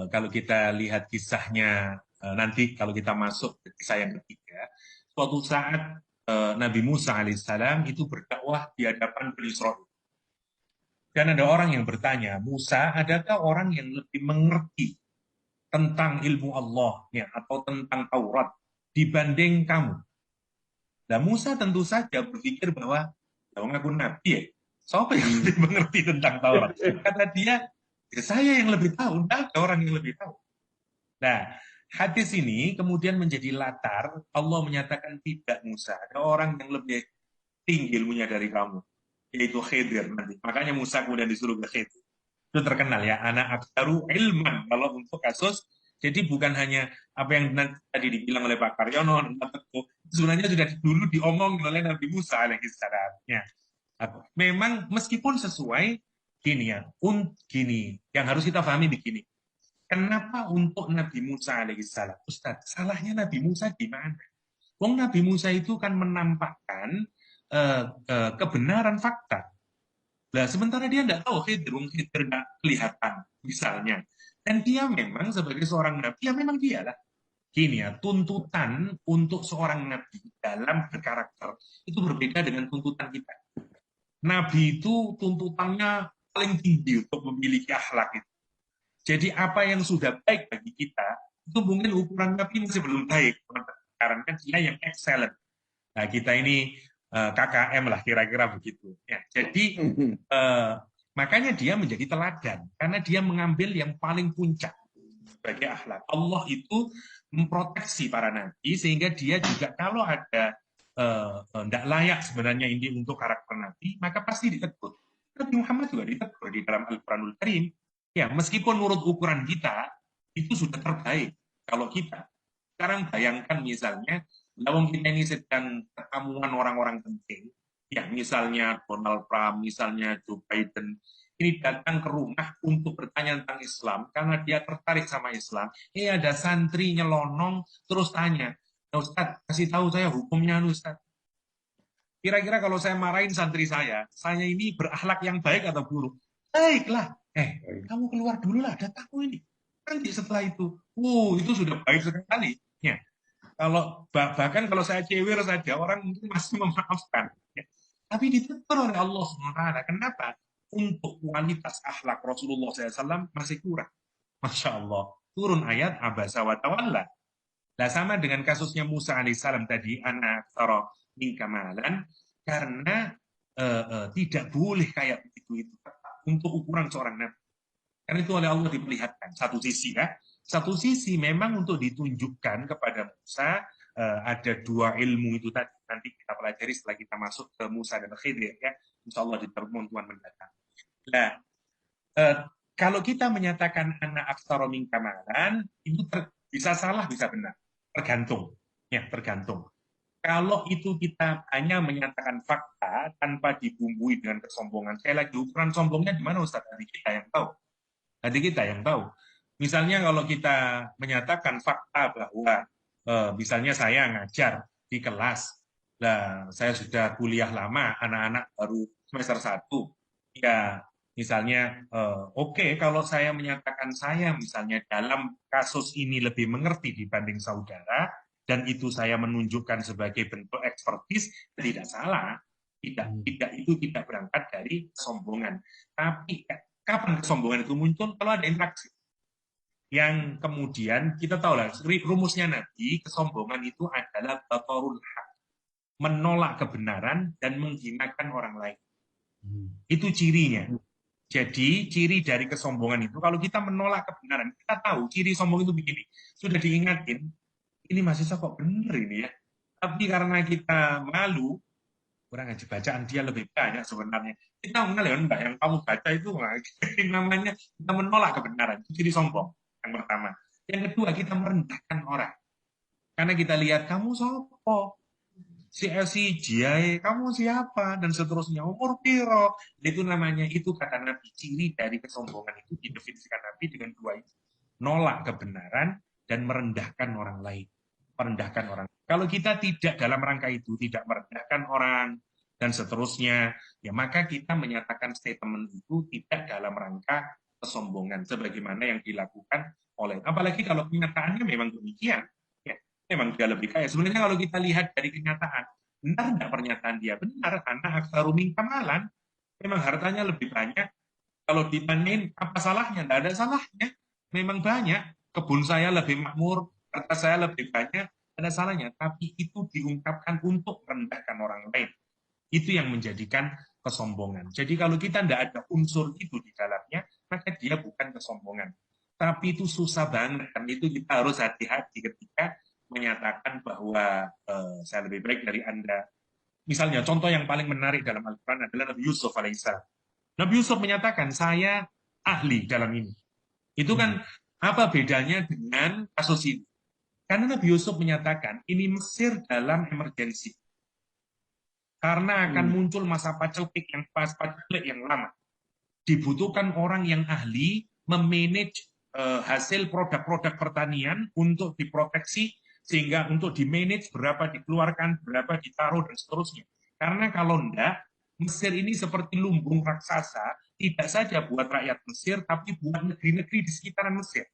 kalau kita lihat kisahnya nanti kalau kita masuk ke kisah yang ketiga, suatu saat Nabi Musa alaihissalam itu berdakwah di hadapan Bani Israil. Dan ada orang yang bertanya, Musa, adakah orang yang lebih mengerti tentang ilmu Allah ya, atau tentang Taurat dibanding kamu? Nah, Musa tentu saja berpikir bahwa aku nabi ya, siapa yang lebih mengerti tentang Taurat? Kata dia, ya, saya yang lebih tahu, tidak ada orang yang lebih tahu. Nah, hadis ini kemudian menjadi latar Allah menyatakan tidak, Musa, ada orang yang lebih tinggi ilmunya dari kamu, yaitu Khidir nanti. Makanya Musa kemudian disuruh ke Khidir. Itu terkenal ya, anak aktaru ilman kalau untuk kasus. Jadi bukan hanya apa yang tadi dibilang oleh Pak Karyono, sebenarnya sudah dulu diomong oleh Nabi Musa alaihissalam. Ya. Memang meskipun sesuai gini ya, gini yang harus kita pahami begini. Kenapa untuk Nabi Musa alaihissalam, Ustaz? Salahnya Nabi Musa di mana? Wong Nabi Musa itu kan menampakkan kebenaran fakta. Nah, sementara dia tidak tahu Khidir nggak kelihatan, misalnya. Dan dia memang sebagai seorang nabi, ya memang dialah. Gini ya, tuntutan untuk seorang nabi dalam berkarakter itu berbeda dengan tuntutan kita. Nabi itu tuntutannya paling tinggi untuk memiliki akhlak itu. Jadi apa yang sudah baik bagi kita, itu mungkin ukuran nabi masih belum baik. Karena dia yang excellent. Nah, kita ini KKM lah kira-kira begitu. Ya, jadi makanya dia menjadi teladan karena dia mengambil yang paling puncak sebagai akhlak. Allah itu memproteksi para nabi sehingga dia juga kalau ada tidak layak sebenarnya ini untuk karakter nabi, maka pasti ditegur. Nabi Muhammad juga ditegur di dalam Al-Quranul Karim. Ya, meskipun menurut ukuran kita itu sudah terbaik kalau kita. Sekarang bayangkan misalnya lawang kita ini sedang pertemuan orang-orang penting, ya misalnya Donald Trump, misalnya Joe Biden, ini datang ke rumah untuk bertanya tentang Islam karena dia tertarik sama Islam. Ada santri nyelonong terus tanya, Ustaz, kasih tahu saya hukumnya, Ustaz. Kira-kira kalau saya marahin santri saya ini berakhlak yang baik atau buruk? Baiklah. Kamu keluar dulu lah, ada tamu ini. Nanti setelah itu, itu sudah baik sekali. Ya. Kalau bahkan kalau saya cewek saja orang mungkin masih memaafkan, ya. Tapi ditegur oleh Allah SWT. Kenapa? Untuk kualitas akhlak Rasulullah SAW masih kurang. Masya Allah. Turun ayat abasa wa tawalla. Nah, sama dengan kasusnya Musa alaihissalam tadi, anak taro mingkamalan, karena tidak boleh kayak begitu itu untuk ukuran seorang nabi. Karena itu oleh Allah diperlihatkan satu sisi ya. Satu sisi memang untuk ditunjukkan kepada Musa ada dua ilmu itu tadi nanti kita pelajari setelah kita masuk ke Musa dan Khidir ya. Insya Allah di pertemuan mendatang. Nah, kalau kita menyatakan anak aktsara min kamalan itu bisa salah bisa benar, tergantung ya, tergantung. Kalau itu kita hanya menyatakan fakta tanpa dibumbui dengan kesombongan, saya lagi ukuran sombongnya di mana Ustaz? Nanti kita yang tahu. Nanti kita yang tahu. Misalnya kalau kita menyatakan fakta bahwa misalnya saya ngajar di kelas, saya sudah kuliah lama, anak-anak baru semester 1, ya misalnya oke, kalau saya menyatakan saya misalnya dalam kasus ini lebih mengerti dibanding saudara, dan itu saya menunjukkan sebagai bentuk ekspertis, tidak salah. Tidak itu tidak berangkat dari kesombongan. Tapi kapan kesombongan itu muncul? Kalau ada interaksi. Yang kemudian kita tahu lah, rumusnya Nabi, kesombongan itu adalah batarul haq, menolak kebenaran dan menghinakan orang lain. Itu cirinya. Jadi ciri dari kesombongan itu, kalau kita menolak kebenaran, kita tahu ciri sombong itu begini. Sudah diingatin, ini mahasiswa kok bener ini ya. Tapi karena kita malu, kurang aja bacaan dia lebih banyak sebenarnya. Kita mengenal enggak yang kamu baca itu namanya kita menolak kebenaran. Itu ciri sombong. Yang pertama. Yang kedua, kita merendahkan orang. Karena kita lihat, kamu sopo? Si Jiae, kamu siapa? Dan seterusnya. Umur piro? Itu namanya, itu kata Nabi. Ciri dari kesombongan itu didefinisikan Nabi dengan dua itu. Nolak kebenaran dan merendahkan orang lain. Merendahkan orang. Kalau kita tidak dalam rangka itu, tidak merendahkan orang, dan seterusnya, ya maka kita menyatakan statement itu tidak dalam rangka kesombongan sebagaimana yang dilakukan oleh. Apalagi kalau kenyataannya memang demikian, ya, memang dia lebih kaya. Sebenarnya kalau kita lihat dari kenyataan, benar nggak pernyataan dia? Benar, karena aksaru min kamalan, memang hartanya lebih banyak. Kalau ditanyain apa salahnya? Tidak ada salahnya. Memang banyak. Kebun saya lebih makmur, harta saya lebih banyak, ada salahnya. Tapi itu diungkapkan untuk merendahkan orang lain. Itu yang menjadikan kesombongan. Jadi kalau kita tidak ada unsur itu di dalamnya, maka dia bukan kesombongan. Tapi itu susah banget. Dan itu kita harus hati-hati ketika menyatakan bahwa saya lebih baik dari Anda. Misalnya, contoh yang paling menarik dalam Al-Quran adalah Nabi Yusuf alaihissalam. Nabi Yusuf menyatakan, saya ahli dalam ini. Itu kan apa bedanya dengan kasus ini? Karena Nabi Yusuf menyatakan, ini Mesir dalam emergensi. Karena akan muncul masa paceklik yang lama. Dibutuhkan orang yang ahli memanage hasil produk-produk pertanian untuk diproteksi, sehingga untuk dimanage berapa dikeluarkan, berapa ditaruh, dan seterusnya. Karena kalau enggak, Mesir ini seperti lumbung raksasa, tidak saja buat rakyat Mesir, tapi buat negeri-negeri di sekitaran Mesir.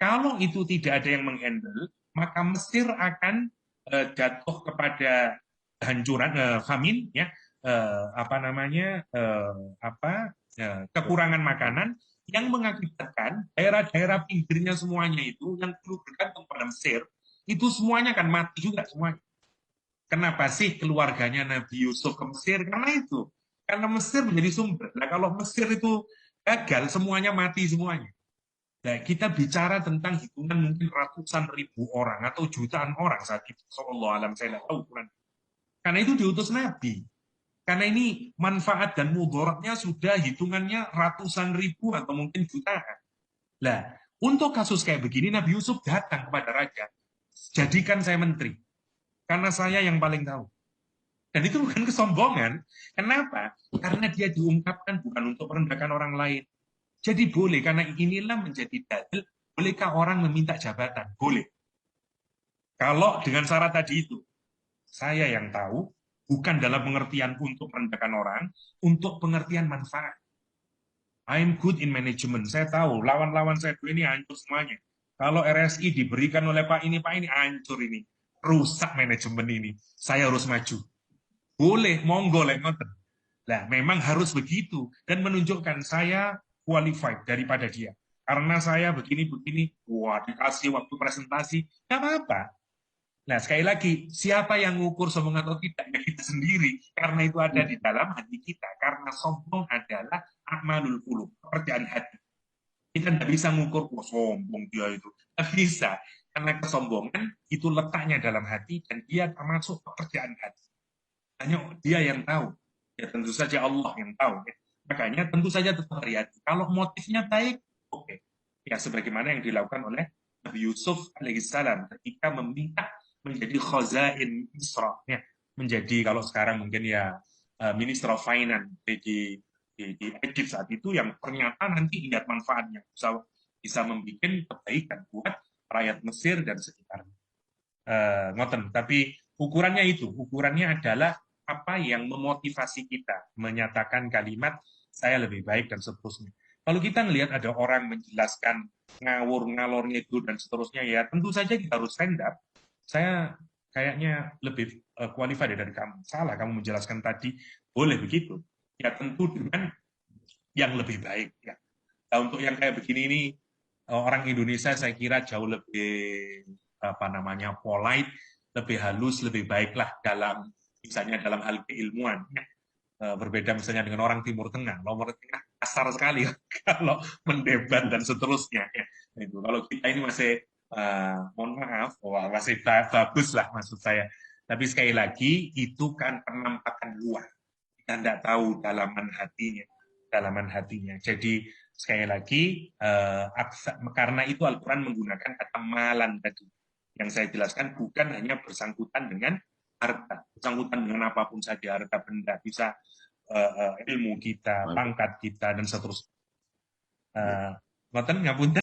Kalau itu tidak ada yang menghandle, maka Mesir akan jatuh kepada kehancuran, famine, ya, kekurangan makanan yang mengakibatkan daerah-daerah pinggirnya semuanya itu yang perlu bergantung pada Mesir, itu semuanya akan mati juga semuanya. Kenapa sih keluarganya Nabi Yusuf ke Mesir? Karena itu. Karena Mesir menjadi sumber. Nah, kalau Mesir itu gagal, semuanya mati semuanya. Nah, kita bicara tentang hitungan mungkin ratusan ribu orang atau jutaan orang saat itu. Sallallahu alaihi wasallam, saya tidak tahu Quran. Karena itu diutus Nabi. Karena ini manfaat dan mudaratnya sudah hitungannya ratusan ribu atau mungkin jutaan. Nah, untuk kasus kayak begini, Nabi Yusuf datang kepada raja. Jadikan saya menteri. Karena saya yang paling tahu. Dan itu bukan kesombongan. Kenapa? Karena dia diungkapkan bukan untuk merendahkan orang lain. Jadi boleh, karena inilah menjadi dalil, bolehkah orang meminta jabatan? Boleh. Kalau dengan syarat tadi itu, saya yang tahu, bukan dalam pengertian untuk merendahkan orang, untuk pengertian manfaat. I'm good in management. Saya tahu, lawan-lawan saya ini hancur semuanya. Kalau RSI diberikan oleh Pak ini, hancur ini. Rusak manajemen ini. Saya harus maju. Boleh, monggo, ngoten. Nah, memang harus begitu. Dan menunjukkan saya qualified daripada dia. Karena saya begini-begini, wah, dikasih waktu presentasi, nggak apa-apa. Nah, sekali lagi, siapa yang mengukur sombong atau tidak? Ya kita sendiri. Karena itu ada di dalam hati kita. Karena sombong adalah a'malul qulub, pekerjaan hati. Kita tidak bisa mengukur, oh, sombong dia itu. Tidak bisa. Karena kesombongan itu letaknya dalam hati, dan dia termasuk pekerjaan hati. Hanya dia yang tahu. Ya tentu saja Allah yang tahu. Ya. Makanya tentu saja tetap hati-hati. Kalau motifnya baik, oke. Ya sebagaimana yang dilakukan oleh Nabi Yusuf alaihissalam ketika meminta menjadi khazain Misra, ya. Menjadi kalau sekarang mungkin ya Minister of Finance di Egypt saat itu, yang ternyata nanti lihat manfaatnya bisa membuat kebaikan buat rakyat Mesir dan sekitarnya. Ngoten, tapi ukurannya adalah apa yang memotivasi kita menyatakan kalimat saya lebih baik dan seterusnya. Kalau kita melihat ada orang menjelaskan ngawur-ngalornya itu dan seterusnya, ya tentu saja kita harus stand up. Saya kayaknya lebih qualified dari kamu. Salah kamu menjelaskan tadi, boleh begitu. Ya tentu dengan yang lebih baik. Ya. Nah, untuk yang kayak begini ini, orang Indonesia saya kira jauh lebih polite, lebih halus, lebih baiklah dalam misalnya dalam hal keilmuan. Berbeda misalnya dengan orang Timur Tengah. Timur Tengah kasar sekali kalau mendebat dan seterusnya. Ya. Itu. Kalau kita ini masih mohon maaf, masih bagus lah maksud saya. Tapi sekali lagi itu kan penampakan luar. Kita tidak tahu dalaman hatinya. Jadi sekali lagi karena itu Al-Quran menggunakan kata malan tadi. Yang saya jelaskan bukan hanya bersangkutan dengan harta, bersangkutan dengan apapun saja, harta benda, bisa ilmu kita, pangkat kita, dan seterusnya. Ngoten ngapunten.